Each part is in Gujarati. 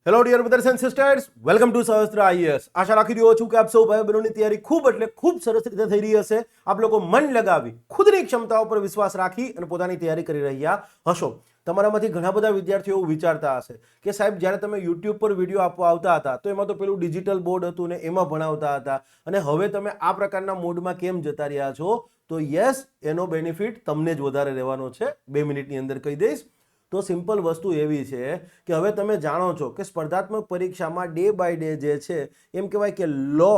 Hello dear brothers and sisters, welcome to Sahastra IAS. આશા રાખી રહ્યો છું કે આપ સૌ ભાઈ બહેનોની તૈયારી ખૂબ એટલે ખૂબ સરસ રીતે થઈ રહી હશે. આપ લોકો મન લગાવી ખુદની ક્ષમતાઓ પર વિશ્વાસ રાખી અને પોતાની તૈયારી કરી રહ્યા હશો. તમારામાંથી ઘણા બધા વિદ્યાર્થીઓ એવું વિચારતા હશે કે સાહેબ જ્યારે તમે યુટ્યુબ પર વિડીયો આપવા આવતા હતા તો એમાં તો પેલું ડિજિટલ બોર્ડ હતું ને એમાં ભણાવતા હતા અને હવે તમે આ પ્રકારના મોડમાં કેમ જતા રહ્યા છો? તો યસ, એનો બેનિફિટ તમને જ વધારે રહેવાનો છે. 2 મિનિટની અંદર કહી દઈશ. તો સિમ્પલ વસ્તુ એવી છે કે હવે તમે જાણો છો કે સ્પર્ધાત્મક પરીક્ષામાં ડે બાય ડે જે છે એમ કહેવાય કે લો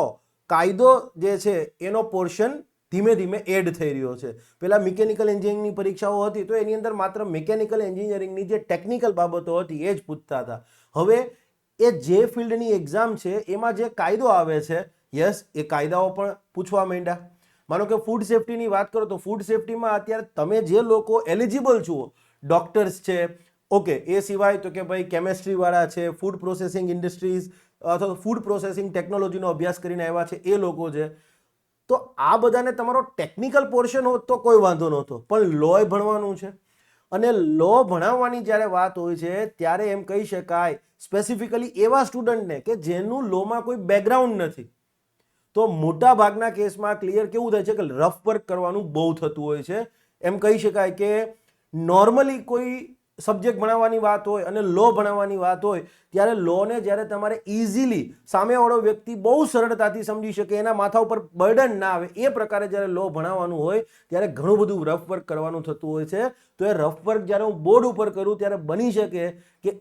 કાયદો જે છે એનો પોર્શન ધીમે ધીમે એડ થઈ રહ્યો છે. પહેલા મિકેનિકલ એન્જિનિયરિંગની પરીક્ષાઓ હતી તો એની અંદર માત્ર મિકેનિકલ એન્જિનિયરિંગની જે ટેકનિકલ બાબતો હતી એ જ પૂછતા હતા. હવે એ જે ફિલ્ડની એક્ઝામ છે એમાં જે કાયદો આવે છે, યસ, એ કાયદાઓ પણ પૂછવા માંડ્યા. માનો કે ફૂડ સેફ્ટીની વાત કરો તો ફૂડ સેફ્ટીમાં અત્યારે તમે જે લોકો એલિજિબલ છો, ડોક્ટર્સ છે, ઓકે, એ સિવાય તો કે ભાઈ કેમેસ્ટ્રી વાળા છે, ફૂડ પ્રોસેસિંગ ઇન્ડસ્ટ્રીઝ અથવા ફૂડ પ્રોસેસિંગ ટેકનોલોજીનો અભ્યાસ કરીને આવ્યા છે એ લોકો છે. તો આ બધાને તમારો ટેકનિકલ પોર્શન હોત તો કોઈ વાંધો નહોતો, પણ લોય ભણવાનું છે અને લો ભણાવવાની જ્યારે વાત હોય છે ત્યારે એમ કહી શકાય સ્પેસિફિકલી એવા સ્ટુડન્ટને કે જેનું લોમાં કોઈ બેકગ્રાઉન્ડ નથી, તો મોટા ભાગના કેસમાં ક્લિયર કેવું થાય છે કે રફ વર્ક કરવાનું બહુ થતું હોય છે. એમ કહી શકાય કે નોર્મલી કોઈ સબ્જેક્ટ ભણાવવાની વાત હોય અને લો ભણાવવાની વાત હોય ત્યારે લોને જ્યારે તમારે ઇઝીલી સામેવાળો વ્યક્તિ બહુ સરળતાથી સમજી શકે, એના માથા ઉપર બર્ડન ના આવે, એ પ્રકારે જ્યારે લો ભણાવવાનું હોય ત્યારે ઘણું બધું રફ વર્ક કરવાનું થતું હોય છે. તો એ રફ વર્ક જ્યારે હું બોર્ડ ઉપર કરું ત્યારે બની શકે કે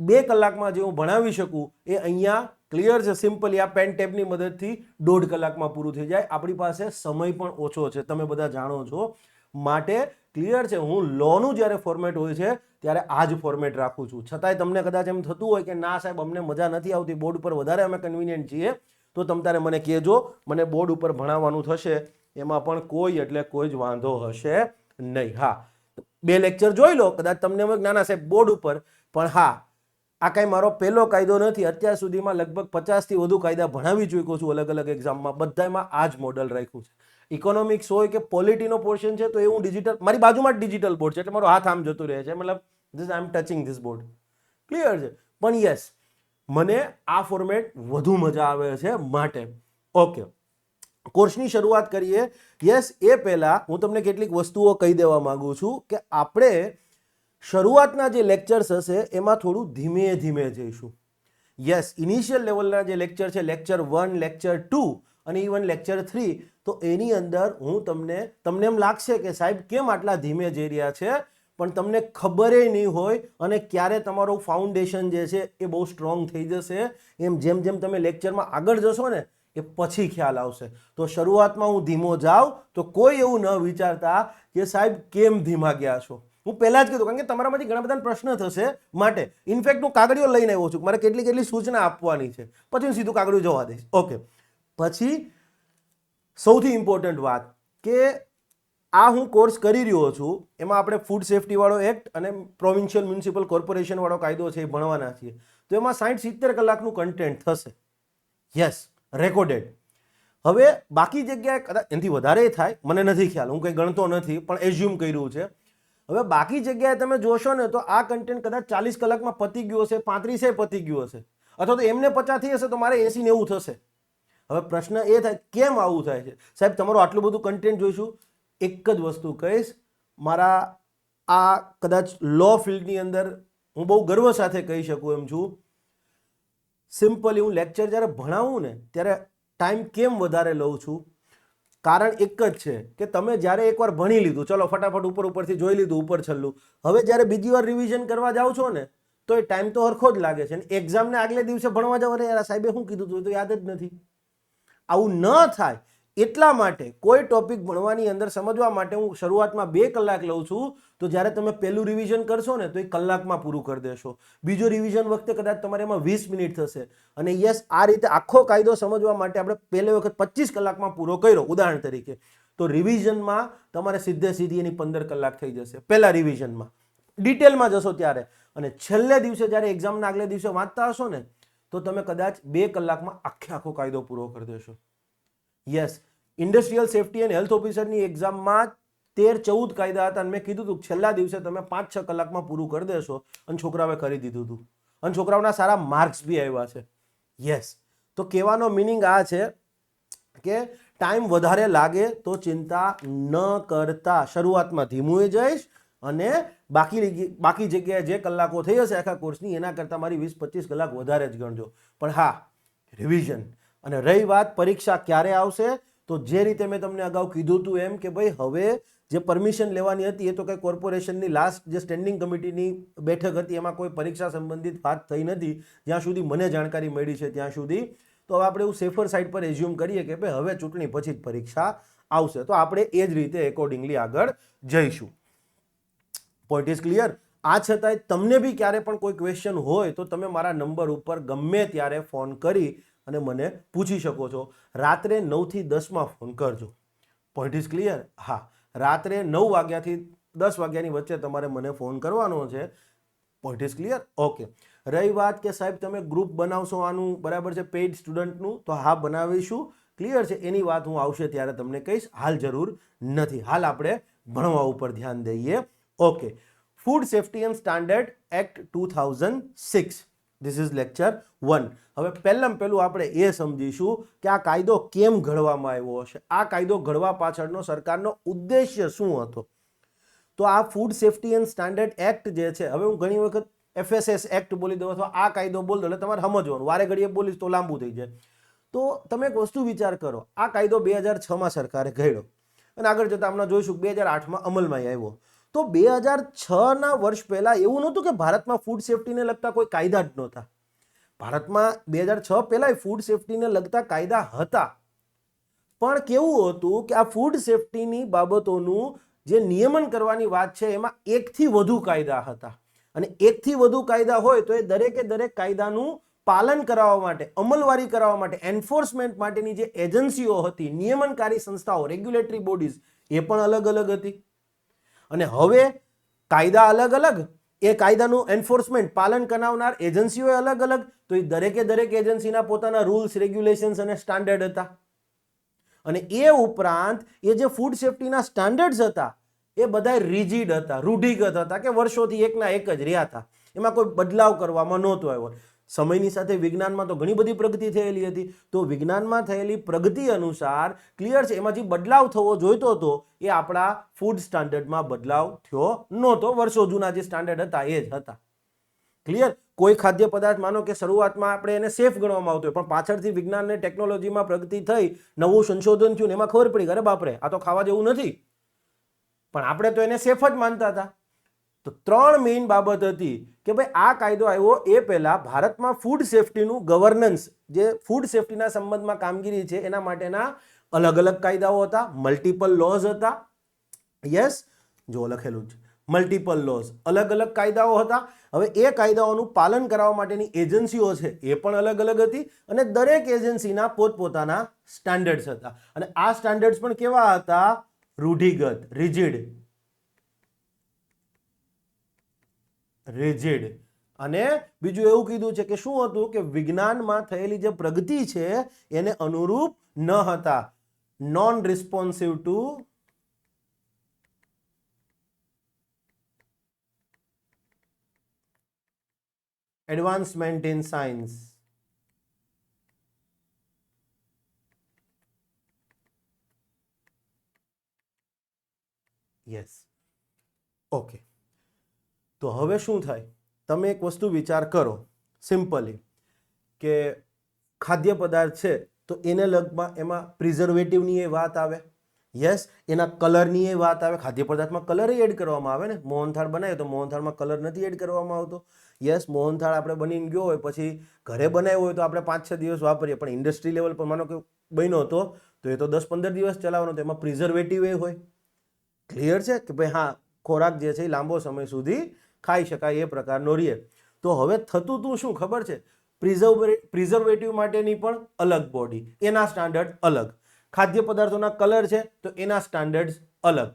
2 કલાકમાં જે હું ભણાવી શકું એ અહીંયા ક્લિયર છે, સિમ્પલી આ પેન ટેપની મદદથી 1.5 કલાકમાં પૂરું થઈ જાય. આપણી પાસે સમય પણ ઓછો છે, તમે બધા જાણો છો. માટે ક્લિયર છે, હું લોનું જ્યારે ફોર્મેટ હોય છે ત્યારે આ જ ફોર્મેટ રાખું છું. છતાંય તમને કદાચ એમ થતું હોય કે ના સાહેબ અમને મજા નથી આવતી, બોર્ડ ઉપર વધારે અમે કન્વિનિયન્ટ છીએ, તો તમ તારે મને કહેજો, મને બોર્ડ ઉપર ભણાવવાનું થશે, એમાં પણ કોઈ એટલે કોઈ જ વાંધો હશે નહીં. હા, 2 લેક્ચર જોઈ લો, કદાચ તમને એમ ના ના સાહેબ બોર્ડ ઉપર, પણ હા, આ કાંઈ મારો પહેલો કાયદો નથી. અત્યાર સુધીમાં લગભગ 50થી વધુ કાયદા ભણાવી ચૂક્યો છું અલગ અલગ એક્ઝામમાં, બધામાં આ જ મોડલ રાખ્યું છે. ઇકોનોમિક્સ હોય કે પોલિટીનો પોર્શન છે તો એ હું ડિજિટલ, મારી બાજુમાં જ ડિજિટલ બોર્ડ છે એટલે મારો હાથ આમ જતો રહે છે, મતલબ this I am touching this board, clear છે. પણ યસ, મને આ ફોર્મેટ વધુ મજા આવે છે. માટે ઓકે, કોર્સની શરૂઆત કરીએ. યસ, એ પહેલા હું તમને કેટલીક વસ્તુઓ કહી દેવા માંગુ છું કે આપણે શરૂઆતના જે લેક્ચર્સ હશે એમાં થોડું ધીમે ધીમે જઈશું. યસ, ઇનિશિયલ લેવલના જે લેક્ચર છે, લેક્ચર 1, લેક્ચર 2 અને ઇવન લેક્ચર 3, તો એની અંદર હું તમને એમ લાગશે કે સાહેબ કેમ આટલા ધીમે જઈ રહ્યા છે, પણ તમને ખબર નહીં હોય અને ક્યારે તમારું ફાઉન્ડેશન જે છે એ બહુ સ્ટ્રોંગ થઈ જશે. એમ જેમ જેમ તમે લેક્ચરમાં આગળ જશો ને એ પછી ખ્યાલ આવશે. તો શરૂઆતમાં હું ધીમો જાઉં તો કોઈ એવું ન વિચારતા કે સાહેબ કેમ ધીમા ગયા છો. હું પહેલા જ કીધું, કારણ કે તમારામાંથી ઘણા બધા પ્રશ્ન થશે, માટે ઇનફેક્ટ હું કાગળિયો લઈને આવ્યો છું, મારે કેટલી સૂચના આપવાની છે, પછી હું સીધું કાગળિયું જવા દઈશ. ઓકે, પછી સૌથી ઇમ્પોર્ટન્ટ વાત કે આ હું કોર્સ કરી રહ્યો છું એમાં આપણે ફૂડ સેફ્ટી વાળો એક્ટ અને પ્રોવિન્શિયલ મ્યુનિસિપલ કોર્પોરેશન વાળો કાયદો છે એ ભણવાના છીએ. તો એમાં 60-70 કલાકનું કન્ટેન્ટ થશે. Yes, recorded. હવે બાકી જગ્યાએ કદાચ એનાથી વધારે થાય, મને નથી ખ્યાલ, હું કંઈ ગણતો નથી, પણ એઝ્યુમ કર્યું છે. હવે બાકી જગ્યાએ તમે જોશો ને તો આ કન્ટેન્ટ કદાચ 40 કલાકમાં પતી ગયું હશે, 35 પતી ગયું હશે, અથવા તો એમને 50 થઈ હશે તો મારે 80-90 થશે. હવે પ્રશ્ન એ થાય કેમ આવું થાય છે સાહેબ, તમારું આટલું બધું કન્ટેન્ટ જોઈશું. એક જ વસ્તુ કહીશ, મારા આ કદાચ લો ફિલ્ડની અંદર હું બહુ ગર્વ સાથે કહી શકું એમ છું, સિમ્પલી હું લેક્ચર જ્યારે ભણાવું ને ત્યારે ટાઈમ કેમ વધારે લઉં છું, કારણ એક જ છે કે તમે જ્યારે એકવાર ભણી લીધું, ચલો ફટાફટ ઉપરથી જોઈ લીધું ઉપર છલ્લું, હવે જ્યારે બીજી વાર રિવિઝન કરવા જાઓ છો ને તો એ ટાઈમ તો હરખો જ લાગે છે અને એક્ઝામને આગલે દિવસે ભણવા જાવ, અરે યાર સાહેબે શું કીધું હતું તો યાદ જ નથી. આવું ન થાય એટલા માટે કોઈ ટોપિક ભણવાની અંદર સમજવા માટે હું શરૂઆતમાં 2 કલાક લઉં છું. તો જ્યારે તમે પહેલું રિવિઝન કરશો ને તો એ કલાકમાં પૂરું કરી દેશો. બીજો રિવિઝન વખતે કદાચ તમારે એમાં 20 મિનિટ થશે. અને યસ, આ રીતે આખો કાયદો સમજવા માટે આપણે પહેલી વખત 25 કલાકમાં પૂરો કર્યો ઉદાહરણ તરીકે, તો રિવિઝનમાં તમારે સીધી એની 15 કલાક થઈ જશે પહેલા રિવિઝનમાં, ડિટેલમાં જશો ત્યારે. અને છેલ્લે દિવસે જ્યારે એક્ઝામના આગલે દિવસે વાંચતા હશો ને તો તમે કદાચ 2 કલાકમાં આખો કાયદો પૂરો કરી દેશો. Yes, industrial safety and health ઓફિસરની એક્ઝામમાં 13-14 કાયદા હતા અને મેં કીધું હતું છેલ્લા દિવસે તમે 5-6 કલાકમાં પૂરું કરી દેશો અને છોકરાઓએ કરી દીધું હતું. અને છોકરાઓના સારા માર્ક્સ બી આવ્યા છે. યસ, તો કહેવાનો મિનિંગ આ છે કે ટાઈમ વધારે લાગે તો ચિંતા ન કરતા, શરૂઆતમાં ધીમું જઈશ અને બાકી જગ્યાએ જે કલાકો થઈ હશે આખા કોર્સની એના કરતાં મારી 20-25 કલાક વધારે જ ગણજો. પણ હા, રિવિઝન. અને રહી વાત પરીક્ષા ક્યારે આવશે, તો જે રીતે મેં તમને અગાઉ કીધું હતું એમ કે ભાઈ હવે જે પરમિશન લેવાની હતી એ તો કંઈ કોર્પોરેશનની લાસ્ટ જે સ્ટેન્ડિંગ કમિટીની બેઠક હતી એમાં કોઈ પરીક્ષા સંબંધિત વાત થઈ નથી જ્યાં સુધી મને જાણકારી મળી છે ત્યાં સુધી. તો હવે આપણે એવું સેફર સાઇડ પર એઝ્યુમ કરીએ કે ભાઈ હવે ચૂંટણી પછી જ પરીક્ષા આવશે, તો આપણે એ જ રીતે એકોર્ડિંગલી આગળ જઈશું. Point is clear. આ છતાંય તમને બી ક્યારે પણ કોઈ ક્વેશ્ચન હોય તો તમે મારા નંબર ઉપર ગમે ત્યારે ફોન કરી અને મને પૂછી શકો છો. રાત્રે 9 થી 10 ફોન કરજો. Point is clear. હા, રાત્રે 9 વાગ્યાથી 10 વાગ્યાની વચ્ચે તમારે મને ફોન કરવાનો છે. Point is clear. ઓકે, રહી વાત કે સાહેબ તમે ગ્રુપ બનાવશો આનું, બરાબર છે, પેઇડ સ્ટુડન્ટનું, તો હા બનાવીશું. ક્લિયર છે, એની વાત હું આવશે ત્યારે તમને કહીશ. હાલ જરૂર નથી, હાલ આપણે ભણવા ઉપર ધ્યાન દઈએ. Okay, food safety and standard act 2006, this is lecture 1. હવે પહેલું આપણે એ સમજીશું કે આ કાયદો કેમ ઘડવામાં આવ્યો હશે, આ કાયદો ઘડવા પાછળનો સરકારનો ઉદ્દેશ્ય શું હતો. તો આ food safety and standard act જે છે, હવે હું ઘણી વખત FSS એક્ટ બોલી દઉં અથવા આ કાયદો બોલી દઉં એટલે તમારે સમજવાનું, વારે ઘડીએ બોલીશ તો લાંબુ થઈ જાય. તો તમે એક વસ્તુ વિચાર કરો, આ કાયદો 2006માં સરકારે ઘડ્યો અને આગળ જતાં હમણાં જોઈશું 2008માં અમલમાં આવ્યો. તો 2006ના વર્ષ પહેલા એવું નહોતું કે ભારતમાં ફૂડ સેફ્ટીને લગતા કોઈ કાયદા જ નહોતા. ભારતમાં 2006 પહેલા ફૂડ સેફ્ટીને લગતા કાયદા હતા, પણ કેવું હતું કે આ ફૂડ સેફ્ટીની બાબતોનું જે નિયમન કરવાની વાત છે એમાં 1 થી વધુ કાયદા હતા. અને 1 થી વધુ કાયદા હોય તો એ દરેકે દરેક કાયદાનું પાલન કરાવવા માટે, અમલવારી કરાવવા માટે, એન્ફોર્સમેન્ટ માટેની જે એજન્સીઓ હતી, નિયમનકારી સંસ્થાઓ, રેગ્યુલેટરી બોડીઝ, એ પણ અલગ અલગ હતી. અને હવે કાયદા અલગ અલગ, એ કાયદાનું એન્ફોર્સમેન્ટ પાલન કરાવનાર એજન્સીઓ અલગ અલગ, તો એ દરેકે દરેક એજન્સીના પોતાના રૂલ્સ, રેગ્યુલેશન્સ અને સ્ટાન્ડર્ડ હતા. અને એ ઉપરાંત એ જે ફૂડ સેફ્ટીના સ્ટાન્ડર્ડ્સ હતા એ બધા રિજિડ હતા, રૂઢિગત હતા, કે વર્ષોથી એકના એક જ રહ્યા હતા, એમાં કોઈ બદલાવ કરવામાં નહોતો આવ્યો. સમયની સાથે વિજ્ઞાનમાં તો ઘણી બધી પ્રગતિ થયેલી હતી, તો વિજ્ઞાનમાં થયેલી પ્રગતિ અનુસાર ક્લિયર છે એમાં જે બદલાવ થવો જોઈતો હતો એ આપણા ફૂડ સ્ટાન્ડર્ડમાં બદલાવ થયો નહોતો. વર્ષો જૂના જે સ્ટાન્ડર્ડ હતા એ જ હતા. ક્લિયર. કોઈ ખાદ્ય પદાર્થ માનો કે શરૂઆતમાં આપણે એને સેફ ગણવામાં આવતો હોય, પણ પાછળથી વિજ્ઞાન અને ટેકનોલોજીમાં પ્રગતિ થઈ, નવું સંશોધન થયું ને એમાં ખબર પડી અરે બાપરે આ તો ખાવા જેવું નથી, પણ આપણે તો એને સેફ જ માનતા હતા. તો 3 મેઇન બાબત હતી કે ભાઈ આ કાયદો આવ્યો એ પહેલા ભારતમાં ફૂડ સેફ્ટીનું ગવર્નન્સ, જે ફૂડ સેફ્ટીના સંબંધમાં કામગીરી છે એના માટેના અલગ અલગ કાયદાઓ હતા, મલ્ટિપલ લોઝ હતા. યસ, જો લખેલું છે મલ્ટિપલ લોઝ, અલગ અલગ કાયદાઓ હતા. હવે એ કાયદાઓનું પાલન કરવા માટેની એજન્સીઓ છે એ પણ અલગ અલગ હતી અને દરેક એજન્સીના પોતપોતાના સ્ટાન્ડર્ડ્સ હતા. અને આ સ્ટાન્ડર્ડ્સ પણ કેવા હતા? રૂઢિગત, રિજિડ. અને બીજું એવું કીધું છે કે શું હતું કે વિજ્ઞાનમાં થયેલી જે પ્રગતિ છે એને અનુરૂપ ન હતા, non responsive to advancement in science. Yes. Okay. તો હવે શું થાય? તમે એક વસ્તુ વિચાર કરો સિમ્પલી કે ખાદ્ય પદાર્થ છે તો એને લગમાં એમાં પ્રિઝર્વેટિવની એ વાત આવે. યસ, એના કલરની એ વાત આવે. ખાદ્ય પદાર્થમાં કલર એડ કરવામાં આવે ને, મોહનથાળ બનાવે તો મોહનથાળમાં કલર નથી એડ કરવામાં આવતો. યસ, મોહનથાળ આપણે બનીને ગયો હોય પછી ઘરે બનાવ્યો હોય તો આપણે 5-6 દિવસ વાપરીએ, પણ ઇન્ડસ્ટ્રી લેવલ પર માનો કે બન્યો હતો તો એ તો 10-15 દિવસ ચલાવવાનો, તો એમાં પ્રિઝર્વેટિવ એ હોય. ક્લિયર છે કે ભાઈ હા, ખોરાક જે છે એ લાંબો સમય સુધી ખાઈ શકાય એ પ્રકારનો રહે. તો હવે થતું તું શું ખબર છે? પ્રિઝર્વેટિવ માટેની પણ અલગ બોડી, એના સ્ટાન્ડર્ડ અલગ. ખાદ્ય પદાર્થોના કલર છે તો એના સ્ટાન્ડર્ડ્સ અલગ.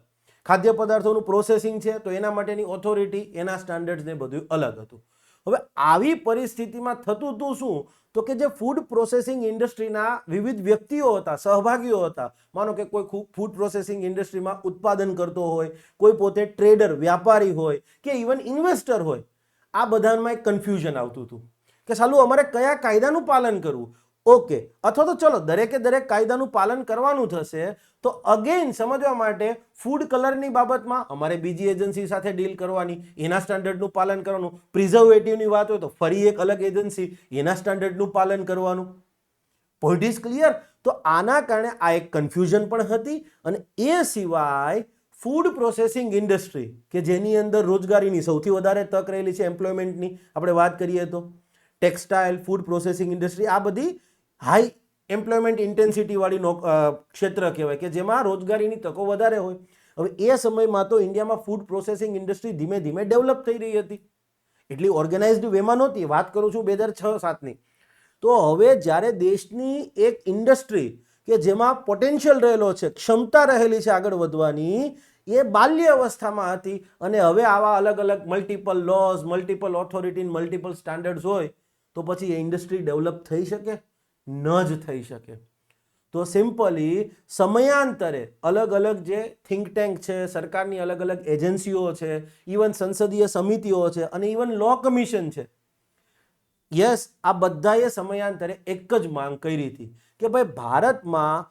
ખાદ્ય પદાર્થોનું પ્રોસેસિંગ છે તો એના માટેની ઓથોરિટી, એના સ્ટાન્ડર્ડ્સ ને બધું અલગ હતું. હવે આવી પરિસ્થિતિમાં થતું તું શું? તો કે જે ફૂડ પ્રોસેસિંગ ઇન્ડસ્ટ્રીના વિવિધ વ્યક્તિઓ હતા, સહભાગીઓ હતા, માનો કે કોઈ ફૂડ પ્રોસેસિંગ ઇન્ડસ્ટ્રીમાં ઉત્પાદન કરતો હોય, કોઈ પોતે ટ્રેડર, વ્યાપારી હોય કે ઇવન ઇન્વેસ્ટર હોય, આ બધામાં એક કન્ફ્યુઝન આવતું હતું કે સાલું અમારે કયા કાયદાનું પાલન કરવું. ઓકે, અથવા તો ચલો દરેકે દરેક કાયદાનું પાલન કરવાનું થશે તો અગેન સમજવા માટે ફૂડ કલરની બાબતમાં અમારે બીજી એજન્સી સાથે ડીલ કરવાની, એના સ્ટાન્ડર્ડનું પાલન કરવાનું. પ્રિઝર્વેટિવની વાત હોય તો ફરી એક અલગ એજન્સી, એના સ્ટાન્ડર્ડનું પાલન કરવાનું. Point is clear. તો આના કારણે આ એક કન્ફ્યુઝન પણ હતી. અને એ સિવાય ફૂડ પ્રોસેસિંગ ઇન્ડસ્ટ્રી કે જેની અંદર રોજગારીની સૌથી વધારે તક રહેલી છે, એમ્પ્લોયમેન્ટની આપણે વાત કરીએ તો ટેક્સટાઇલ, ફૂડ પ્રોસેસિંગ ઇન્ડસ્ટ્રી, આ બધી હાઈ એમ્પ્લોયમેન્ટ ઇન્ટેન્સિટી વાળી ક્ષેત્ર કહેવાય કે જેમાં રોજગારીની તકો વધારે હોય. હવે એ સમયમાં તો ઇન્ડિયામાં ફૂડ પ્રોસેસિંગ ઇન્ડસ્ટ્રી ધીમે ધીમે ડેવલપ થઈ રહી હતી, એટલી ઓર્ગેનાઇઝડ વેમાં નહોતી. વાત કરું છું 2006-07ની. તો હવે જ્યારે દેશની એક ઇન્ડસ્ટ્રી કે જેમાં પોટેન્શિયલ રહેલો છે, ક્ષમતા રહેલી છે આગળ વધવાની, એ બાલ્ય અવસ્થામાં હતી અને હવે આવા અલગ અલગ multiple lose, multiple authority, multiple standards હોય તો પછી એ ઇન્ડસ્ટ્રી ડેવલપ થઈ શકે? ન જ થઈ શકે. તો સિમ્પલી સમયાંતરે અલગ અલગ જે થિંક ટેન્ક છે, સરકારની અલગ અલગ એજન્સીઓ છે, ઇવન સંસદીય સમિતિઓ છે અને ઇવન લો કમિશન છે, યસ, આ બધાએ સમયાંતરે એક જ માંગ કરી હતી કે ભાઈ ભારતમાં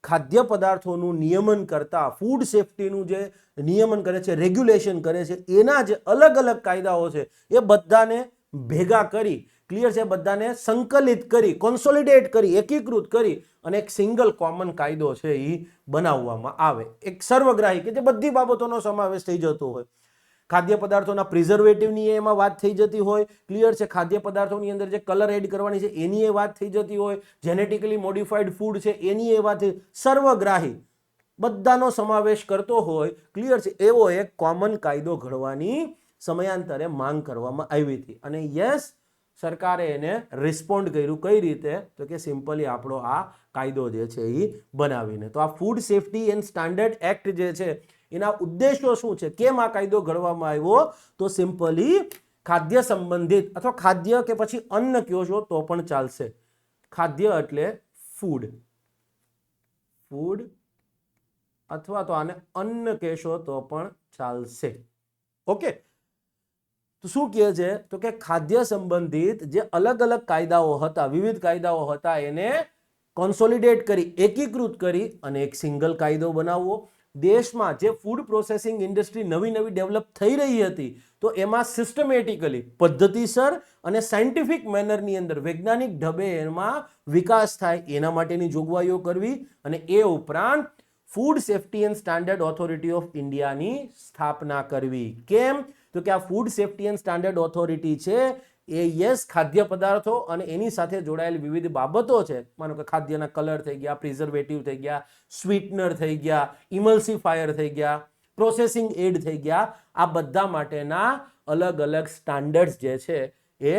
ખાદ્ય પદાર્થોનું નિયમન કરતા, ફૂડ સેફ્ટીનું જે નિયમન કરે છે, રેગ્યુલેશન કરે છે, એના જે અલગ અલગ કાયદાઓ છે એ બધાને ભેગા કરી, ક્લિયર છે, બધાને સંકલિત કરી, કોન્સોલિડેટ કરી, એકીકૃત કરી અને એક સિંગલ કોમન કાયદો છે એ બનાવવામાં આવે, એક સર્વગ્રાહી કે જે બધી બાબતોનો સમાવેશ થઈ જતો હોય. ખાદ્ય પદાર્થોના પ્રિઝર્વેટિવની એમાં વાત થઈ જતી હોય, ક્લિયર છે, ખાદ્ય પદાર્થોની અંદર જે કલર એડ કરવાની છે એની એ વાત થઈ જતી હોય, જેનેટિકલી મોડિફાઈડ ફૂડ છે એની એ વાત, સર્વગ્રાહી બધાનો સમાવેશ કરતો હોય, ક્લિયર છે, એવો એક કોમન કાયદો ઘડવાની સમયાંતરે માંગ કરવામાં આવી હતી. અને યસ, સરકારે એને રિસ્પોન્ડ કર્યું. કઈ રીતે? તો કે સિમ્પલી આપણો આ કાયદો જે છે એ બનાવીને. તો આ food safety and standard act જે છે એના ઉદ્દેશો શું છે, કેમ આ કાયદો ઘડવામાં આવ્યો? તો સિમ્પલી ખાદ્ય સંબંધિત, અથવા ખાદ્ય કે પછી અન્ન કયો છો તો પણ ચાલશે, ખાદ્ય એટલે ફૂડ, ફૂડ અથવા તો આને અન્ન કહેશો તો પણ ચાલશે. ઓકે, તો શું કહે છે? તો કે ખાદ્ય સંબંધિત જે અલગ અલગ કાયદાઓ હતા, વિવિધ કાયદાઓ હતા, એને કોન્સોલિડેટ કરી, એકીકૃત કરી અને એક સિંગલ કાયદો બનાવવો. દેશમાં જે ફૂડ પ્રોસેસિંગ ઇન્ડસ્ટ્રી નવી નવી ડેવલપ થઈ રહી હતી તો એમાં સિસ્ટમેટિકલી, પદ્ધતિસર અને સાયન્ટિફિક મેનરની અંદર, વૈજ્ઞાનિક ઢબે એમાં વિકાસ થાય એના માટેની જોગવાઈઓ કરવી. અને એ ઉપરાંત food safety and standard authority of ઇન્ડિયાની સ્થાપના કરવી. કેમ? તો કે આ food safety and standard authority છે એ યસ, ખાદ્ય પદાર્થો અને એની સાથે જોડાયેલ વિવિધ બાબતો છે, માનો કે ખાદ્યના કલર થઈ ગયા, પ્રિઝર્વેટિવ થઈ ગયા, સ્વીટનર થઈ ગયા, ઇમલ્સિફાયર થઈ ગયા, પ્રોસેસિંગ એડ થઈ ગયા, આ બધા માટેના અલગ અલગ સ્ટાન્ડર્ડ્સ જે છે એ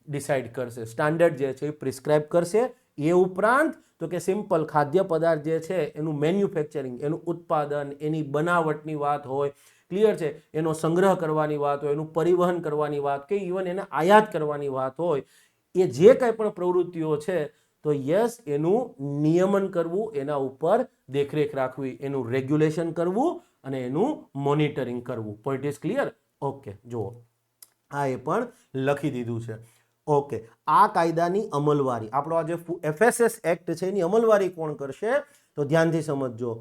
ડિસાઇડ કરશે, સ્ટાન્ડર્ડ જે છે એ પ્રિસ્ક્રાઇબ કરશે. એ ઉપરાંત તો કે સિમ્પલ ખાદ્ય પદાર્થ જે છે એનું મેન્યુફેક્ચરિંગ, એનું ઉત્પાદન, એની બનાવટની વાત હોય, ક્લિયર છે, એનો સંગ્રહ કરવાની વાત હોય, એનું પરિવહન કરવાની વાત, કે ઇવન એને આયાત કરવાની વાત હોય, એ જે કંઈ પણ પ્રવૃત્તિઓ છે તો યસ, એનું નિયમન કરવું, એના ઉપર દેખરેખ રાખવી, એનું રેગ્યુલેશન કરવું અને એનું મોનિટરિંગ કરવું. Point is clear? ઓકે, જુઓ આ એ પણ લખી દીધું છે. ઓકે, આ કાયદાની અમલવારી, આપણો આ જે FSS એક્ટ છે એની અમલવારી કોણ કરશે? તો ધ્યાનથી સમજજો.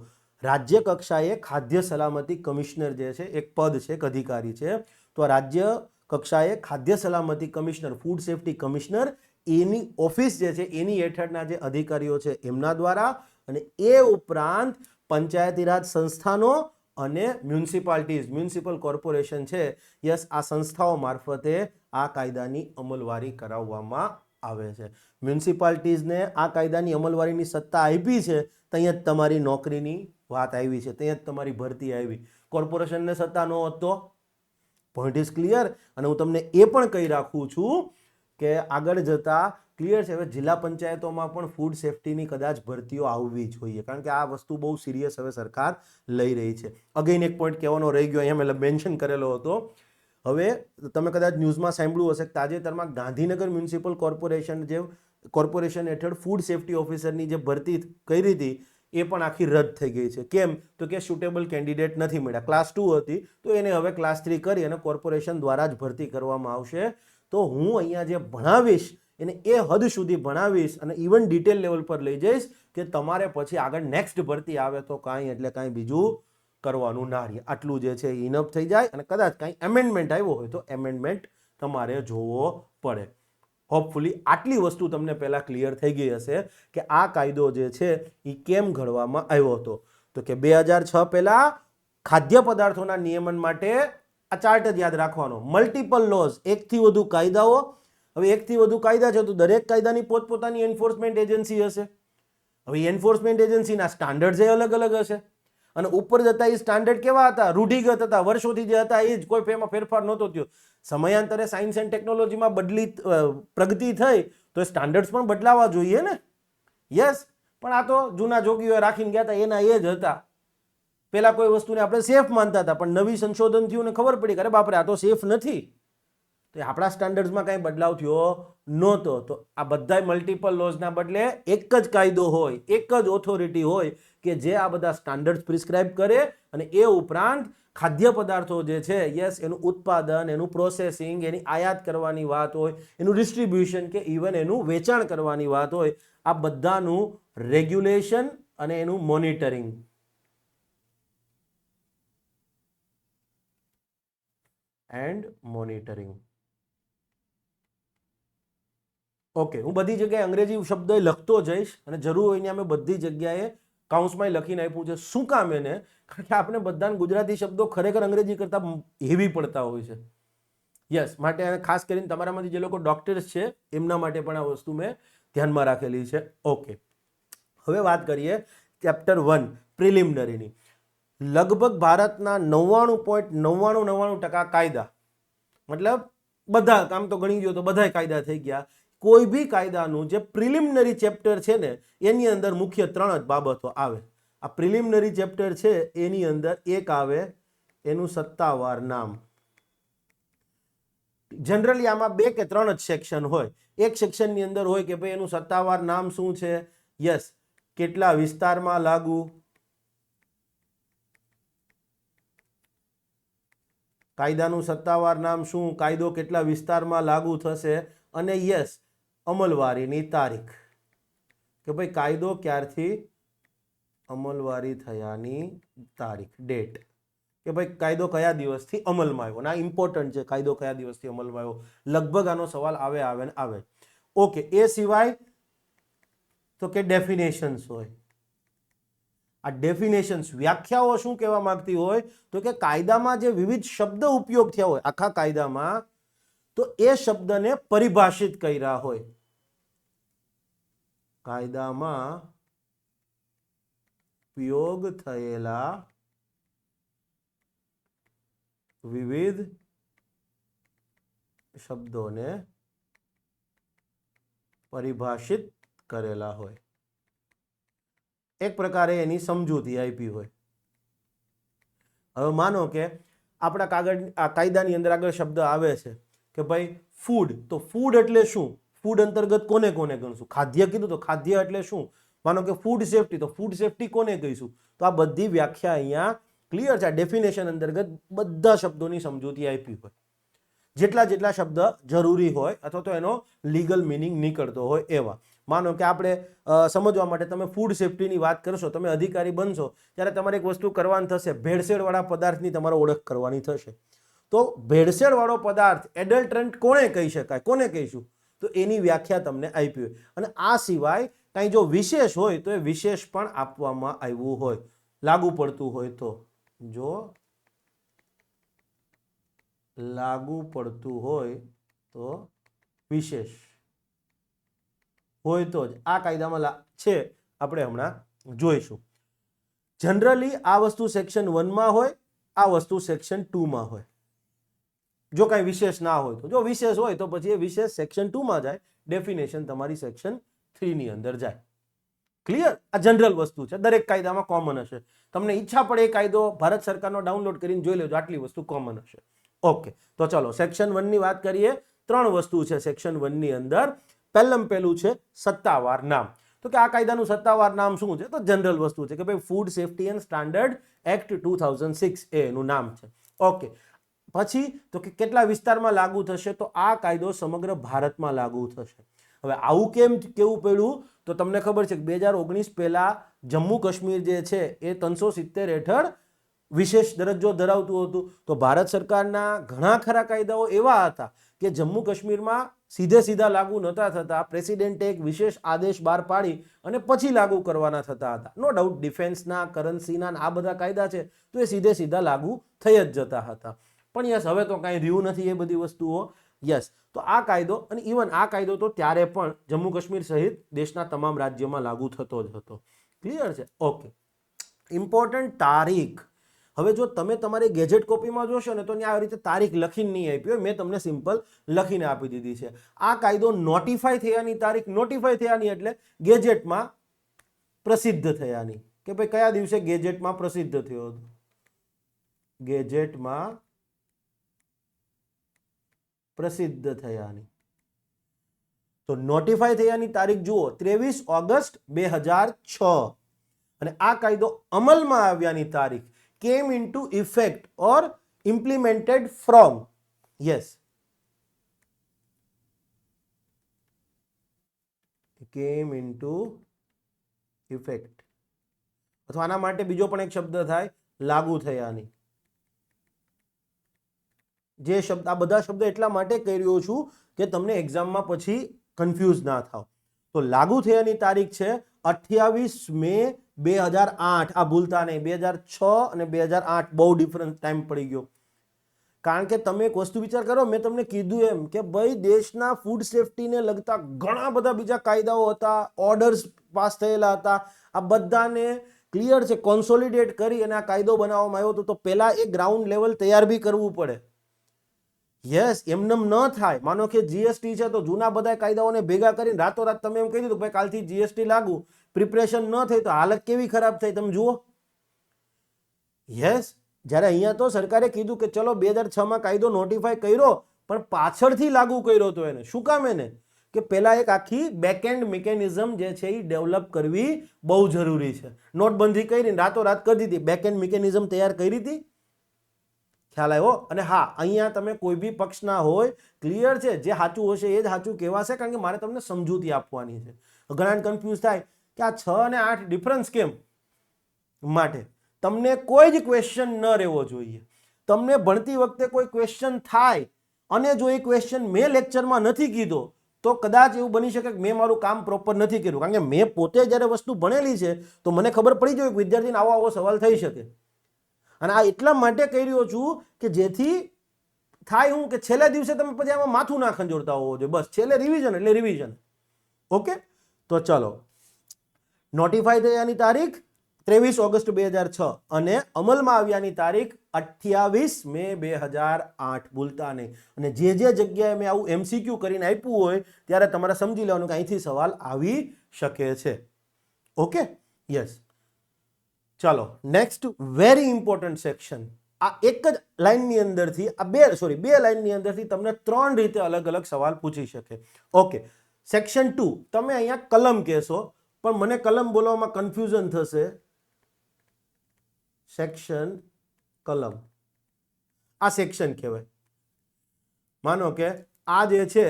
રાજ્ય કક્ષાએ ખાદ્ય સલામતી કમિશનર જે છે એક પદ છે, એક અધિકારી છે. તો રાજ્ય કક્ષાએ ખાદ્ય સલામતી કમિશનર, ફૂડ સેફ્ટી કમિશનર, એની ઓફિસ જે છે એની હેઠળના જે અધિકારીઓ છે એમના દ્વારા, અને એ ઉપરાંત પંચાયતી રાજ સંસ્થાનો અને મ્યુનિસિપાલિટીઝ, મ્યુનિસિપલ કોર્પોરેશન છે, યસ, આ સંસ્થાઓ મારફતે આ કાયદાની અમલવારી કરાવવામાં આવે છે. મ્યુનિસિપાલિટીઝને આ કાયદાની અમલવારીની સત્તા આપી છે, ત્યાં જ તમારી નોકરીની વાત આવી છે, ત્યાં જ તમારી ભરતી આવી. કોર્પોરેશનને સત્તા ન હોત તો? Point is clear. અને હું તમને એ પણ કહી રાખું છું કે આગળ જતા, ક્લિયર છે, હવે જિલ્લા પંચાયતોમાં પણ ફૂડ સેફ્ટીની કદાચ ભરતીઓ આવવી જોઈએ, કારણ કે આ વસ્તુ બહુ સિરિયસ હવે સરકાર લઈ રહી છે. અગેન એક પોઈન્ટ કહેવાનો રહી ગયો, અહીંયા મેં મેન્શન કરેલો હતો. હવે તમે કદાચ ન્યૂઝમાં સાંભળ્યું હશે કે તાજેતરમાં ગાંધીનગર મ્યુનિસિપલ કોર્પોરેશન હેઠળ ફૂડ સેફ્ટી ઓફિસરની જે ભરતી કરી હતી એ પણ આખી રદ થઈ ગઈ છે. કેમ? તો કે સુટેબલ કેન્ડિડેટ નથી મળ્યા. ક્લાસ 2 હતી તો એને હવે ક્લાસ 3 કરી અને કોર્પોરેશન દ્વારા જ ભરતી કરવામાં આવશે. તો હું અહીંયા જે ભણાવીશ એને એ હદ સુધી ભણાવીશ અને ઇવન ડિટેલ લેવલ પર લઈ જઈશ કે તમારે પછી આગળ નેક્સ્ટ ભરતી આવે તો કાંઈ એટલે કાંઈ બીજું કરવાનું ના રહે. આટલું જે છે એ ઇનફ થઈ જાય અને કદાચ કાંઈ એમેન્ડમેન્ટ આવ્યો હોય તો એમેન્ડમેન્ટ તમારે જોવો પડે. હોપફુલી આટલી વસ્તુ તમને પહેલાં ક્લિયર થઈ ગઈ હશે કે આ કાયદો જે છે એ કેમ ઘડવામાં આવ્યો હતો. તો કે 2006 પહેલાં ખાદ્ય પદાર્થોના નિયમન માટે આ ચાર્ટ જ યાદ રાખવાનો. મલ્ટિપલ લોઝ, એકથી વધુ કાયદાઓ. હવે એકથી વધુ કાયદા છે તો દરેક કાયદાની પોતપોતાની એન્ફોર્સમેન્ટ એજન્સી હશે. હવે એન્ફોર્સમેન્ટ એજન્સીના સ્ટાન્ડર્ડ અલગ અલગ હશે અને ઉપર જતા એ સ્ટાન્ડર્ડ કેવા હતા? રૂઢિગત હતા, વર્ષોથી જે હતા એ જ, કોઈ એમાં ફેરફાર નહોતો થયો. સમયાંતરે સાયન્સ એન્ડ ટેકનોલોજીમાં પ્રગતિ થઈ તો સ્ટાન્ડર્ડ્સ પણ બદલાવા જોઈએ ને. યસ, પણ આ તો જૂના જોગીઓ રાખીને ગયા હતા એના એ જ હતા. પેલા કોઈ વસ્તુને આપણે સેફ માનતા હતા પણ નવી સંશોધન થયું ને ખબર પડી કે અરે બાપરે આ તો સેફ નથી. તો આપણા સ્ટાન્ડર્ડ્સમાં કાંઈ બદલાવ થયો નહોતો. તો આ બધાય મલ્ટિપલ લોઝના બદલે એક જ કાયદો હોય, એક જ ઓથોરિટી હોય કે જે આ બધા સ્ટાન્ડર્ડ્સ પ્રિસ્ક્રાઇબ કરે અને એ ઉપરાંત ખાદ્ય પદાર્થો જે છે યસ એનું ઉત્પાદન, એનું પ્રોસેસિંગ, એની આયાત કરવાની વાત હોય, એનું ડિસ્ટ્રીબ્યુશન કે ઇવન એનું વેચાણ કરવાની વાત હોય, આ બધાનું રેગ્યુલેશન અને એનું મોનિટરિંગ એન્ડ મોનિટરિંગ. ઓકે, હું બધી જગ્યાએ અંગ્રેજી શબ્દ લખતો જઈશ અને જરૂર હોય ને અમે બધી જગ્યાએ કાઉન્સમાં લખીને આપ્યું છે. શું કામ એને? કારણ કે આપણે બધાને ગુજરાતી શબ્દો ખરેખર અંગ્રેજી કરતાં હેવી પડતા હોય છે. યસ, માટે ખાસ કરીને તમારામાંથી જે લોકો ડોક્ટર્સ છે એમના માટે પણ આ વસ્તુ મેં ધ્યાનમાં રાખેલી છે. ઓકે, હવે વાત કરીએ ચેપ્ટર 1 પ્રિલિમિનરીની. લગભગ ભારતના 99.99% કાયદા, મતલબ બધા કામ તો ગણી ગયો તો બધા કાયદા થઈ ગયા. કોઈ બી કાયદાનું જે પ્રિલિમિનરી ચેપ્ટર છે ને એની અંદર મુખ્ય 3 જ બાબતો આવે. આ પ્રિલિમિનરી ચેપ્ટર છે એની અંદર એક આવે એનું સત્તાવાર નામ. જનરલી આમાં 2 કે 3 જ સેક્શન હોય. એક સેક્શનની અંદર હોય કે ભાઈ એનું સત્તાવાર નામ શું છે, યસ, કેટલા વિસ્તારમાં લાગુ, કાયદાનું સત્તાવાર નામ શું, કાયદો કેટલા વિસ્તારમાં લાગુ થશે, અને યસ અમલવારીની તારીખ કે ભાઈ કાયદો ક્યારથી અમલવારી થયાની તારીખ, ડેટ, કે ભાઈ કાયદો કયા દિવસથી અમલમાં આવ્યો. ના ઇમ્પોર્ટન્ટ છે, કાયદો કયા દિવસથી અમલમાં આવ્યો. લગભગ આનો સવાલ આવે. ઓકે, એ સિવાય તો કે ડેફિનેશન્સ હોય. આ ડેફિનેશન્સ, વ્યાખ્યાઓ શું કહેવા માંગતી હોય તો કે કાયદામાં જે વિવિધ શબ્દ ઉપયોગ થયા હોય આખા કાયદામાં, તો એ શબ્દને પરિભાષિત કર્યા હોય. કાયદામાં ઉપયોગ થયેલા વિવિધ શબ્દોને પરિભાષિત કરેલા હોય. એક પ્રકારે એની સમજૂતી આપી હોય. હવે માનો કે આપણા કાયદાની અંદર આગળ શબ્દ આવે છે કે ભાઈ ફૂડ, તો ફૂડ એટલે શું? ફૂડ અંતર્ગત કોને કોને ગણશું? ખાદ્ય કીધું તો ખાદ્ય એટલે શું? માનો કે ફૂડ સેફટી, તો ફૂડ સેફટી કોને કહીશું? તો આ બધી વ્યાખ્યા અહીંયા ક્લિયર છે. ડેફિનેશન અંતર્ગત બધા શબ્દોની સમજૂતી આપી હોય. જેટલા શબ્દ જરૂરી હોય અથવા તો એનો લીગલ મિનિંગ નીકળતો હોય એવા. માનો કે આપણે સમજવા માટે તમે ફૂડ સેફટીની વાત કરશો, તમે અધિકારી બનશો ત્યારે તમારે એક વસ્તુ કરવાની થશે, ભેળસેળવાળા પદાર્થની તમારે ઓળખ કરવાની થશે. તો ભેળસેળવાળો પદાર્થ એડલ્ટરન્ટ કોને કહી શકાય, કોને કહીશું? તો એની વ્યાખ્યા તમને આપી હોય. અને આ સિવાય કાંઈ જો વિશેષ હોય તો એ વિશેષ પણ આપવામાં આવ્યું હોય, લાગુ પડતું હોય તો. જો લાગુ પડતું હોય તો વિશેષ હોય તો જ આ કાયદામાં છે, આપણે હમણાં જોઈશું. જનરલી આ વસ્તુ સેક્શન 1 માં હોય, આ વસ્તુ સેક્શન 2 માં હોય. જો કાંઈ વિશેષ ના હોય તો, જો વિશેષ હોય તો પછી એ વિશેષ સેક્શન 2 માં જાય, ડેફિનેશન તમારી સેક્શન 3 ની અંદર જાય. ક્લિયર? આ જનરલ વસ્તુ છે, દરેક કાયદામાં કોમન હશે. તમને ઈચ્છા પડે એ કાયદો ભારત સરકારનો ડાઉનલોડ કરીને જોઈ લેજો, આટલી વસ્તુ કોમન હશે. ઓકે, તો ચલો સેક્શન 1 ની વાત કરીએ. 3 વસ્તુ છે સેક્શન 1 ની અંદર. પહેલું છે સત્તાવાર નામ. તો કે આ કાયદાનું સત્તાવાર નામ શું છે? તો જનરલ વસ્તુ છે કે ભાઈ food safety and standard act 2006 એનું નામ છે. ઓકે, પછી તો કે કેટલા વિસ્તારમાં લાગુ થશે? તો આ કાયદો સમગ્ર ભારતમાં લાગુ થશે. હવે આવું કેમ કેવું પડ્યું? તો તમને ખબર છે કે 2019 પહેલા જમ્મુ કાશ્મીર જે છે એ 370 હેઠળ વિશેષ દરજ્જો ધરાવતું હતું. તો ભારત સરકારના ઘણા ખરા કાયદાઓ એવા હતા કે જમ્મુ કાશ્મીરમાં સીધા લાગુ નહોતા થતા. પ્રેસિડેન્ટે એક વિશેષ આદેશ બહાર પાડી અને પછી લાગુ કરવાના થતા હતા. નો ડાઉટ ડિફેન્સના, કરન્સીના આ બધા કાયદા છે તો એ સીધા લાગુ થઈ જ જતા હતા. પણ યસ, હવે તો કાંઈ રહ્યું નથી એ બધી વસ્તુઓ. યસ, તો આ કાયદો અને ઇવન આ કાયદો તો ત્યારે પણ જમ્મુ કાશ્મીર સહિત દેશના તમામ રાજ્યોમાં લાગુ થતો જ હતો. ક્લિયર છે? ઓકે, ઇમ્પોર્ટન્ટ તારીખ. હવે જો તમે તમારી ગેજેટ કોપીમાં જોશો ને તો ત્યાં આવી રીતે તારીખ લખીને નહીં આપી હોય, મેં તમને સિમ્પલ લખીને આપી દીધી છે. આ કાયદો નોટિફાઈ થયાની તારીખ, નોટિફાઈ થયાની એટલે ગેજેટમાં પ્રસિદ્ધ થયાની, કે ભાઈ કયા દિવસે ગેજેટમાં પ્રસિદ્ધ થયો હતો. ગેજેટમાં પ્રસિદ્ધ થયાની. તો નોટિફાઈ થયાની તારીખ જુઓ 23 ઓગસ્ટ 2006 અને આ કાયદો અમલમાં આવ્યાની તારીખ came into effect or implemented from, yes, came into effect. અથવા આના માટે બીજો પણ એક શબ્દ થાય, લાગુ થયાની. જે શબ્દ, આ બધા શબ્દ એટલા માટે કહી રહ્યો છું કે તમને એક્ઝામમાં પછી કન્ફ્યુઝ ના થાવ. તો લાગુ થયાની તારીખ છે 28 મે 2008. આ ભૂલતા નહીં, 2006 અને 2008 બહુ ડિફરન્સ ટાઈમ પડી ગયો. કારણ કે તમે એક વસ્તુ વિચાર કરો, મેં તમને કીધું એમ કે ભાઈ દેશના ફૂડ સેફ્ટીને લગતા ઘણા બધા બીજા કાયદાઓ હતા, ઓર્ડર્સ પાસ થયેલા હતા. આ બધાને ક્લિયર છે કોન્સોલિડેટ કરી અને આ કાયદો બનાવવામાં આવ્યો હતો. તો પહેલા એ ગ્રાઉન્ડ લેવલ તૈયાર બી કરવું પડે. યસ, એમનેમ ન થાય. માનો કે જીએસટી છે તો જૂના બધા કાયદાઓને ભેગા કરીને રાતોરાત તમે એમ કહી દીધું ભાઈ કાલથી જીએસટી લાગુ, પ્રિપરેશન ન થઈ તો હાલત કેવી ખરાબ થઈ તમે જુઓ. યસ, જ્યારે અહીંયા તો સરકારે કીધું કે ચલો 2006માં કાયદો નોટિફાઈ કર્યો પણ પાછળથી લાગુ કર્યો હતો એને. શું કામ? એને કે પહેલા એક આખી બેકએન્ડ મિકેનિઝમ જે છે એ ડેવલપ કરવી બહુ જરૂરી છે. નોટબંધી કરીને રાતોરાત કરી દીધી, બેકએન્ડ મિકેનિઝમ તૈયાર કરી હતી. ખ્યાલ આવ્યો? અને હા, અહીંયા તમે કોઈ બી પક્ષના હોય, ક્લિયર છે, જે સાચું હશે એ જ સાચું કહેવાશે, કારણ કે મારે તમને સમજૂતી આપવાની છે. ઘણા કન્ફ્યુઝ થાય કે આ 6 અને 8 ડિફરન્સ કેમ? માટે તમને કોઈ જ ક્વેશ્ચન ન રહેવો જોઈએ. તમને ભણતી વખતે કોઈ ક્વેશ્ચન થાય અને જો એ ક્વેશ્ચન મેં લેક્ચરમાં નથી કીધો તો કદાચ એવું બની શકે કે મેં મારું કામ પ્રોપર નથી કર્યું. કારણ કે મેં પોતે જ્યારે વસ્તુ ભણેલી છે તો મને ખબર પડી જાય કે વિદ્યાર્થીને આવો સવાલ થઈ શકે. અને આ એટલા માટે કહી રહ્યો છું કે જેથી થાય હું કે છેલ્લા દિવસે તમે પછી આમાં માથું ના ખંજોળતા હોવો જોઈએ. બસ છેલ્લે રિવિઝન એટલે રિવિઝન. ઓકે, તો ચલો, નોટિફાઈ થયાની તારીખ 23 ઓગસ્ટ 2006 અને અમલમાં આવ્યાની તારીખ 28 મે 2008. ભૂલતા નહીં. અને જે જગ્યાએ મેં આવું MCQ કરીને આપ્યું હોય ત્યારે તમારે સમજી લેવાનું કે અહીંથી સવાલ આવી શકે છે. Okay, yes. ચાલો, નેક્સ્ટ વેરી ઇમ્પોર્ટન્ટ સેક્શન. આ એક જ લાઇનની અંદરથી બે લાઇનની અંદરથી તમને 3 રીતે અલગ અલગ સવાલ પૂછી શકે. Okay, section 2. તમે અહીંયા કલમ કહેશો પણ મને કલમ બોલવામાં કન્ફ્યુઝન થશે. સેક્શન, કલમ, આ સેક્શન કહેવાય. માનો કે આ જે છે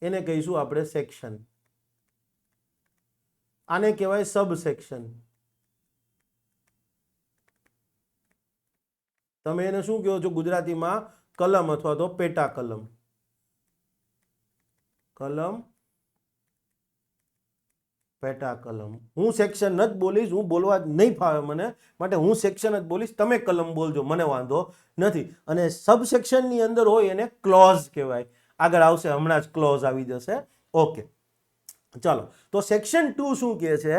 એને કહીશું આપણે સેક્શન. આને કહેવાય સબ સેક્શન. તમે એને શું કહો છો ગુજરાતીમાં? કલમ અથવા તો પેટા કલમ. કલમ, પેટા કલમ. હું સેક્શન જ બોલીશ, હું બોલવા જ નહીં ફાવે મને, માટે હું સેક્શન જ બોલીશ. તમે કલમ બોલજો, મને વાંધો નથી. અને સબ સેક્શનની અંદર હોય એને ક્લોઝ કહેવાય. આગળ આવશે, હમણાં જ ક્લોઝ આવી જશે. ઓકે, ચાલો, તો સેક્શન 2 શું કહે છે?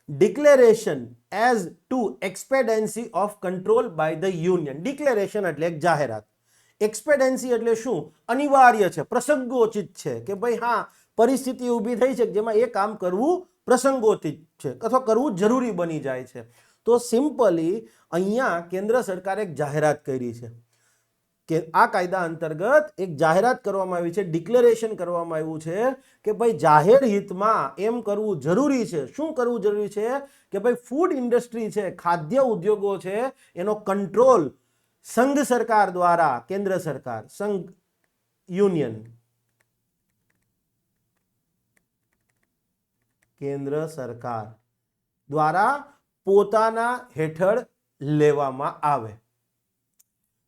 Declaration as to expediency of control by the union. Declaration એટલે એક જાહેરાત. એક્સપેડન્સી એટલે શું? અનિવાર્ય છે, પ્રસંગોચિત છે, કે ભાઈ હા પરિસ્થિતિ ઊભી થઈ છે જેમાં એ કામ કરવું પ્રસંગોચિત છે અથવા કરવું જરૂરી બની જાય છે. તો સિમ્પલી અહીંયા કેન્દ્ર સરકારે એક જાહેરાત કરી છે. કે આ કાયદા અંતર્ગત એક જાહેરાત કરવામાં આવી છે, ડિક્લેરેશન કરવામાં આવ્યું છે કે ભાઈ જાહેર હિતમાં એમ કરવું જરૂરી છે. શું કરવું જરૂરી છે? કે ભાઈ ફૂડ ઇન્ડસ્ટ્રી છે, ખાદ્ય ઉદ્યોગો છે, એનો કંટ્રોલ સંઘ સરકાર દ્વારા, કેન્દ્ર સરકાર, સંઘ યુનિયન, કેન્દ્ર સરકાર દ્વારા પોતાના હેઠળ લેવામાં આવે.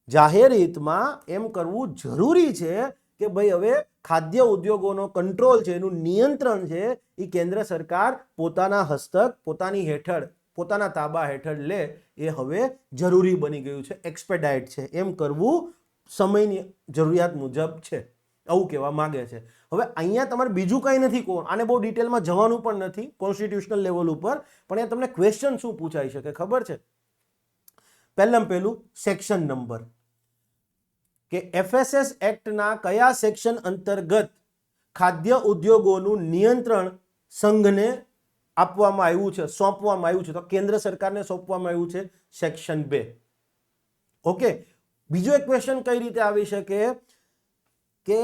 જાહેર હિતમાં એમ કરવું જરૂરી છે કે ભાઈ હવે ખાદ્ય ઉદ્યોગોનો કંટ્રોલ છે, એનું નિયંત્રણ છે, એ કેન્દ્ર સરકાર પોતાના હસ્તક, પોતાની હેઠળ, પોતાના તાબા હેઠળ લે, એ હવે જરૂરી બની ગયું છે, એક્સપેડાઇટ છે. એમ કરવું સમયની જરૂરિયાત મુજબ છે, આવું કહેવા માંગે છે. હવે અહીંયા તમારે બીજું કંઈ નથી કહો, આને બહુ ડિટેલમાં જવાનું પણ નથી કોન્સ્ટિટ્યુશનલ લેવલ ઉપર, પણ અહીંયા તમને ક્વેશ્ચન શું પૂછાઈ શકે ખબર છે? પહેલું સેક્શન નંબર, કે FSS એક્ટના કયા સેક્શન અંતર્ગત ખાદ્ય ઉદ્યોગોનું નિયંત્રણ સંઘને આપવામાં આવ્યું છે, સોંપવામાં આવ્યું છે? તો કેન્દ્ર સરકારને સોંપવામાં આવ્યું છે, સેક્શન 2. ઓકે. બીજો એક ક્વેશ્ચન કઈ રીતે આવી શકે કે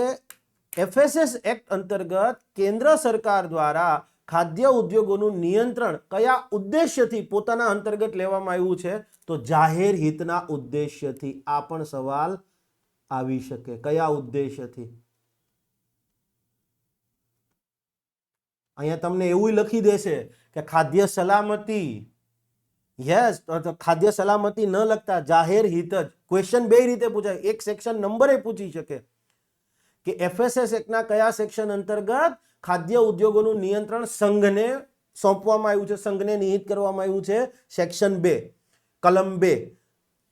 FSS એક્ટ અંતર્ગત કેન્દ્ર સરકાર દ્વારા ખાદ્ય ઉદ્યોગોનું નિયંત્રણ કયા ઉદ્દેશ્યથી પોતાના અંતર્ગત લેવામાં આવ્યું છે? તો જાહેર હિતના ઉદ્દેશ્યથી. આ પણ સવાલ આવી શકે. કયા ઉદ્દેશ્યથી? અહીંયા તમને એવું લખી દેશે કે ખાદ્ય સલામતી. યસ, ખાદ્ય સલામતી ન લખતા જાહેર હિત જ. ક્વેશ્ચન બે રીતે પૂછાય, એક સેક્શન નંબરે પૂછી શકે કે FSS એક્ટના કયા સેક્શન અંતર્ગત ખાદ્ય ઉદ્યોગોનું નિયંત્રણ સંઘને સોંપવામાં આવ્યું છે, સંઘને નિહિત કરવામાં આવ્યું છે, સેક્શન 2, કલમ 2.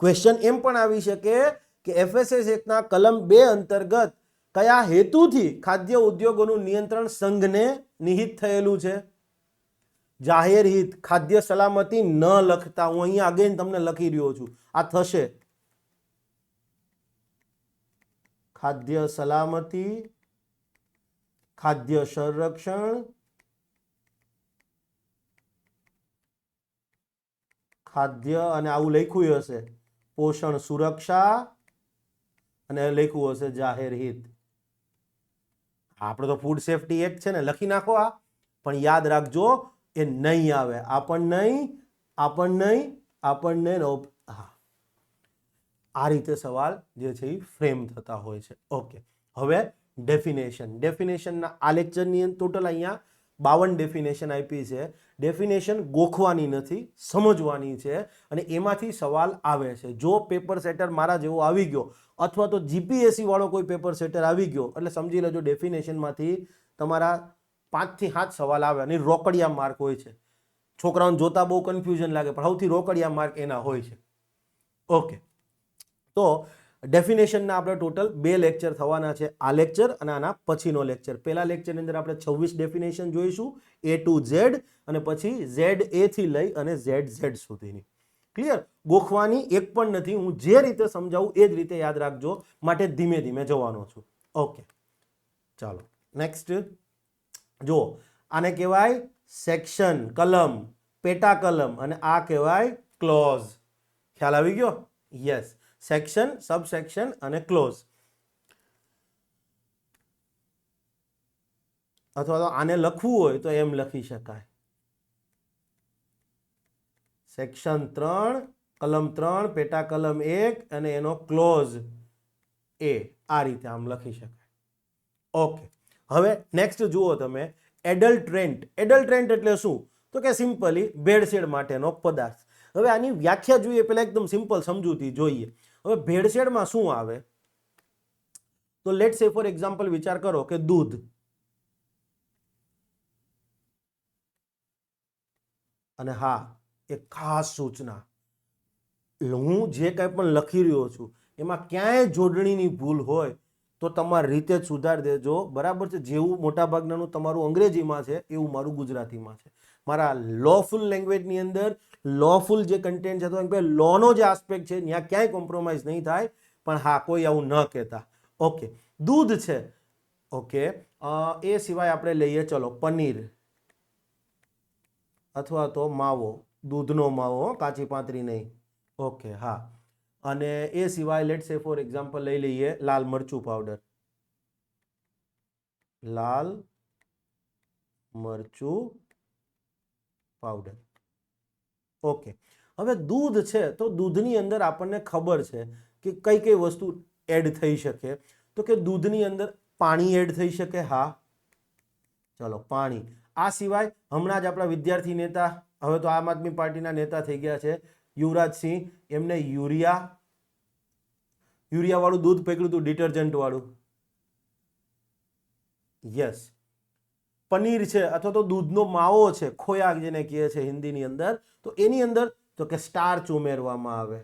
ક્વેશ્ચન એમ પણ આવી શકે કે FSS એક્ટના કલમ 2 અંતર્ગત કયા હેતુથી ખાદ્ય ઉદ્યોગોનું નિયંત્રણ સંઘને નિહિત થયેલું છે? જાહેર હિત, ખાદ્ય સલામતી ન લખતા. હું અહીંયા અગેન તમને લખી રહ્યો છું, આ થશે ખાદ્ય સલામતી, ખાદ્ય સંરક્ષણ, ખાદ્ય, અને આવું લખ્યું હશે પોષણ સુરક્ષા, અને લખ્યું હશે જાહેર હિત. આપણે તો ફૂડ સેફ્ટી એક્ટ છે ને, લખી નાખો આ, પણ યાદ રાખજો એ નહીં આવે. આપણને આ રીતે સવાલ જે છે એ ફ્રેમ થતા હોય છે. ઓકે. હવે ડેફિનેશનના આ લેક્ચરની ટોટલ અહીંયા 52 ડેફિનેશન આપી છે. ડેફિનેશન ગોખવાની નથી, સમજવાની છે, અને એમાંથી સવાલ આવે છે. જો પેપર સેટર મારા જેવો આવી ગયો અથવા તો GPSC વાળો કોઈ પેપર સેટર આવી ગયો એટલે સમજી લેજો ડેફિનેશનમાંથી તમારા 5 થી 7 સવાલ આવે, અને રોકડિયા માર્ક હોય છે. છોકરાઓને જોતા બહુ કન્ફ્યુઝન લાગે, પણ સૌથી રોકડિયા માર્ક એના હોય છે. ઓકે. તો ડેફિનેશનના આપણે ટોટલ 2 લેક્ચર થવાના છે, આ લેક્ચર અને આના પછીનો લેક્ચર. પહેલા લેક્ચરની અંદર આપણે 26 ડેફિનેશન જોઈશું, A to Z, અને પછી ZA થી લઈ અને ZZ સુધીની. ક્લિયર? ગોખવાની એક પણ નથી, હું જે રીતે સમજાવું એ જ રીતે યાદ રાખજો, માટે ધીમે ધીમે જવાનો છું. ઓકે, ચાલો નેક્સ્ટ જો. આને કહેવાય સેક્શન, કલમ, પેટા કલમ, અને આ કહેવાય ક્લોઝ. ખ્યાલ આવી ગયો? યસ. સેક્શન, સબસેક્શન અને ક્લોઝ. અથવા તો આને લખવું હોય તો એમ લખી શકાય, સેક્શન 3, કલમ 3, પેટા કલમ 1 અને એનો ક્લોઝ A. આ રીતે આમ લખી શકાય. ઓકે. હવે નેક્સ્ટ જુઓ તમે, એડલ્ટ્રેન્ટ. એડલ્ટ્રેન્ટ એટલે શું? તો કે સિમ્પલી ભેળસેળ માટેનો પદાર્થ. હવે આની વ્યાખ્યા જોઈએ પહેલા એકદમ સિમ્પલ સમજૂતી જોઈએ. હવે ભેળસેળમાં શું આવે? તો લેટ સે ફોર એક્ઝામ્પલ વિચાર કરો કે દૂધ. અને હા, એક ખાસ સૂચના, હું જે કંઈ પણ લખી રહ્યો છું એમાં ક્યાંય જોડણીની ભૂલ હોય તો તમારી રીતે જ સુધાર દેજો, બરાબર છે? જેવું મોટાભાગનાનું તમારું અંગ્રેજીમાં છે એવું મારું ગુજરાતીમાં છે. મારા લોફુલ લેંગ્વેજની અંદર લોફુલ જે કન્ટેન્ટ છે, તો લોનો જે આસ્પેક્ટ છે ત્યાં ક્યાંય કોમ્પ્રોમાઇઝ નહીં થાય, પણ હા, કોઈ આવું ન કહેતા. ઓકે, દૂધ છે. ઓકે, એ સિવાય આપણે લઈએ, ચલો, પનીર અથવા તો માવો, દૂધનો માવો, કાચી પાંતરી નહીં. ઓકે, હા, અને એ સિવાય લેટ સે ફોર એક્ઝામ્પલ લઈ લઈએ લાલ મરચું પાવડર, લાલ મરચું પાવડર. ઓકે, હવે દૂધ છે તો દૂધની અંદર આપણને ખબર છે કે કઈ કઈ વસ્તુ એડ થઈ શકે. તો કે દૂધની અંદર પાણી એડ થઈ શકે. હા, ચલો પાણી. આ સિવાય હમણાં જ આપણા વિદ્યાર્થી નેતા, હવે તો આમ આદમી પાર્ટીના નેતા થઈ ગયા છે, યુવરાજસિંહ, એમને યુરિયા વાળું દૂધ પકડ્યું હતું, ડિટર્જન્ટ વાળું. યસ. પનીર છે અથવા તો દૂધનો માવો છે, ખોયા જેને કહે છે હિન્દીની અંદર, તો એની અંદર તો કે સ્ટાર્ચ ઉમેરવામાં આવે.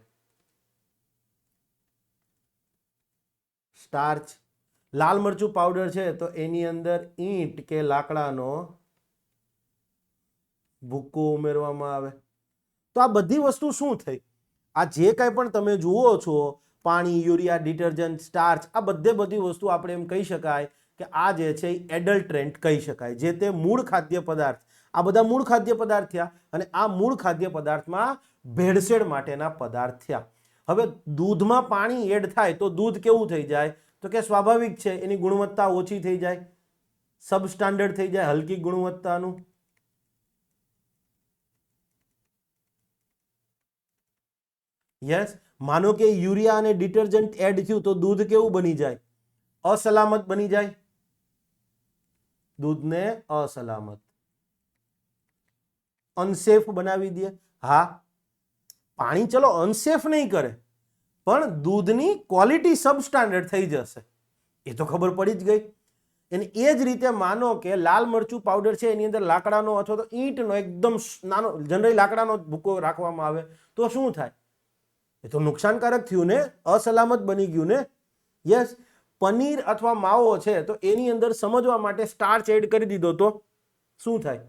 સ્ટાર્ચ. લાલ મરચું પાવડર છે તો એની અંદર ઈંટ કે લાકડાનો ભૂકો ઉમેરવામાં આવે. તો આ બધી વસ્તુ શું થઈ? આ જે કાંઈ પણ તમે જુઓ છો, પાણી, યુરિયા, ડિટર્જન્ટ, સ્ટાર્ચ, આ બધી વસ્તુ આપણે એમ કહી શકાય કે આ જે છે એ એડલ્ટરેન્ટ કહી શકાય. જે તે મૂળ ખાદ્ય પદાર્થ, આ બધા મૂળ ખાદ્ય પદાર્થ થયા અને આ મૂળ ખાદ્ય પદાર્થમાં ભેળસેળ માટેના પદાર્થ થયા. હવે દૂધમાં પાણી એડ થાય તો દૂધ કેવું થઈ જાય? તો કે સ્વાભાવિક છે, એની ગુણવત્તા ઓછી થઈ જાય, સબસ્ટાન્ડર્ડ થઈ જાય, હલકી ગુણવત્તાનું. યસ. માનો કે યુરિયા અને ડિટર્જન્ટ એડ થયું તો દૂધ કેવું બની જાય? અસલામત બની જાય. દૂધને અસલામત, અનસેફ બનાવી દે. હા, પાણી ચલો અનસેફ નહીં કરે, પણ દૂધની ક્વોલિટી સબસ્ટાન્ડર્ડ થઈ જશે, એ તો ખબર પડી જ ગઈ. અને એ જ રીતે માનો કે લાલ મરચું પાવડર છે, એની અંદર લાકડાનો અથવા તો ઈંટનો એકદમ નાનો, જનરલી લાકડાનો ભૂકો રાખવામાં આવે, તો શું થાય? એ તો નુકસાનકારક થયું ને, અસલામત બની ગયું ને. યસ. પનીર અથવા માવો છે તો એની અંદર સમજવા માટે સ્ટાર્ચ એડ કરી દીધો તો શું થાય?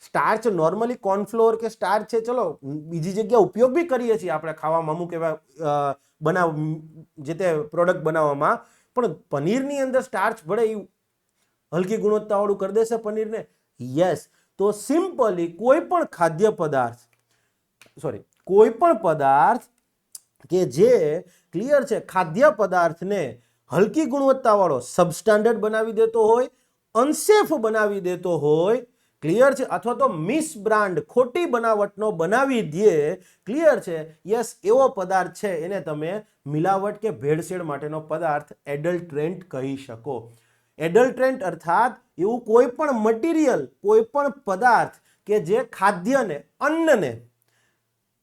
સ્ટાર્ચ નોર્મલી કોર્નફ્લોર કે સ્ટાર્ચ છે, ચલો બીજી જગ્યાએ ઉપયોગ બી કરીએ છીએ આપણે ખાવામાં, અમુક એવા જે તે પ્રોડક્ટ બનાવવામાં, પણ પનીરની અંદર સ્ટાર્ચ ભળે એ હલકી ગુણવત્તાવાળું કરી દેશે પનીરને? યસ. તો સિમ્પલી કોઈ પણ ખાદ્ય પદાર્થ, કોઈ પણ પદાર્થ કે જે ક્લિયર છે ખાદ્ય પદાર્થને હલકી ગુણવત્તાવાળો સબસ્ટાન્ડર્ડ બનાવી દેતો હોય, અનસેફ બનાવી દેતો હોય, ક્લિયર છે, અથવા તો મિસ બ્રાન્ડ, ખોટી બનાવટનો બનાવી દે, ક્લિયર છે, યસ, એવો પદાર્થ છે એને તમે મિલાવટ કે ભેળસેળ માટેનો પદાર્થ એડલ્ટરેન્ટ કહી શકો. એડલ્ટરેન્ટ અર્થાત એવું કોઈ પણ મટીરિયલ, કોઈ પણ પદાર્થ કે જે ખાદ્યને, અન્નને,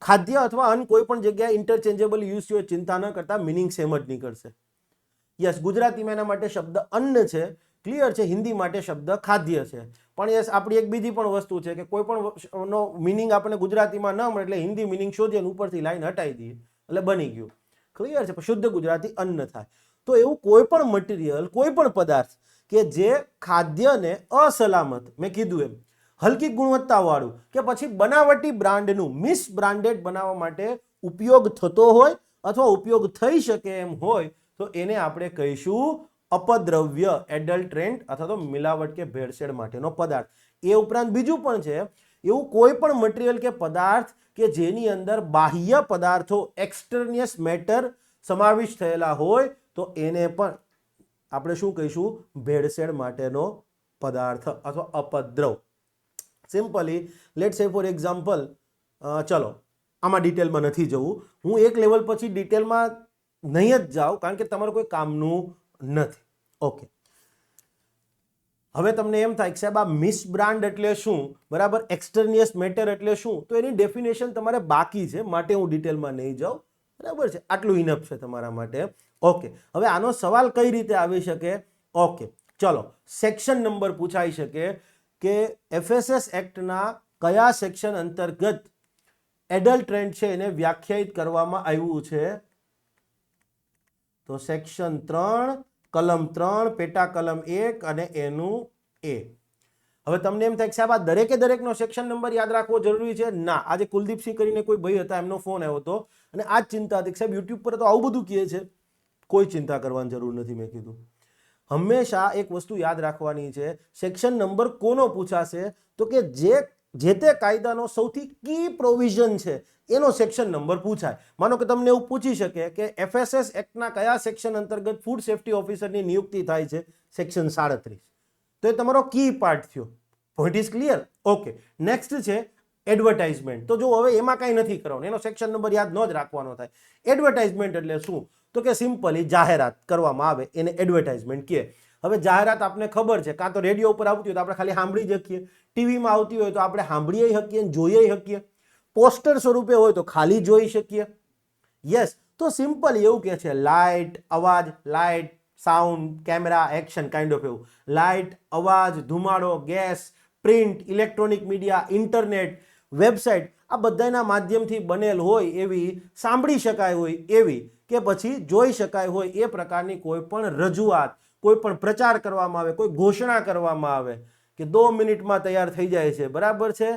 ખાદ્ય અથવા અન્ન કોઈ પણ જગ્યાએ ઇન્ટરચેન્જેબલ યુઝ હોય, ચિંતા ન કરતા, મિનિંગ સેમ જ નીકળશે. યસ, ગુજરાતીમાં એના માટે શબ્દ અન્ન છે, ક્લિયર છે, હિન્દી માટે શબ્દ ખાદ્ય છે. પણ યસ, આપણી એક બીજી પણ વસ્તુ છે કે કોઈ પણ નો મિનિંગ આપણને ગુજરાતીમાં ન મળે એટલે હિન્દી મિનિંગ શોધીએ અને ઉપરથી લાઈન હટાવી દઈએ એટલે બની ગયું, ક્લિયર છે, શુદ્ધ ગુજરાતી અન્ન થાય. તો એવું કોઈ પણ મટીરિયલ, કોઈ પણ પદાર્થ કે જે ખાદ્યને અસલામત, મેં કીધું એમ, હલકી ગુણવત્તાવાળું કે પછી બનાવટી બ્રાન્ડનું, મિસ બ્રાન્ડેડ બનાવવા માટે ઉપયોગ થતો હોય અથવા ઉપયોગ થઈ શકે એમ હોય તો એને આપણે કહીશું અપદ્રવ્ય, એડલ્ટરેન્ટ અથવા તો મિલાવટ કે ભેળસેળ માટેનો પદાર્થ. એ ઉપરાંત બીજું પણ છે, એવું કોઈ પણ મટીરિયલ કે પદાર્થ કે જેની અંદર બાહ્ય પદાર્થો, એક્સટર્નિયસ મેટર સમાવિષ્ટ થયેલા હોય તો એને પણ આપણે શું કહીશું? ભેળસેળ માટેનો પદાર્થ અથવા અપદ્રવ. Simply let say for example, ચલો આમાં ડિટેલમાં નથી જવું, હું એક લેવલ પછી ડિટેલમાં નહીં જ જાઉં કારણ કે તમારું કોઈ કામનું નથી. ઓકે, હવે તમને એમ થાય કે સાહેબ આ મિસ બ્રાન્ડ એટલે શું, બરાબર, એક્સટર્નિયસ મેટર એટલે શું, તો એની ડેફિનેશન તમારે બાકી છે, માટે હું ડિટેલમાં નહીં જાઉં, બરાબર છે, આટલું ઇનફ છે તમારા માટે. ઓકે, હવે આનો સવાલ કઈ રીતે આવી શકે? ઓકે, ચલો સેક્શન નંબર પૂછાઈ શકે કે એફએસએસ એક્ટના કયા સેક્શન અંતર્ગત એડલ્ટરેન્ટ છે એને વ્યાખ્યાયિત કરવામાં આવ્યું છે? તો સેક્શન 3 કલમ 3 પેટા કલમ 1 અને એનું એ. હવે તમને એમ થાય કે સાહેબ આ દરેકે દરેકનો સેક્શન નંબર યાદ રાખવો જરૂરી છે? ના. આજે કુલદીપસિંહ કરીને કોઈ ભાઈ હતા, એમનો ફોન આવ્યો હતો અને આ જ ચિંતા હતી કે સાહેબ યુટ્યુબ પર તો આવું બધું કહે છે. કોઈ ચિંતા કરવાની જરૂર નથી. મેં કીધું હંમેશા એક વસ્તુ યાદ રાખવાની છે, સેક્શન નંબર કોનો પૂછાશે? તો કે જે જે તે કાયદાનો સૌથી કી પ્રોવિઝન છે એનો સેક્શન નંબર પૂછાય. માનો કે તમને એવું પૂછી શકે કે FSS એક્ટના કયા સેક્શન અંતર્ગત ફૂડ સેફ્ટી ઓફિસરની નિયુક્તિ થાય છે? સેક્શન 37. તો એ તમારો કી પાર્ટ થયો. Point is clear? Okay. Next છે એડવર્ટાઇઝમેન્ટ. તો જો હવે એમાં કાંઈ નથી કરવાનું, એનો સેક્શન નંબર યાદ ન જ રાખવાનો થાય. એડવર્ટાઇઝમેન્ટ એટલે શું? તો કે સિમ્પલી જાહેરાત કરવામાં આવે એને એડવર્ટાઇઝમેન્ટ કહે. હવે જાહેરાત આપને ખબર છે, કાં તો રેડિયો ઉપર આવતી હોય તો આપણે ખાલી સાંભળી જ શકીએ, ટીવીમાં આવતી હોય તો આપણે સાંભળીએ શકીએ, જોઈએ શકીએ, પોસ્ટર સ્વરૂપે હોય તો ખાલી જોઈ શકીએ. યસ. તો સિમ્પલ એવું કે છે લાઇટ, અવાજ, light, sound, camera, action, kind of એવું. લાઇટ, અવાજ, ધુમાડો, gas, print, electronic media, internet, website, આ બધાના માધ્યમથી બનેલ હોય એવી, સાંભળી શકાય હોય એવી, કે પછી જોઈ શકાય હોય એ પ્રકારની કોઈ પણ રજૂઆત, કોઈ પણ પ્રચાર કરવામાં આવે, કોઈ ઘોષણા કરવામાં આવે કે 2 મિનિટમાં તૈયાર થઈ જાય છે, બરાબર છે?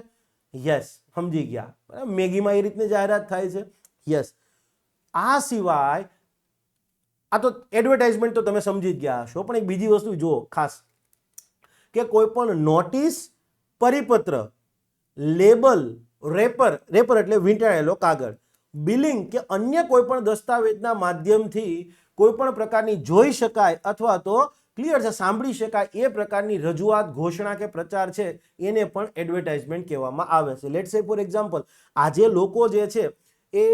યસ, સમજી ગયા. મેગીમાં એ રીતની જાહેરાત થાય છે. યસ. આ સિવાય આ તો એડવર્ટાઇઝમેન્ટ તો તમે સમજી જ ગયા હશો, પણ એક બીજી વસ્તુ જુઓ ખાસ, કે કોઈ પણ નોટિસ, પરિપત્ર, લેબલ, રેપર એટલે વીંટાળેલો કાગળ, બિલિંગ કે અન્ય કોઈ પણ દસ્તાવેજના માધ્યમથી કોઈ પણ પ્રકારની જોઈ શકાય અથવા તો ક્લિયર છે સાંભળી શકાય એ પ્રકારની રજૂઆત, ઘોષણા કે પ્રચાર છે એને પણ એડવર્ટાઇઝમેન્ટ કહેવામાં આવે છે. લેટ્સ સે ફોર એક્ઝામ્પલ, આજે લોકો જે છે એ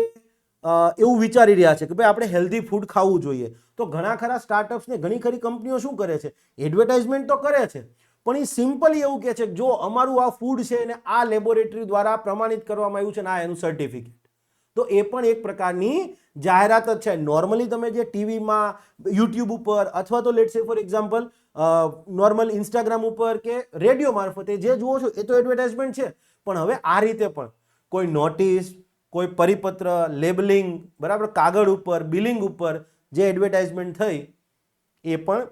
એવું વિચારી રહ્યા છે કે ભાઈ આપણે હેલ્ધી ફૂડ ખાવું જોઈએ, તો ઘણા ખરા સ્ટાર્ટઅપ્સ ને ઘણી ખરી કંપનીઓ શું કરે છે? એડવર્ટાઇઝમેન્ટ તો કરે છે, પણ એ સિમ્પલી એવું કહે છે કે જો અમારું આ ફૂડ છે અને આ લેબોરેટરી દ્વારા પ્રમાણિત કરવામાં આવ્યું છે ને આ એનું સર્ટિફિકેટ. તો એ પણ એક પ્રકારની જાહેરાત જ છે. નોર્મલી તમે જે ટીવીમાં, યુટ્યુબ ઉપર અથવા તો લેટ્સ સે ફોર એક્ઝામ્પલ નોર્મલ ઇન્સ્ટાગ્રામ ઉપર કે રેડિયો મારફતે જે જુઓ છો એ તો એડવર્ટાઇઝમેન્ટ છે, પણ હવે આ રીતે પણ કોઈ નોટિસ, કોઈ પરિપત્ર, લેબલિંગ, બરાબર, કાગળ ઉપર, બિલિંગ ઉપર જે એડવર્ટાઇઝમેન્ટ થઈ એ પણ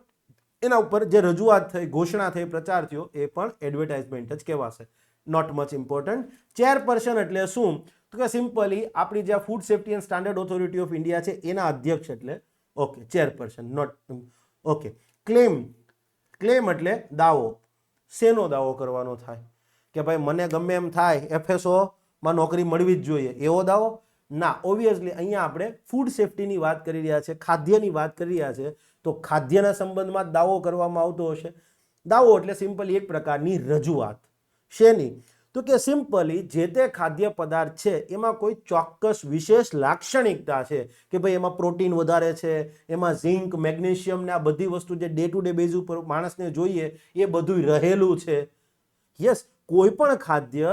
એના ઉપર જે રજૂઆત થઈ, ઘોષણા થઈ, પ્રચાર થયો એ પણ એડવર્ટાઇઝમેન્ટ જ કહેવાશે. Not much important. ચેરપર્સન એટલે શું? તો કે સિમ્પલી આપણી જે food safety and standard authority of India છે એના અધ્યક્ષ એટલે okay chairperson. Not okay. Claim એટલે દાવો. શેનો દાવો કરવાનો થાય? કે ભાઈ મને ગમે એમ થાય FSO માં નોકરી મળવી જ જોઈએ એવો દાવો? ના, ઓબ્વિયસલી અહીંયા આપણે ફૂડ સેફ્ટીની વાત કરી રહ્યા છે, ખાદ્યની વાત કરી રહ્યા છે, તો ખાદ્યના સંબંધમાં દાવો કરવામાં આવતો હશે. દાવો એટલે સિમ્પલી એક પ્રકારની રજૂઆત. શેની? તો કે સિમ્પલી જે તે ખાદ્ય પદાર્થ છે એમાં કોઈ ચોક્કસ વિશેષ લાક્ષણિકતા છે કે ભાઈ એમાં પ્રોટીન વધારે છે, એમાં ઝિંક, મેગ્નેશિયમ ને આ બધી વસ્તુ જે ડે ટુ ડે બેઝ ઉપર માણસને જોઈએ એ બધું રહેલું છે. યસ. કોઈ પણ ખાદ્ય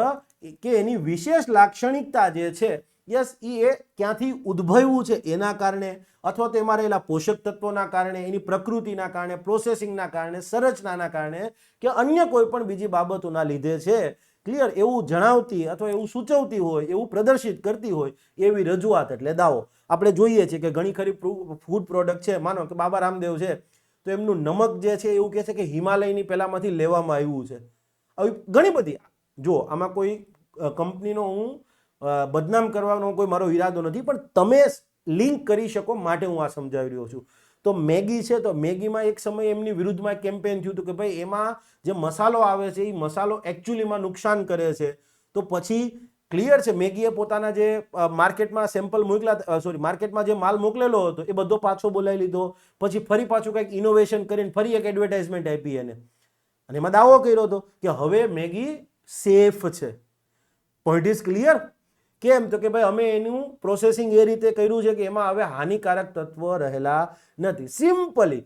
કે એની વિશેષ લાક્ષણિકતા જે છે, યસ, એ ક્યાંથી ઉદ્ભવ્યું છે એના કારણે, અથવા તો એમાં રહેલા પોષક તત્વોના કારણે, એની પ્રકૃતિના કારણે, પ્રોસેસિંગના કારણે, સંરચનાના કારણે કે અન્ય કોઈ પણ બીજી બાબતોના લીધે છે, ક્લિયર, એવું જણાવતી અથવા એવું સૂચવતી હોય, એવું પ્રદર્શિત કરતી હોય એવી રજૂઆત એટલે દાવો. આપણે જોઈએ છીએ કે ઘણી ખરી ફૂડ પ્રોડક્ટ છે, માનો કે બાબા રામદેવ છે તો એમનું નમક જે છે એવું કહે છે કે હિમાલયની પેલામાંથી લેવામાં આવ્યું છે. આવી ઘણી બધી, જો આમાં કોઈ કંપનીનો હું બદનામ કરવાનો કોઈ મારો ઈરાદો નથી, પણ તમે લિંક કરી શકો માટે હું આ સમજાવી રહ્યો છું. તો મેગી છે, તો મેગીમાં એક સમય એમની વિરુદ્ધમાં કેમ્પેન થયું હતું કે ભાઈ એમાં જે મસાલો આવે છે એ મસાલો એકચ્યુઅલીમાં નુકસાન કરે છે. તો પછી ક્લિયર છે મેગીએ પોતાના જે માર્કેટમાં સેમ્પલ મોકલા, સોરી, માર્કેટમાં જે માલ મોકલેલો હતો એ બધો પાછો બોલાવી લીધો, પછી ફરી પાછું કંઈક ઇનોવેશન કરીને ફરી એક એડવર્ટાઇઝમેન્ટ આપી એને, અને એમાં દાવો કર્યો હતો કે હવે મેગી સેફ છે. Point is clear? કેમ? તો કે ભાઈ અમે એનું પ્રોસેસિંગ એ રીતે કર્યું છે કે એમાં હવે હાનિકારક તત્વ રહેલા નથી. સિમ્પલી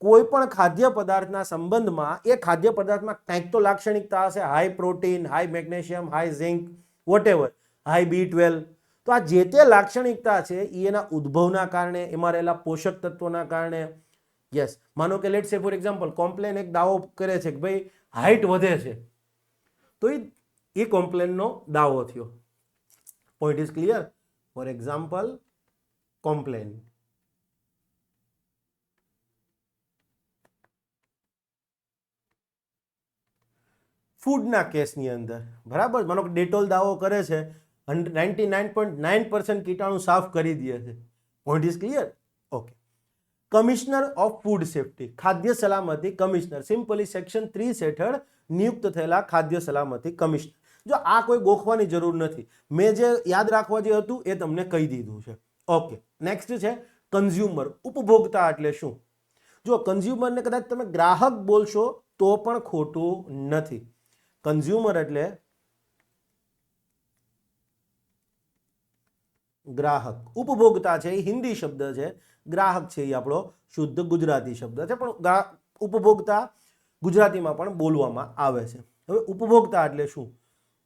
કોઈ પણ ખાદ્ય પદાર્થના સંબંધમાં એ ખાદ્ય પદાર્થમાં કંઈક તો લાક્ષણિકતા હશે, high protein, high magnesium, high zinc, whatever, high B12. તો આ જે તે લાક્ષણિકતા છે એ એના ઉદ્ભવના કારણે, એમાં રહેલા પોષક તત્વોના કારણે. યસ. માનો કે લેટ્સ સે ફોર એક્ઝામ્પલ કોમ્પ્લેન એક દાવો કરે છે કે ભાઈ હાઈટ વધે છે, તો એ કોમ્પ્લેનનો દાવો થયો. Point is clear? For example complain. ફૂડના કેસની અંદર, બરાબર, માનો કે ડેટોલ દાવો કરે છે 99.9% કીટાણુ સાફ કરી દે છે. Point is clear? Okay. Commissioner of food safety, ખાદ્ય સલામતી કમિશનર, સિમ્પલી સેક્શન 30 હેઠળ નિયુક્ત થયેલા ખાદ્ય સલામતી કમિશનર. જો આ કોઈ ગોખવાની જરૂર નથી, મેં જે યાદ રાખવા જે હતું એ તમને કહી દીધું છે. ઓકે, નેક્સ્ટ છે કન્ઝ્યુમર. ઉપભોક્તા એટલે શું? જો કન્ઝ્યુમરને કદાચ તમે ગ્રાહક બોલશો તો પણ ખોટું નથી. કન્ઝ્યુમર એટલે ગ્રાહક. ઉપભોક્તા છે એ હિન્દી શબ્દ છે, ગ્રાહક છે એ આપણો શુદ્ધ ગુજરાતી શબ્દ છે, પણ ઉપભોક્તા ગુજરાતીમાં પણ બોલવામાં આવે છે. હવે ઉપભોક્તા એટલે શું?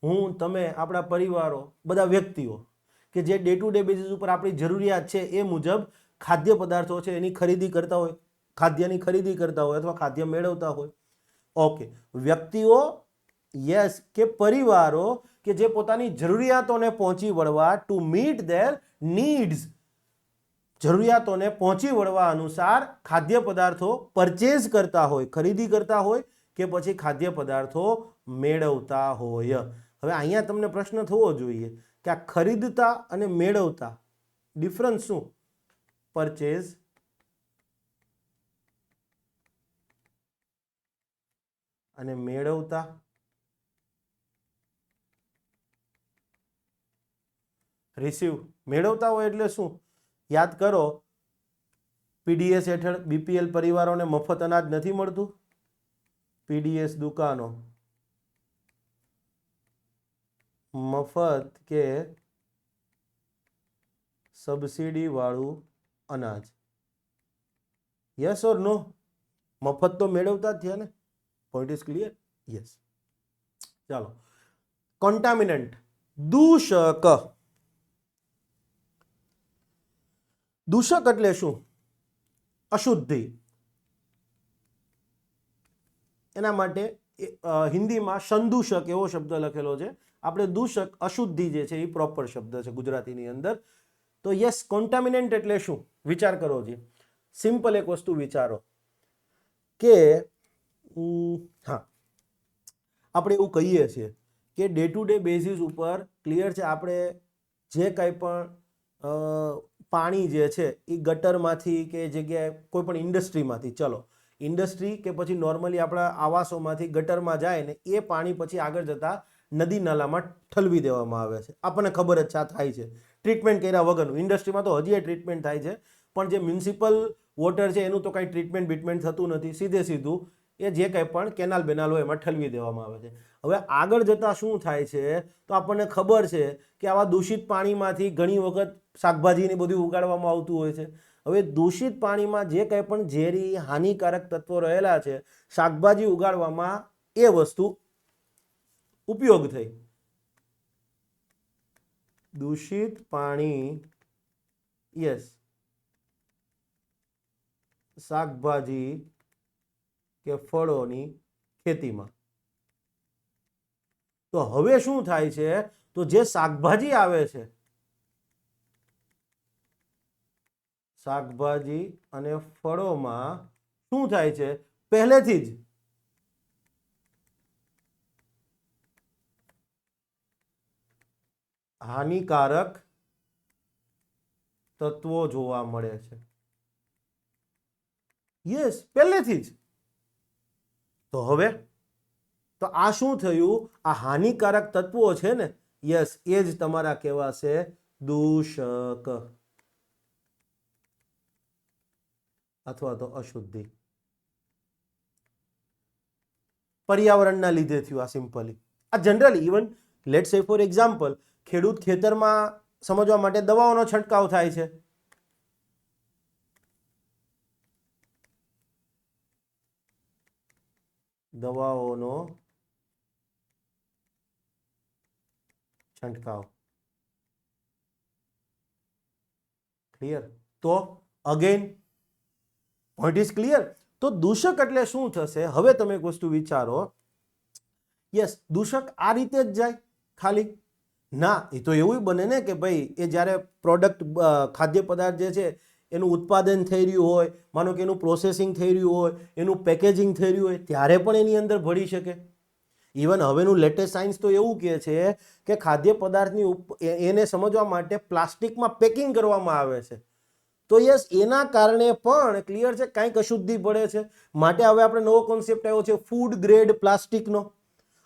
હું, તમે, આપણા પરિવારો, બધા વ્યક્તિઓ કે જે ડે ટુ ડે બેઝિસ ઉપર આપણી જરૂરિયાત છે એ મુજબ ખાદ્ય પદાર્થો છે એની ખરીદી કરતા હોય, ખાદ્યની ખરીદી કરતા હોય અથવા ખાદ્ય મેળવતા હોય. ઓકે, વ્યક્તિઓ યસ કે પરિવારો કે જે પોતાની જરૂરિયાતોને પહોંચી વળવા ટુ મીટ ધેર નીડ્સ, જરૂરિયાતોને પહોંચી વળવા અનુસાર ખાદ્ય પદાર્થો પરચેઝ કરતા હોય, ખરીદી કરતા હોય કે પછી ખાદ્ય પદાર્થો મેળવતા હોય. હવે અહીંયા તમને પ્રશ્ન થવો જોઈએ કે આ ખરીદતા અને મેળવતા ડિફરન્સ શું? પરચેઝ અને મેળવતા. રિસીવ. મેળવતા હોય એટલે શું? યાદ કરો, પીડીએસ હેઠળ બીપીએલ પરિવારોને મફત અનાજ નથી મળતું. પીડીએસ દુકાનો મફત કે સબસિડી વાળું અનાજ. યસ ઓર નો? મફત તો મેળવતા જ થયા ને. Point is clear? યસ. ચાલો, કોન્ટામિનન્ટ, દૂષક. દૂષક એટલે શું? અશુદ્ધિ. એના માટે હિન્દીમાં સંદૂષક એવો શબ્દ લખેલો છે. આપણે દૂષક, અશુદ્ધિ જે છે એ પ્રોપર શબ્દ છે ગુજરાતીની અંદર. તો યસ, કોન્ટામિનન્ટ એટલે શું? વિચાર કરો જી. સિમ્પલ એક વસ્તુ વિચારો કે હા, આપણે એવું કહીએ છીએ કે ડે ટુ ડે બેઝિસ ઉપર ક્લિયર છે, આપણે જે કાંઈ પણ પાણી જે છે એ ગટરમાંથી કે જગ્યાએ કોઈ પણ ઇન્ડસ્ટ્રીમાંથી, ચલો ઇન્ડસ્ટ્રી કે પછી નોર્મલી આપણા આવાસોમાંથી ગટરમાં જાય ને એ પાણી પછી આગળ જતાં નદી નાલામાં ઠલવી દેવામાં આવે છે. આપણને ખબર જ થાય છે ટ્રીટમેન્ટ કર્યા વગરનું. ઇન્ડસ્ટ્રીમાં તો હજી ટ્રીટમેન્ટ થાય છે, પણ જે મ્યુનિસિપલ વોટર છે એનું તો કાંઈ ટ્રીટમેન્ટ બીટમેન્ટ થતું નથી. સીધે સીધું એ જે કંઈ પણ કેનાલ બેનાલ હોય એમાં ઠલવી દેવામાં આવે છે. હવે આગળ જતાં શું થાય છે તો આપણને ખબર છે કે આવા દૂષિત પાણીમાંથી ઘણી વખત શાકભાજીને બધું ઉગાડવામાં આવતું હોય છે. હવે દૂષિત પાણીમાં જે કંઈ પણ ઝેરી હાનિકારક તત્વો રહેલા છે, શાકભાજી ઉગાડવામાં એ વસ્તુ ઉપયોગ થઈ. દૂષિત પાણી, યસ, શાકભાજી કે ફળોની ખેતીમાં. તો હવે શું થાય છે તો જે શાકભાજી આવે છે, શાકભાજી અને ફળોમાં શું થાય છે? પહેલેથી જ હાનિકારક તત્વો જોવા મળે છે. યસ, પહેલેથી જ. તો હવે તો આ શું થયું? આ હાનિકારક તત્વો છે ને, યસ, એ જ તમારા કહેવાશે દૂષક અથવા તો અશુદ્ધિ. પર્યાવરણના લીધે થયું આ સિમ્પલી. આ જનરલી ઇવન લેટ્સ સે ફોર એક્ઝામ્પલ, ખેડૂત ખેતરમાં સમજવા માટે દવાઓનો છંટકાવ થાય છે. દવાઓનો છંટકાવ. ક્લિયર? તો અગેન પોઈન્ટ ઇઝ ક્લિયર. તો દૂષક એટલે શું થશે? હવે તમે એક વસ્તુ વિચારો. યસ, દૂષક આ રીતે જ જાય ખાલી? ના, એ તો એવું બને ને કે ભાઈ એ જ્યારે પ્રોડક્ટ ખાદ્ય પદાર્થ જે છે એનું ઉત્પાદન થઈ રહ્યું હોય, માનો કે એનું પ્રોસેસિંગ થઈ રહ્યું હોય, એનું પેકેજિંગ થઈ રહ્યું હોય, ત્યારે પણ એની અંદર ભળી શકે. ઇવન હવેનું લેટેસ્ટ સાયન્સ તો એવું કહે છે કે ખાદ્ય પદાર્થની એને સમજવા માટે પ્લાસ્ટિકમાં પેકિંગ કરવામાં આવે છે. તો યસ, એના કારણે પણ ક્લિયર છે કાંઈક અશુદ્ધિ પડે છે. માટે હવે આપણે નવો કોન્સેપ્ટ આવ્યો છે ફૂડ ગ્રેડ પ્લાસ્ટિકનો.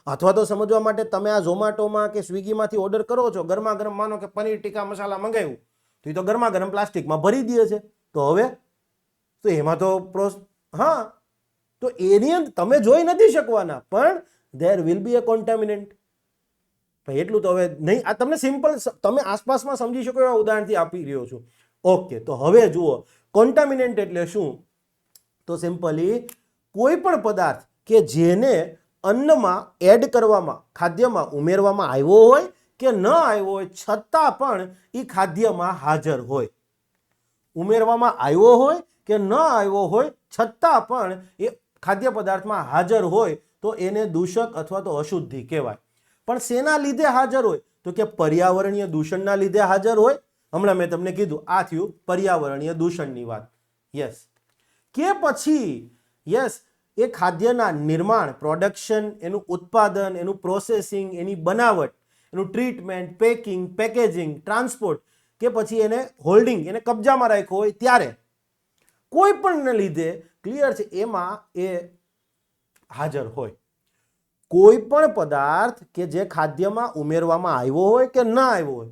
અથવા તો સમજવા માટે તમે આ ઝોમેટોમાં કે સ્વિગીમાંથી ઓર્ડર કરો છો, ગરમા ગરમ માનો કે પનીર ટીકા મસાલા મંગાવ્યું તો એ તો ગરમા ગરમ પ્લાસ્ટિકમાં ભરી દે છે. તો હવે તો એમાં તો હા, તો એની અંદર તમે જોઈ નથી શકવાના, પણ ધેર વિલ બી અ કોન્ટામિનન્ટ. એટલું તો હવે નહીં, આ તમને સિમ્પલ તમે આસપાસમાં સમજી શકો એવા ઉદાહરણથી આપી રહ્યો છું. ઓકે, તો હવે જુઓ કોન્ટામિનન્ટ એટલે શું. તો સિમ્પલી કોઈ પણ પદાર્થ કે જેને અન્નમાં એડ કરવામાં, ખાદ્યમાં ઉમેરવામાં આવ્યો હોય કે ન આવ્યો હોય, છતાં પણ એ ખાદ્યમાં હાજર હોય. ઉમેરવામાં આવ્યો હોય કે ન આવ્યો હોય, છતાં પણ એ ખાદ્ય પદાર્થમાં હાજર હોય તો એને દૂષક અથવા તો અશુદ્ધિ કહેવાય. પણ શેના લીધે હાજર હોય? તો કે પર્યાવરણીય દૂષણના લીધે હાજર હોય. હમણાં મેં તમને કીધું આ થયું પર્યાવરણીય દૂષણની વાત. યસ. કે પછી યસ, એ ખાદ્યના નિર્માણ, પ્રોડક્શન, એનું ઉત્પાદન, એનું પ્રોસેસિંગ, એની બનાવટ, એનું ટ્રીટમેન્ટ, પેકિંગ, પેકેજિંગ, ટ્રાન્સપોર્ટ, કે પછી એને હોલ્ડિંગ, એને કબજામાં રાખ્યો હોય ત્યારે કોઈ પણને લીધે ક્લિયર છે એમાં એ હાજર હોય. કોઈ પણ પદાર્થ કે જે ખાદ્યમાં ઉમેરવામાં આવ્યો હોય કે ન આવ્યો હોય,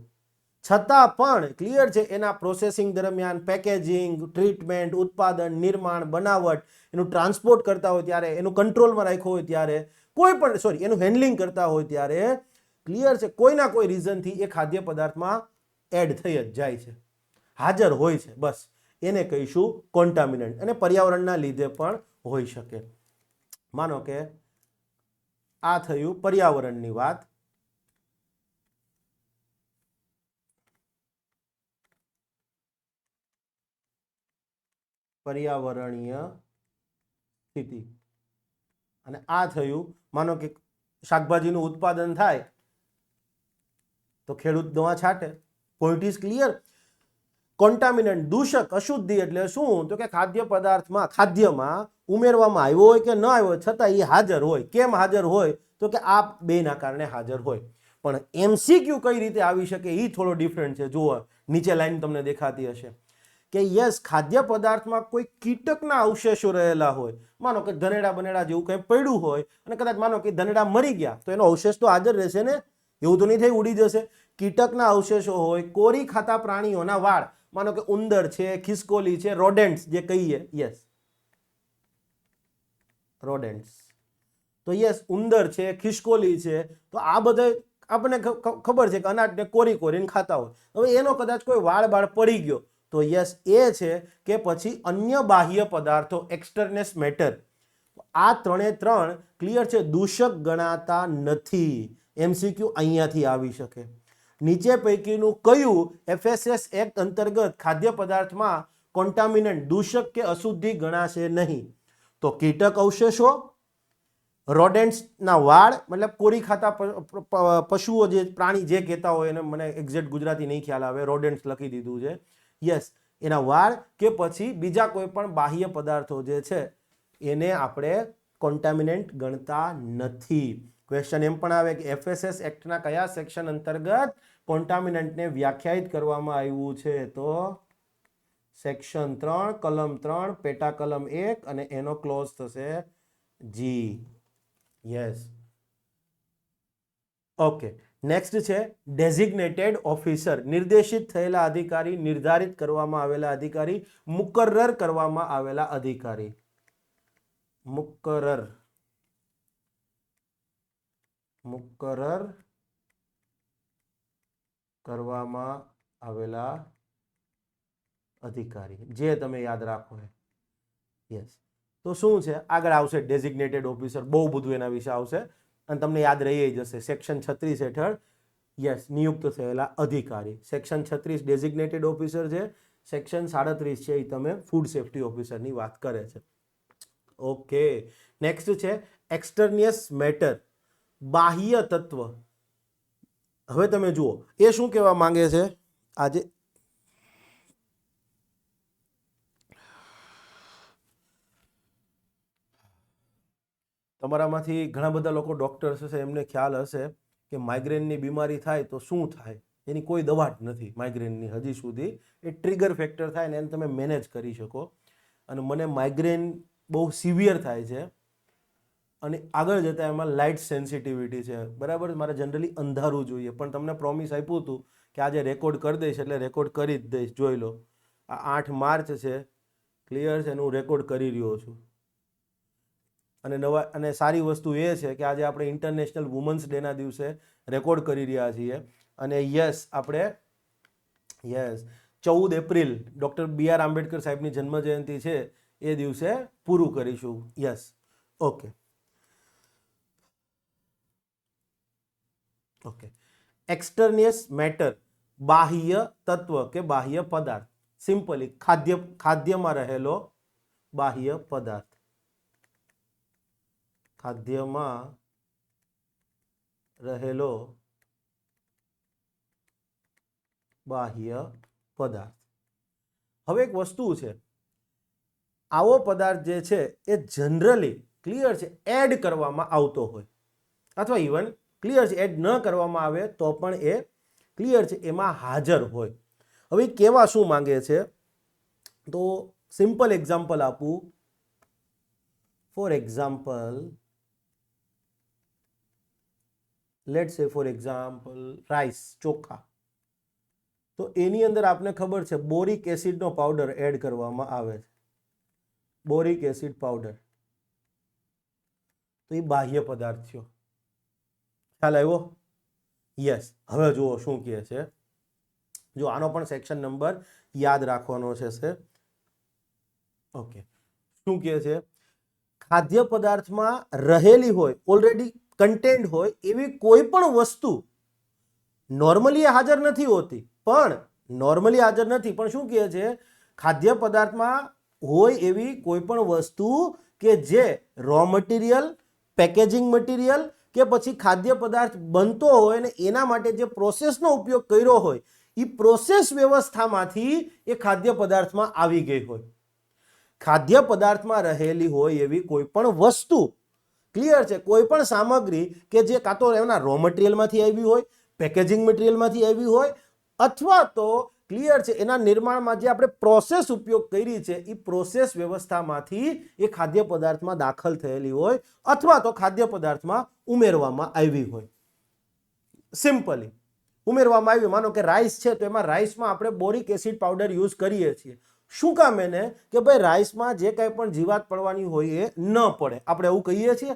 છતાં પણ ક્લિયર છે એના પ્રોસેસિંગ દરમિયાન, પેકેજિંગ, ટ્રીટમેન્ટ, ઉત્પાદન, નિર્માણ, બનાવટ, એનું ટ્રાન્સપોર્ટ કરતા હોય ત્યારે, એનું કંટ્રોલમાં રાખ્યો હોય ત્યારે, કોઈ પણ એનું હેન્ડલિંગ કરતા હોય ત્યારે ક્લિયર છે કોઈના કોઈ રીઝનથી એ ખાદ્ય પદાર્થમાં એડ થઈ જ જાય છે, હાજર હોય છે. બસ એને કહીશું કોન્ટામિનન્ટ. અને પર્યાવરણના લીધે પણ હોઈ શકે. માનો કે આ થયું પર્યાવરણની વાત. પર્યાવરણીય સ્થિતિ. અને આ થયું માનો કે શાકભાજીનું ઉત્પાદન થાય તો ખેડૂત દવા છાંટે. Point is clear. કોન્ટામિનન્ટ, દૂષક, અશુદ્ધિ એટલે શું? તો કે ખાદ્ય પદાર્થમાં, ખાદ્યમાં ઉમેરવામાં આવ્યો હોય કે ન આવ્યો હોય, છતાં એ હાજર હોય. કેમ હાજર હોય? તો કે આ બેના કારણે હાજર હોય. પણ એમસીક્યુ કઈ રીતે આવી શકે એ થોડો ડિફરન્ટ છે. જુઓ નીચે લાઈન તમને દેખાતી હશે કે યસ, ખાદ્ય પદાર્થમાં કોઈ કીટકના અવશેષો રહેલા હોય, માનો કે ધનેડા બનેડા જેવું કંઈ પડ્યું હોય અને કદાચ માનો કે ધનેડા મરી ગયા તો એનો અવશેષ તો હાજર રહેશે ને, એવું તો નહીં થઈ ઉડી જશે. કીટકના અવશેષો હોય, કોરી ખાતા પ્રાણીઓના વાળ, માનો કે ઉંદર છે, ખિસકોલી છે, રોડેન્ટ્સ જે કહીએ, યસ રોડેન્ટ્સ, તો યસ ઉંદર છે, ખિસકોલી છે, તો આ બધા આપણને ખબર છે કે અનાજને કોરી કોરીને ખાતા હોય. હવે એનો કદાચ કોઈ વાળ બાળ પડી ગયો તો યસ એ છે કે પછી અન્ય બાહ્ય પદાર્થો, એક્સટર્નેસ મેટર, આ ત્રણે ત્રણ ક્લિયર છે દૂષક ગણાતા નથી. એમસીક્યુ અહીંયાથી આવી શકે. નીચે પૈકીનું કયું એફએસએસ એક્ટ અંતર્ગત ખાદ્ય પદાર્થમાં કોન્ટામિનન્ટ, દૂષક કે અશુદ્ધિ ગણાશે નહીં? તો કીટક અવશેષો, રોડેન્ટ્સના વાળ, મતલબ કોરી ખાતા પશુઓ, જે પ્રાણી જે કહેતા હોય એને મને એક્ઝેક્ટ ગુજરાતી નહીં ખ્યાલ આવે, રોડેન્ટ્સ લખી દીધું છે. યસ, એના વાળ કે પછી બીજા કોઈ પણ બાહ્ય પદાર્થો જે છે એને આપણે કોન્ટામિનન્ટ ગણતા નથી. ક્વેશ્ચન એમ પણ આવે કે એફએસએસ એક્ટના કયા સેક્શન અંતર્ગત કોન્ટામિનન્ટને વ્યાખ્યાયિત કરવામાં આવ્યું છે? તો સેક્શન 3 કલમ 3 પેટા કલમ 1 અને એનો ક્લોઝ થશે જી. યસ. ઓકે, નેક્સ્ટ છે ડેઝિગ્નેટેડ ઓફિસર, નિર્દેશિત થયેલા અધિકારી, નિર્ધારિત કરવામાં આવેલા અધિકારી, મુકર્રર કરવામાં આવેલા અધિકારી. મુકર્રર કરવામાં આવેલા અધિકારી, જે તમે યાદ રાખો. યસ, તો શું છે આગળ આવશે ડેઝિગ્નેટેડ ઓફિસર, બહુ બધું એના વિશે આવશે અને તમને યાદ રહી જશે. સેક્શન 36 હેઠળ યસ નિયુક્ત થયેલા અધિકારી. સેક્શન 36 ડેઝિગ્નેટેડ ઓફિસર છે. સેક્શન 37 છે એ તમે ફૂડ સેફ્ટી ઓફિસરની વાત કરે છે. ઓકે, નેક્સ્ટ છે એક્સટર્નિયસ મેટર, બાહ્ય તત્વ. હવે તમે જુઓ એ શું કહેવા માંગે છે. આજે તમારામાંથી ઘણા બધા લોકો ડોક્ટર્સ હશે, એમને ખ્યાલ હશે કે માઇગ્રેનની બીમારી થાય તો શું થાય. એની કોઈ દવા જ નથી માઇગ્રેનની હજી સુધી. એ ટ્રિગર ફેક્ટર થાય ને એને તમે મેનેજ કરી શકો. અને મને માઇગ્રેન બહુ સિવિયર થાય છે અને આગળ જતાં એમાં લાઇટ સેન્સિટિવિટી છે, બરાબર. મારે જનરલી અંધારું જોઈએ, પણ તમને પ્રોમિસ આપ્યું હતું કે આજે રેકોર્ડ કરી દઈશ, એટલે રેકોર્ડ કરી જ દઈશ. જોઈ લો, આ 8 માર્ચ છે, ક્લિયર છે, હું રેકોર્ડ કરી રહ્યો છું. અને સારી વસ્તુ એ છે કે આજે આપણે ઇન્ટરનેશનલ વુમન્સ ડેના દિવસે રેકોર્ડ કરી રહ્યા છીએ. અને આપણે 14 એપ્રિલ ડૉક્ટર BR આંબેડકર સાહેબની જન્મજયંતિ છે, એ દિવસે પૂરું કરીશું. ઓકે. એક્સટર્નિયસ મેટર, બાહ્ય તત્વ કે બાહ્ય પદાર્થ. સિમ્પલી ખાદ્યમાં રહેલો બાહ્ય પદાર્થ. ખાદ્યમાં રહેલો બાહ્ય પદાર્થ. હવે એક વસ્તુ છે, આવો પદાર્થ જે છે એ જનરલી ક્લિયર છે એડ કરવામાં આવતો હોય, અથવા ઇવન ક્લિયર છે એડ ન કરવામાં આવે તો પણ એ ક્લિયર છે એમાં હાજર હોય. હવે કેવા શું માંગે છે, તો સિમ્પલ એક્ઝામ્પલ આપું. ફોર એક્ઝામ્પલ, લેટ્સ સે ફોર એક્ઝામ્પલ રાઈસ, ચોખા. તો એની અંદર આપને ખબર છે બોરિક એસિડનો પાવડર એડ કરવામાં આવે છે. બોરિક એસિડ પાવડર, તો એ બાહ્ય પદાર્થ થયો. ખ્યાલ આવ્યો? હવે જુઓ શું કહે છે. જો આનો પણ સેક્શન નંબર યાદ રાખવાનો છે. ઓકે, શું કહે છે? ખાદ્ય પદાર્થમાં રહેલી હોય, ઓલરેડી કન્ટેન્ટ હોય એવી કોઈ પણ વસ્તુ નોર્મલી હાજર નથી હોતી, પણ શું કહે છે, ખાદ્ય પદાર્થમાં હોય એવી કોઈ પણ વસ્તુ કે જે રો મટીરિયલ, પેકેજિંગ મટીરિયલ કે પછી ખાદ્ય પદાર્થ બનતો હોય ને એના માટે જે પ્રોસેસનો ઉપયોગ કર્યો હોય, એ પ્રોસેસ વ્યવસ્થામાંથી એ ખાદ્ય પદાર્થમાં આવી ગઈ હોય. ખાદ્ય પદાર્થમાં રહેલી હોય એવી કોઈ પણ વસ્તુ, ક્લિયર છે, કોઈ પણ સામગ્રી કે જે કાં તો એના રો મટીરિયલમાંથી આવી હોય, પેકેજિંગ મટીરિયલમાંથી આવી હોય, અથવા તો ક્લિયર છે એના નિર્માણમાં જે આપણે પ્રોસેસ ઉપયોગ કરી છે એ પ્રોસેસ વ્યવસ્થામાંથી એ ખાદ્ય પદાર્થમાં દાખલ થયેલી હોય, અથવા તો ખાદ્ય પદાર્થમાં ઉમેરવામાં આવી હોય. સિમ્પલી ઉમેરવામાં આવી. માનો કે રાઈસ છે, તો એમાં રાઈસમાં આપણે બોરિક એસિડ પાવડર યુઝ કરીએ છીએ. શું કામ? એને કે ભાઈ રાઈસમાં જે કંઈ પણ જીવાત પડવાની હોય એ ન પડે, આપણે એવું કહીએ છીએ.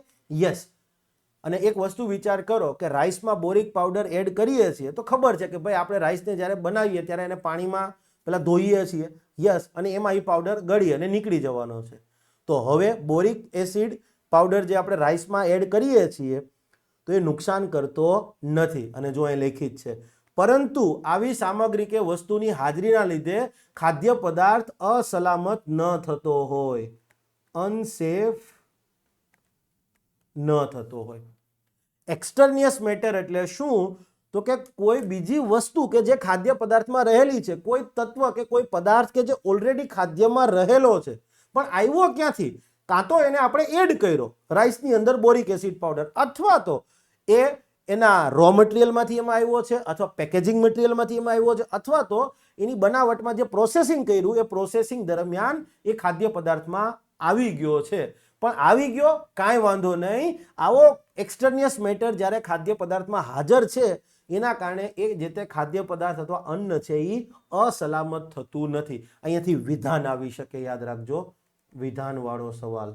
અને એક વસ્તુ વિચાર કરો કે રાઈસમાં બોરિક પાવડર એડ કરીએ છીએ તો ખબર છે કે ભાઈ આપણે રાઈસને જ્યારે બનાવીએ ત્યારે એને પાણીમાં પહેલા ધોઈએ છીએ. અને એમાં એ પાવડર ગળી અને નીકળી જવાનો છે. તો હવે બોરિક એસિડ પાવડર જે આપણે રાઈસમાં એડ કરીએ છીએ તો એ નુકસાન કરતો નથી, અને જો એ લેખિત છે. પરંતુ આવી સામગ્રી કે વસ્તુની હાજરીના લીધે ખાદ્ય પદાર્થ અસલામત ન થતો હોય, અનસેફ ન થતો હોય. એક્સટર્નિયસ મેટર એટલે શું? તો કે કોઈ બીજી વસ્તુ કે જે ખાદ્ય પદાર્થમાં રહેલી છે, કોઈ તત્વ કે કોઈ પદાર્થ કે જે ઓલરેડી ખાદ્યમાં રહેલો છે, પણ આવ્યો ક્યાંથી? કાં તો એને આપણે એડ કર્યો રાઈસની અંદર બોરિક એસિડ પાવડર, અથવા તો એ એના રો મટીરિયલમાંથી એમાં આવ્યો છે, અથવા પેકેજિંગ મટીરિયલમાંથી એમાં આવ્યો છે, અથવા તો એની બનાવટમાં જે પ્રોસેસિંગ કર્યું એ પ્રોસેસિંગ દરમિયાન એ ખાદ્ય પદાર્થમાં આવી ગયો છે. પણ આવી ગયો, કાંઈ વાંધો નહીં. આવો એક્સટર્નિયસ મેટર જ્યારે ખાદ્ય પદાર્થમાં હાજર છે એના કારણે એ જે તે ખાદ્ય પદાર્થ અથવા અન્ન છે એ અસલામત થતું નથી. અહીંયાથી વિધાન આવી શકે, યાદ રાખજો, વિધાનવાળો સવાલ.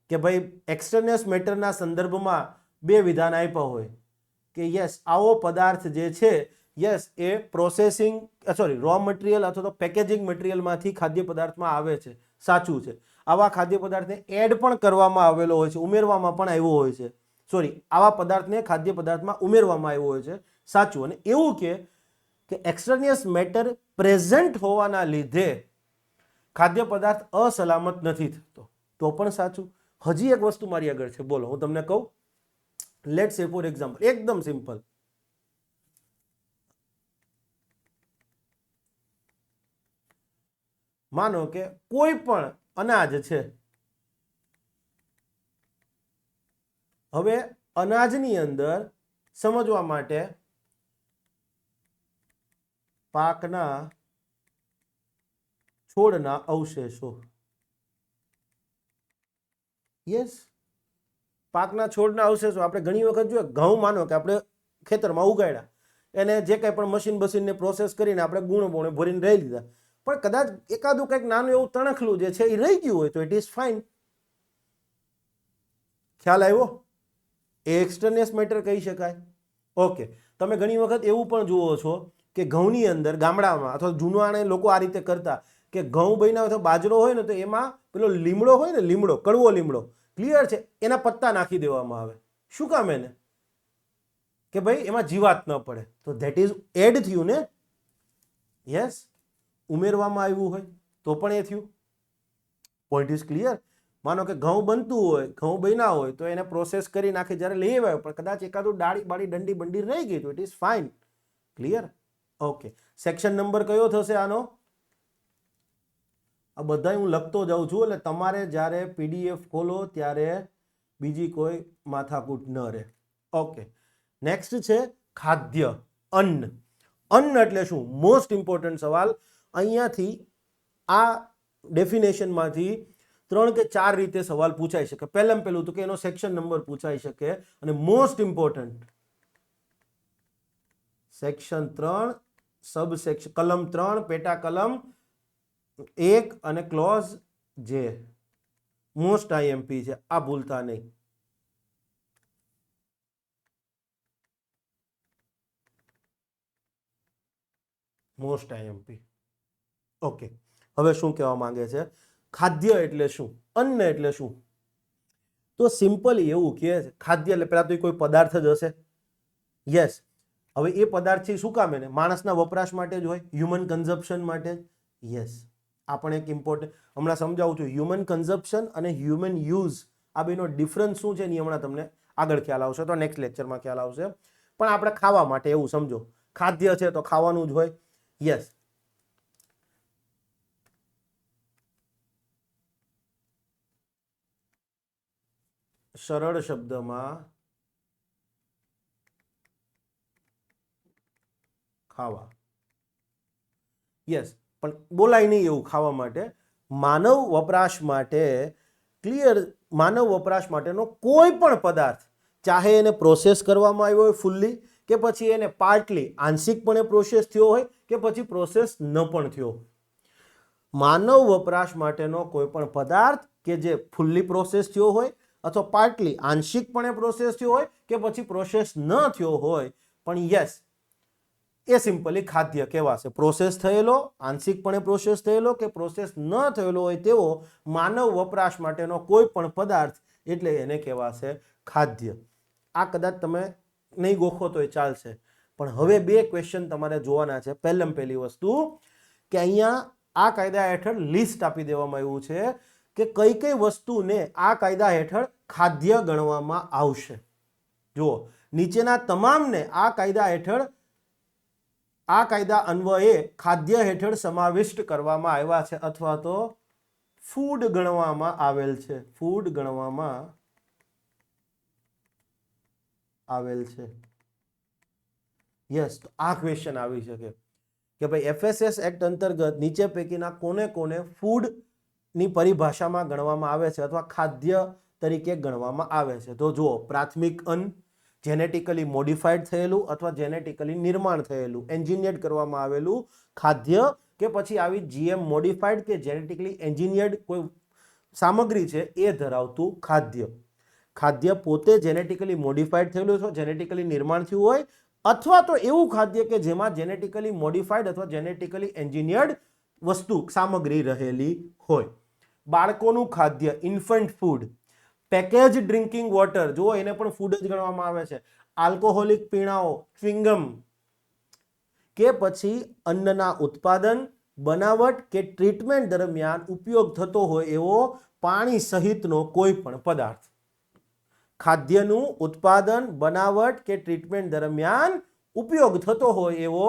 કે ભાઈ એક્સટર્નિયસ મેટરના સંદર્ભમાં બે વિધાન આપ્યા હોય કે આવો પદાર્થ જે છે એ પ્રોસેસિંગ રો મટીરિયલ અથવા તો પેકેજિંગ મટીરિયલમાંથી ખાદ્ય પદાર્થમાં આવે છે, સાચું છે. આવા ખાદ્ય પદાર્થને એડ પણ કરવામાં આવેલો હોય છે, ઉમેરવામાં પણ આવ્યો હોય છે. આવા પદાર્થને ખાદ્ય પદાર્થમાં ઉમેરવામાં આવ્યો હોય છે, સાચું. અને એવું કે એક્સટર્નિયસ મેટર પ્રેઝન્ટ હોવાના લીધે ખાદ્ય પદાર્થ અસલામત નથી થતો, તો પણ સાચું. હજી એક વસ્તુ મારી આગળ છે, બોલો, હું તમને કહું. લેટ્સ સે ફોર એક્ઝામ્પલ, એકદમ સિમ્પલ. માનો કે કોઈ પણ અનાજ છે. હવે અનાજની અંદર સમજવા માટે પાકના છોડના અવશેષો. યસ, પાકના છોડના અવશેષો. આપણે ઘણી વખત જોઈએ ઘઉં, માનો કે આપણે ખેતરમાં ઉગાડ્યા, એને જે કંઈ પણ મશીન બસીનને પ્રોસેસ કરીને આપણે ગુણ બોણે ભરીને રહી લીધા, પણ કદાચ એકાદું કંઈક નાનું એવું તણખલું જે છે એ રહી ગયું હોય તો ઇટ ઇઝ ફાઇન. ખ્યાલ આવ્યો? એ એક્સટર્નિયસ મેટર કહી શકાય. ઓકે, તમે ઘણી વખત એવું પણ જુઓ છો કે ઘઉંની અંદર ગામડામાં અથવા જૂનાણે લોકો આ રીતે કરતા કે ઘઉં બન્યા હોય તો બાજરો હોય ને તો એમાં પેલો લીમડો હોય ને, લીમડો, કડવો લીમડો, ક્લિયર છે, એના પત્તા નાખી દેવામાં આવે. શું કામ એને? કે ભાઈ એમાં જીવાત ન પડે. તો ધેટ ઇઝ એડ થયું ને. યસ, ઉમેરવામાં આવ્યું હોય તો પણ એ થયું. Point is clear. માનો કે ઘઉં બનતું હોય, ઘઉં બન્યા હોય તો એને પ્રોસેસ કરી નાખી જ્યારે લઈ આવ્યો, પણ કદાચ એકાદું ડાળી બાળી ડંડી બંડી રહી ગઈ તો it is fine. Clear? Okay, section number કયો થશે આનો? આ બધા હું લખતો જાઉં છું એટલે તમારે જ્યારે PDF ખોલો ત્યારે બીજી કોઈ માથાકૂટ ન રહે. ઓકે, નેક્સ્ટ છે ખાદ્ય, અન્ન. અન્ન એટલે શું? મોસ્ટ ઇમ્પોર્ટન્ટ સવાલ. અહીંયાથી આ ડેફિનેશનમાંથી 3 કે 4 રીતે સવાલ પૂછાઈ શકે. પહેલામાં પહેલું તો કે એનો સેક્શન નંબર પૂછાઈ શકે, અને મોસ્ટ ઇમ્પોર્ટન્ટ સેક્શન 3, સબ સેક્શન, કલમ 3, પેટા કલમ 1 અને ક્લોઝ જે. મોસ્ટ IMP છે, આ ભૂલતા નહીં. Most IMP. ઓકે, હવે શું કહેવા માંગે છે? ખાદ્ય એટલે શું? અન્ન એટલે શું? તો સિમ્પલી એવું કહે છે, ખાદ્ય એટલે પહેલા તો કોઈ પદાર્થ જ હશે. યસ, હવે એ પદાર્થ છે શું કામ? એને માણસના વપરાશ માટે જ હોય, હ્યુમન કન્ઝપ્શન માટે જ. યસ, આ પણ એક ઇમ્પોર્ટન્ટ, હમણાં સમજાવું છું. હ્યુમન કન્ઝપ્શન અને હ્યુમન યુઝ, આ બેનો ડિફરન્સ શું છે એ હમણાં તમને આગળ ખ્યાલ આવશે, તો નેક્સ્ટ લેક્ચરમાં ખ્યાલ આવશે. પણ આપણે ખાવા માટે એવું સમજો, ખાદ્ય છે તો ખાવાનું જ હોય. યસ, સરળ શબ્દમાં ખાવા. યસ, પણ બોલાય નહીં એવું ખાવા માટે. માનવ વપરાશ માટે, ક્લિયર, માનવ વપરાશ માટેનો કોઈ પણ પદાર્થ, ચાહે એને પ્રોસેસ કરવામાં આવ્યો હોય ફૂલ્લી, કે પછી એને પાર્ટલી આંશિકપણે પ્રોસેસ થયો હોય, કે પછી પ્રોસેસ ન પણ થયો. માનવ વપરાશ માટેનો કોઈ પણ પદાર્થ કે જે ફૂલ્લી પ્રોસેસ થયો હોય અથવા પાર્ટલી આંશિકપણે પ્રોસેસ થયો હોય, કે પછી પ્રોસેસ ન થયો હોય, પણ યસ, એ સિમ્પલી ખાદ્ય કહેવાશે. પ્રોસેસ થયેલો, આંશિકપણે પ્રોસેસ થયેલો કે પ્રોસેસ ન થયેલો હોય તેવો માનવ વપરાશ માટેનો કોઈ પણ પદાર્થ, એટલે એને કહેવાશે ખાદ્ય. આ કદાચ તમે નહીં ગોખો તો એ ચાલશે, પણ હવે 2 ક્વેશ્ચન તમારે જોવાના છે. પહેલામાં પહેલી વસ્તુ કે અહીંયા આ કાયદા હેઠળ લિસ્ટ આપી દેવામાં આવ્યું છે કે કઈ કઈ વસ્તુને આ કાયદા હેઠળ ખાદ્ય ગણવામાં આવશે. જુઓ, નીચેના તમામને આ કાયદા હેઠળ, આ કાયદા અન્વયે ખાદ્ય હેઠળ સમાવિષ્ટ કરવામાં આવ્યા છે, અથવા તો ફૂડ ગણવામાં આવેલ છે. ફૂડ ગણવામાં આવેલ છે. યસ, તો આ ક્વેશ્ચન આવી શકે કે ભાઈ FSS એક્ટ અંતર્ગત નીચે પૈકીના કોને કોને ફૂડ ની પરિભાષામાં ગણવામાં આવે છે અથવા ખાદ્ય તરીકે ગણવામાં આવે છે? તો જુઓ, પ્રાથમિક અન્ન, જેનેટિકલી મોડિફાઈડ થયેલું અથવા જેનેટિકલી નિર્માણ થયેલું, એન્જિનિયર્ડ કરવામાં આવેલું ખાદ્ય, કે પછી આવી GM મોડિફાઈડ કે જેનેટિકલી એન્જિનિયર્ડ કોઈ સામગ્રી છે એ ધરાવતું ખાદ્ય. ખાદ્ય પોતે જેનેટિકલી મોડિફાઈડ થયેલું છે, જેનેટિકલી નિર્માણ થયું હોય, અથવા તો એવું ખાદ્ય કે જેમાં જેનેટિકલી મોડિફાઈડ અથવા જેનેટિકલી એન્જિનિયર્ડ વસ્તુ, સામગ્રી રહેલી હોય. બાળકોનું ખાદ્ય, infant food. Package drinking water, જુઓ એને પણ ફૂડ જ ગણવામાં આવે છે. આલ્કોહોલિક પીણાઓ, ચ્વિંગમ, કે પછી અન્નના ઉત્પાદન, બનાવટ કે ટ્રીટમેન્ટ દરમિયાન ઉપયોગ થતો હોય એવો પાણી સહિતનો કોઈ પણ પદાર્થ. ખાદ્યનું ઉત્પાદન, બનાવટ કે ટ્રીટમેન્ટ દરમિયાન ઉપયોગ થતો હોય એવો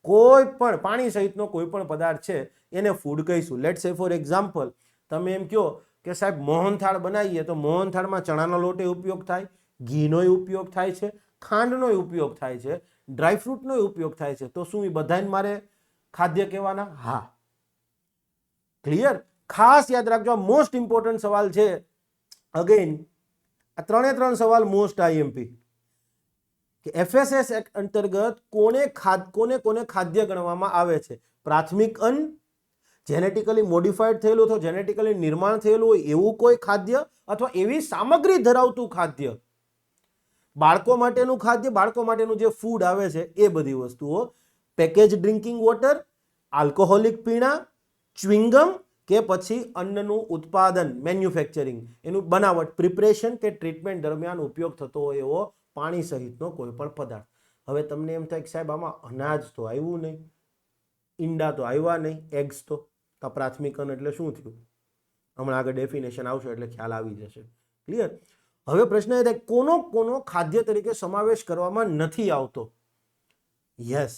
કોઈ પણ પાણી સહિતનો કોઈ પણ પદાર્થ છે એને ફૂડ કહીશું. લેટ્સ સે ફોર એક્ઝામ્પલ, તમે એમ કહો કે સાહેબ મોહનથાળ બનાવીએ તો મોહનથાળમાં ચણાનો લોટે ઉપયોગ થાય, ઘીનો ઉપયોગ થાય છે, ખાંડનો ઉપયોગ થાય છે, ડ્રાયફ્રૂટનો ઉપયોગ થાય છે. તો શું એ બધાને મારે ખાદ્ય કહેવાના? હા. ક્લિયર? ખાસ યાદ રાખજો, આ મોસ્ટ ઇમ્પોર્ટન્ટ સવાલ છે. અગેન આ 3 સવાલ મોસ્ટ આઈએમપી કે એફએસએસ એક્ટ અંતર્ગત કોને ખાદ્ય ગણવામાં આવે છે? પ્રાથમિક અન્ન, જેનેટિકલી મોડિફાઈડ થયેલું અથવા જેનેટિકલી નિર્માણ થયેલું હોય એવું કોઈ ખાદ્ય, અથવા એવી સામગ્રી ધરાવતું ખાદ્ય, બાળકો માટેનું ખાદ્ય, બાળકો માટેનું જે ફૂડ આવે છે એ બધી વસ્તુઓ, પેકેજ ડ્રિંકિંગ વોટર, આલ્કોહોલિક પીણા, ચ્વિંગમ, કે પછી અન્નનું ઉત્પાદન મેન્યુફેક્ચરિંગ, એનું બનાવટ, પ્રિપરેશન કે ટ્રીટમેન્ટ દરમિયાન ઉપયોગ થતો હોય એવો પાણી સહિતનો કોઈ પણ પદાર્થ. હવે તમને એમ થાય કે સાહેબ આમાં અનાજ તો આવ્યું નહીં, ઈંડા તો આવ્યા નહીં, એગ્સ તો પ્રાથમિક અન્ન એટલે શું થયું? હમણાં આગળ ડેફિનેશન આવશે એટલે ખ્યાલ આવી જશે. ક્લિયર? હવે પ્રશ્ન એ થાય કોનો ખાદ્ય તરીકે સમાવેશ કરવામાં નથી આવતો? યસ,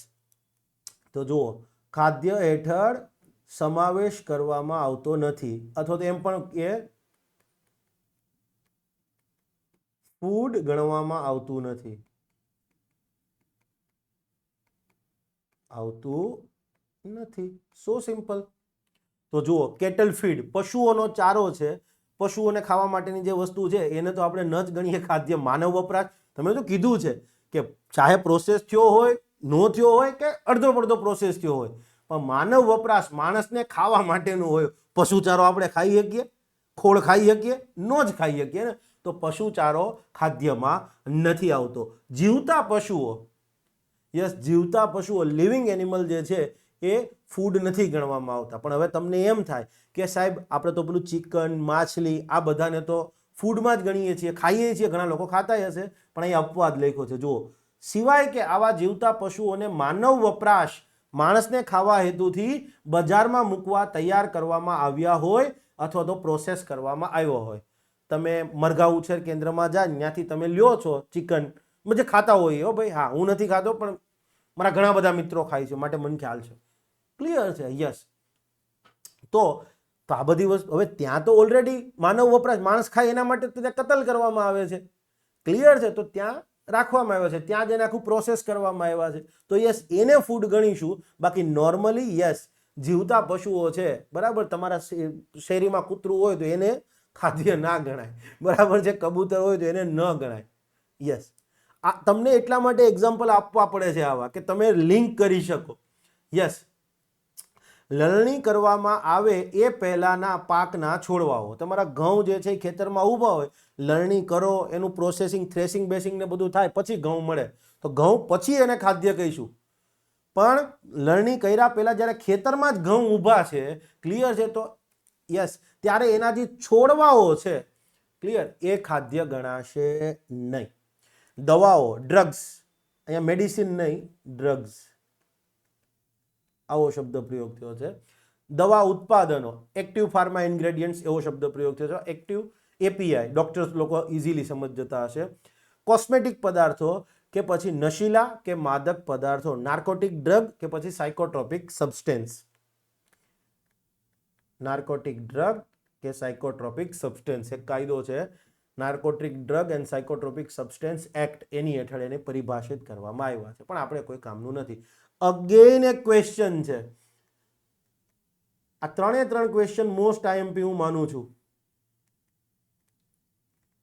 તો જુઓ, ખાદ્ય હેઠળ સમાવેશ કરવામાં આવતો નથી, અથવા તો એમ પણ કે ફૂડ ગણવામાં આવતું નથી. સો સિમ્પલ. તો જુઓ, કેટલ ફીડ, પશુઓનો ચારો છે, પશુઓને ખાવા માટેની જે વસ્તુ છે એને તો આપણે ન જ ગણીએ ખાદ્ય. માનવ વપરાશ, તમે તો કીધું છે કે ચાહે પ્રોસેસ થયો હોય, નો થયો હોય કે અડધો પડધો પ્રોસેસ થયો હોય, પણ માનવ વપરાશ માણસને ખાવા માટેનું હોય. પશુચારો આપણે ખાઈ શકીએ? ખોળ ખાઈ શકીએ? નો જ ખાઈ શકીએ ને. તો પશુચારો ખાદ્યમાં નથી આવતો. જીવતા પશુઓ, યસ, જીવતા પશુઓ, લિવિંગ એનિમલ જે છે એ ફૂડ નથી ગણવામાં આવતા. પણ હવે તમને એમ થાય કે સાહેબ આપણે તો પેલું ચિકન, માછલી આ બધાને તો ફૂડમાં જ ગણીએ છીએ, ખાઈએ છીએ, ઘણા લોકો ખાતા હશે, પણ અહીં અપવાદ લખ્યો છે. જુઓ, સિવાય કે આવા જીવતા પશુઓને માનવ વપરાશ, માણસને ખાવા હેતુથી બજારમાં મૂકવા તૈયાર કરવામાં આવ્યા હોય અથવા તો પ્રોસેસ કરવામાં આવ્યો હોય. તમે મરઘા ઉછેર કેન્દ્રમાં જાય, ત્યાંથી તમે લ્યો છો ચિકન, જે ખાતા હોય, હો ભાઈ, હા, હું નથી ખાતો પણ મારા ઘણા બધા મિત્રો ખાય છે, માટે મને ખ્યાલ છે. ક્લિયર છે? યસ. તો આ બધી વસ્તુ, હવે ત્યાં તો ઓલરેડી માનવ વપરાશ, માણસ ખાય એના માટે તો ત્યાં કતલ કરવામાં આવે છે. ક્લિયર છે? તો ત્યાં રાખવામાં આવ્યા છે, ત્યાં જઈને આખું પ્રોસેસ કરવામાં આવ્યા છે. તો યસ, એને ફૂડ ગણીશું. બાકી નોર્મલી યસ, જીવતા પશુઓ છે, બરાબર, તમારા શેરીમાં કૂતરું હોય તો એને ખાદ્ય ના ગણાય, બરાબર છે, કબૂતર હોય તો એને ન ગણાય. યસ, આ તમને એટલા માટે એક્ઝામ્પલ આપવા પડે છે આવા, કે તમે લિંક કરી શકો. યસ, લણણી કરવામાં આવે એ પહેલાના પાકના છોડવાઓ, તમારા ઘઉં જે છે એ ખેતરમાં ઊભા હોય, લણણી કરો, એનું પ્રોસેસિંગ, થ્રેસિંગ બેસિંગ ને બધું થાય, પછી ઘઉં મળે, તો ઘઉં પછી એને ખાદ્ય કહીશું. પણ લણણી કર્યા પહેલા જ્યારે ખેતરમાં જ ઘઉં ઊભા છે, ક્લિયર છે, તો યસ, ત્યારે એના જે છોડવાઓ છે, ક્લિયર, એ ખાદ્ય ગણાશે નહીં. દવાઓ, ડ્રગ્સ, અહીંયા મેડિસિન નહીં, ડ્રગ્સ, આવો શબ્દ પ્રયોગ થયો છે. દવા ઉત્પાદનો, એક્ટિવ ફાર્મા ઇન્ગ્રેડિયન્ટ્સ, એવો શબ્દ પ્રયોગ થયો છે. એક્ટિવ એપીઆઈ, ડોક્ટર્સ લોકો ઇઝીલી સમજ જતા હશે. કોસ્મેટિક પદાર્થો કે પછી નશીલા કે માદક પદાર્થો, નાર્કોટિક ડ્રગ કે પછી સાયકોટ્રોપિક સબસ્ટેન્સ. નાર્કોટિક ડ્રગ કે સાયકોટ્રોપિક સબસ્ટેન્સ, એક કાયદો છે, narcotic drug and psychotropic substance act, એની હેઠળ એને પરિભાષિત કરવામાં આવ્યા છે, પણ આપણે કોઈ કામનું નથી. અગેન એક ક્વેશ્ચન છે, આ 3 ક્વેશ્ચન મોસ્ટ આઈએમપી હું માનું છું,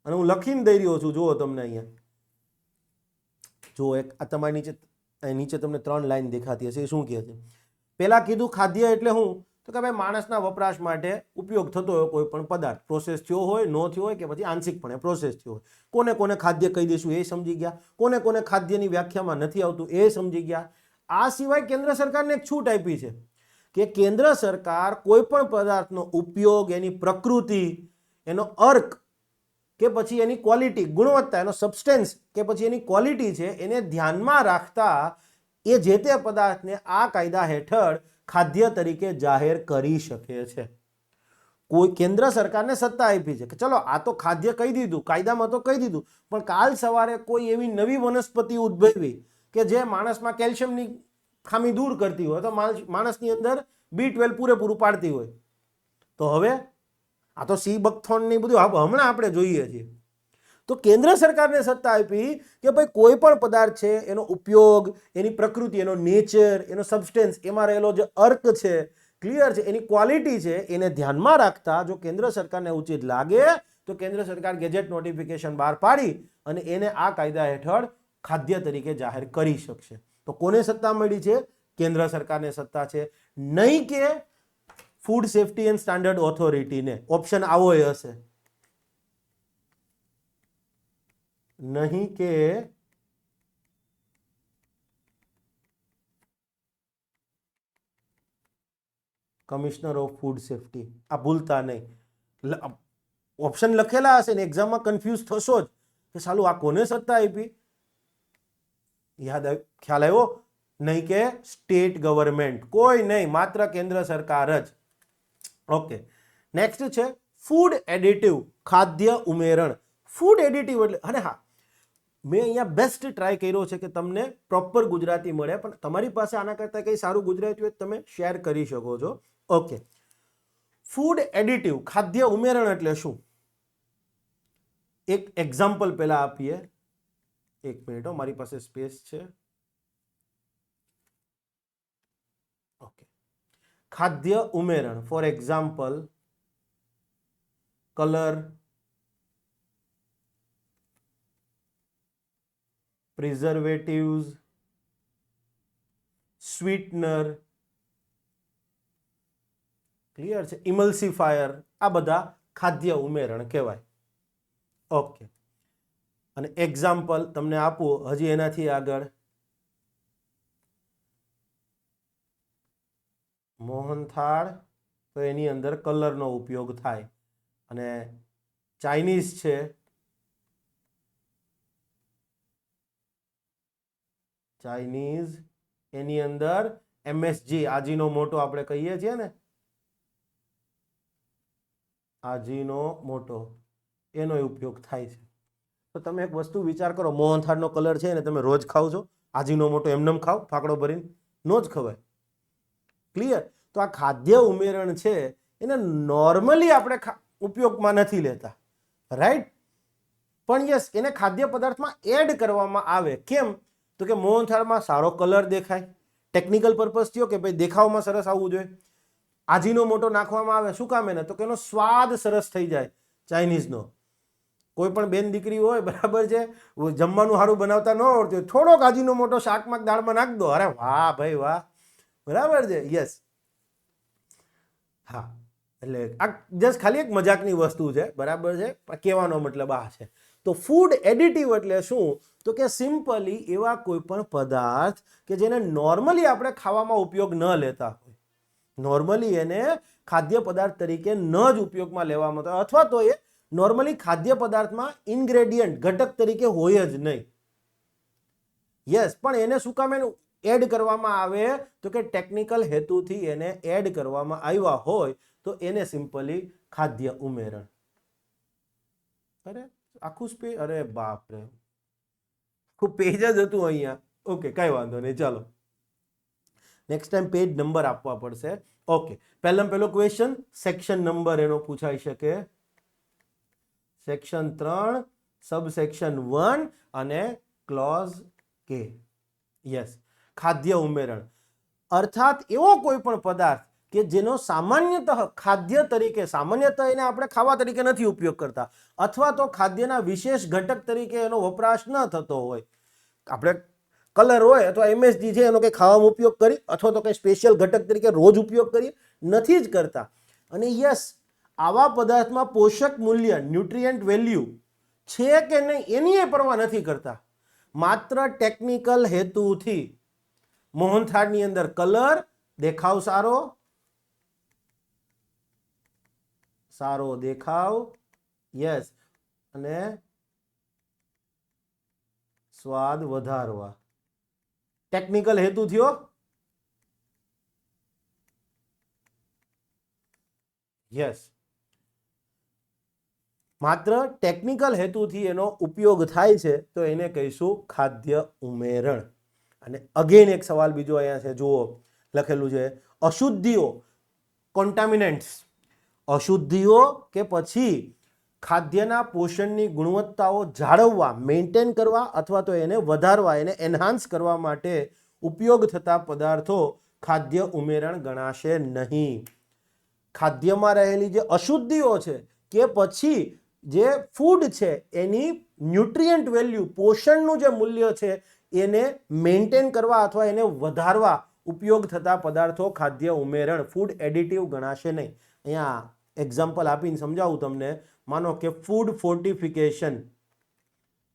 અને હું લખીને દઈ રહ્યો છું. જુઓ તમને અહીંયા, જુઓ, એક આ તમારી નીચે તમને 3 લાઈન દેખાતી હશે. શું કહે છે? પેલા કીધું ખાદ્ય એટલે હું, તો કે ભાઈ માણસના વપરાશ માટે ઉપયોગ થતો હોય કોઈ પણ પદાર્થ, પ્રોસેસ થયો હોય, નો થયો હોય, કે પછી આંશિકપણે પ્રોસેસ થયો હોય. કોને કોને ખાદ્ય કહી દઈશું એ સમજી ગયા, કોને કોને ખાદ્યની વ્યાખ્યામાં નથી આવતું એ સમજી ગયા. આ સિવાય કેન્દ્ર સરકારને એક છૂટ આપી છે કે કેન્દ્ર સરકાર કોઈ પણ પદાર્થનો ઉપયોગ, એની પ્રકૃતિ, એનો અર્ક કે પછી એની ક્વોલિટી, ગુણવત્તા, એનો સબસ્ટેન્સ કે પછી એની ક્વોલિટી છે, એને ધ્યાનમાં રાખતા એ જે તે પદાર્થને આ કાયદા હેઠળ ખાદ્ય તરીકે જાહેર કરી શકે છે. કોઈ કેન્દ્ર સરકારને સત્તા આપી છે કે ચલો આ તો ખાદ્ય કહી દીધું, કાયદામાં તો કહી દીધું, પણ કાલ સવારે કોઈ એવી નવી વનસ્પતિ ઉદ્ભવી કે જે માણસમાં કેલ્શિયમની ખામી દૂર કરતી હોય, તો માણસની અંદર B12 પૂરેપૂરું પાડતી હોય, તો હવે આ તો સી બકથોર્નની બધું હમણાં આપણે જોઈએ છીએ. તો કેન્દ્ર સરકારને સત્તા આપી કે ભાઈ કોઈ પણ પદાર્થ છે, એનો ઉપયોગ, એની પ્રકૃતિ, એનો નેચર, એનો સબસ્ટેન્સ, એમાં રહેલો જે અર્ક છે, ક્લિયર છે, એની ક્વોલિટી છે એને ધ્યાનમાં રાખતા જો કેન્દ્ર સરકારને ઉચિત લાગે તો કેન્દ્ર સરકાર ગેજેટ નોટિફિકેશન બહાર પાડી અને એને આ કાયદા હેઠળ ખાદ્ય તરીકે જાહેર કરી શકશે. તો કોને સત્તા મળી છે? કેન્દ્ર સરકારને સત્તા છે, નહીં કે ફૂડ સેફ્ટી એન્ડ સ્ટાન્ડર્ડ ઓથોરિટીને. ઓપ્શન આવો હશે, નહીં કે કમિશનર ઓફ ફૂડ સેફ્ટી. આ ભૂલતા નહીં. ઓપ્શન લખેલા હશે ને એક્ઝામમાં કન્ફ્યુઝ થશો જ કે સાલું આ કોને સત્તા આપી. ખ્યાલ આવ્યો? નહીં કે સ્ટેટ ગવર્મેન્ટ, કોઈ નહીં, માત્ર કેન્દ્ર સરકાર જ. ઓકે, નેક્સ્ટ છે ફૂડ એડિટિવ, ખાદ્ય ઉમેરણ. ફૂડ એડિટિવ એટલે, અને હા, મેં અહીંયા બેસ્ટ ટ્રાય કર્યો છે કે તમને પ્રોપર ગુજરાતી મળે, પણ તમારી પાસે આના કરતાં કંઈ સારું ગુજરાતી હોય તમે શેર કરી શકો છો. ઓકે, ફૂડ એડિટિવ, ખાદ્ય ઉમેરણ એટલે શું? એક એક્ઝામ્પલ પહેલા આપીએ. એક મિનિટ, મારી પાસે સ્પેસ છે. ઓકે, ખાદ્ય ઉમેરણ, for example colour, preservatives, sweetener, clear છે, ઇમલ્સિફાયર, આ બધા ખાદ્ય ઉમેરણ કહેવાય. ઓકે, અને એક્ઝામ્પલ તમને આપું હજી એનાથી આગળ. મોહનથાળ, તો એની અંદર કલરનો ઉપયોગ થાય. અને ચાઇનીઝ છે, ચાઇનીઝ, એની અંદર MSG, આજીનો મોટો આપણે કહીએ છીએ ને, આજીનો મોટો, એનો ઉપયોગ થાય છે. તો તમે એક વસ્તુ વિચાર કરો, મોહનથાળનો કલર છે ને તમે રોજ ખાવ છો, આજીનો મોટો એમનેમ ખાવ ફાકડો ભરીને? નો જ ખવાય. ક્લિયર? તો આ ખાદ્ય ઉમેરણ છે એને નોર્મલી આપણે ઉપયોગમાં નથી લેતા, રાઈટ? પણ યસ, એને ખાદ્ય પદાર્થમાં એડ કરવામાં આવે. કેમ? તો કે મોહનથાળમાં સારો કલર દેખાય, ટેકનિકલ પર્પઝ થયો કે ભાઈ દેખાવમાં સરસ આવવું જોઈએ. આજીનો મોટો નાખવામાં આવે, શું કામ એને? તો કે એનો સ્વાદ સરસ થઈ જાય. ચાઇનીઝનો કોઈ પણ બેન દીકરી હોય, બરાબર છે, જમવાનું સારું બનાવતા ન આવડતું હોય, થોડોક આજીનો મોટો શાકમાં દાળમાં નાખ દો, અરે વાહ ભાઈ વાહ, બરાબર છે. યસ, હા, એટલે આ જસ્ટ ખાલી એક મજાકની વસ્તુ છે, બરાબર છે, કહેવાનો મતલબ આ છે. તો ફૂડ એડિટિવ એટલે શું? તો કે સિમ્પલી એવા કોઈ પણ પદાર્થ કે જેને નોર્મલી આપણે ખાવામાં ઉપયોગ ન લેતા હોય, નોર્મલી એને ખાદ્ય પદાર્થ તરીકે ન જ ઉપયોગમાં લેવામાં આવે, અથવા તો એ નોર્મલી ખાદ્ય પદાર્થમાં ઇન્ગ્રેડિયન્ટ, ઘટક તરીકે હોય જ નહીં. યસ, પણ એને શું કામ એનું એડ કરવામાં આવે? તો કે ટેકનિકલ હેતુથી એને એડ કરવામાં આવ્યા હોય તો એને સિમ્પલી ખાદ્ય ઉમેરણ. અરે આખું સ્પેસ, અરે બાપ રે, આખું પેજ જ હતું અહીંયા. ઓકે, કઈ વાંધો નહીં, ચાલો નેક્સ્ટ ટાઈમ પેજ નંબર આપવા પડશે. ઓકે, પહેલો ક્વેશ્ચન સેક્શન નંબર એનો પૂછાઈ શકે. સેક્શન 3, સબસેક્શન 1 અને ક્લોઝ કે. યસ, ખાદ્ય ઉમેરણ અર્થાત એવો કોઈ પણ પદાર્થ કે જેનો સામાન્યતઃ ખાદ્ય તરીકે, સામાન્યતઃ એને આપણે ખાવા તરીકે નથી ઉપયોગ કરતા, અથવા તો ખાદ્યના વિશેષ ઘટક તરીકે એનો વપરાશ ન થતો હોય. આપણે કલર હોય અથવા MSG છે એનો કંઈ ખાવામાં ઉપયોગ કરી, અથવા તો કંઈ સ્પેશિયલ ઘટક તરીકે રોજ ઉપયોગ કરીએ, નથી જ કરતા. અને યસ, આવા પદાર્થમાં પોષક મૂલ્ય, ન્યુટ્રિયન્ટ વેલ્યુ છે કે નહીં એની પરવા નથી કરતા, માત્ર ટેકનિકલ હેતુથી. મોહનથાળની અંદર કલર, દેખાવ સારો દેખાવ, યસ, અને સ્વાદ વધારવા, ટેકનિકલ હેતુ થયો. યસ, માત્ર ટેકનિકલ હેતુથી એનો ઉપયોગ થાય છે તો એને કહીશું ખાદ્ય ઉમેરણ. અને અગેન એક સવાલ બીજો અહીંયા છે, જુઓ લખેલું છે અશુદ્ધિઓ, કોન્ટામિનન્ટ્સ, અશુદ્ધિઓ કે પછી ખાદ્યના પોષણની ગુણવત્તાઓ જાળવવા, મેન્ટેન કરવા અથવા તો એને વધારવા, એને એન્હાન્સ કરવા માટે ઉપયોગ થતા પદાર્થો ખાદ્ય ઉમેરણ ગણાશે નહીં. ખાદ્યમાં રહેલી જે અશુદ્ધિઓ છે કે પછી જે ફૂડ છે એની ન્યુટ્રિયન્ટ વેલ્યુ, પોષણનું જે મૂલ્ય છે એને મેન્ટેન કરવા અથવા એને વધારવા ઉપયોગ થતા પદાર્થો ખાદ્ય ઉમેરણ, ફૂડ એડિટિવ ગણાશે નહીં. અહીંયા એક્ઝામ્પલ આપીને સમજાવું તમને. માનો કે ફૂડ ફોર્ટિફિકેશન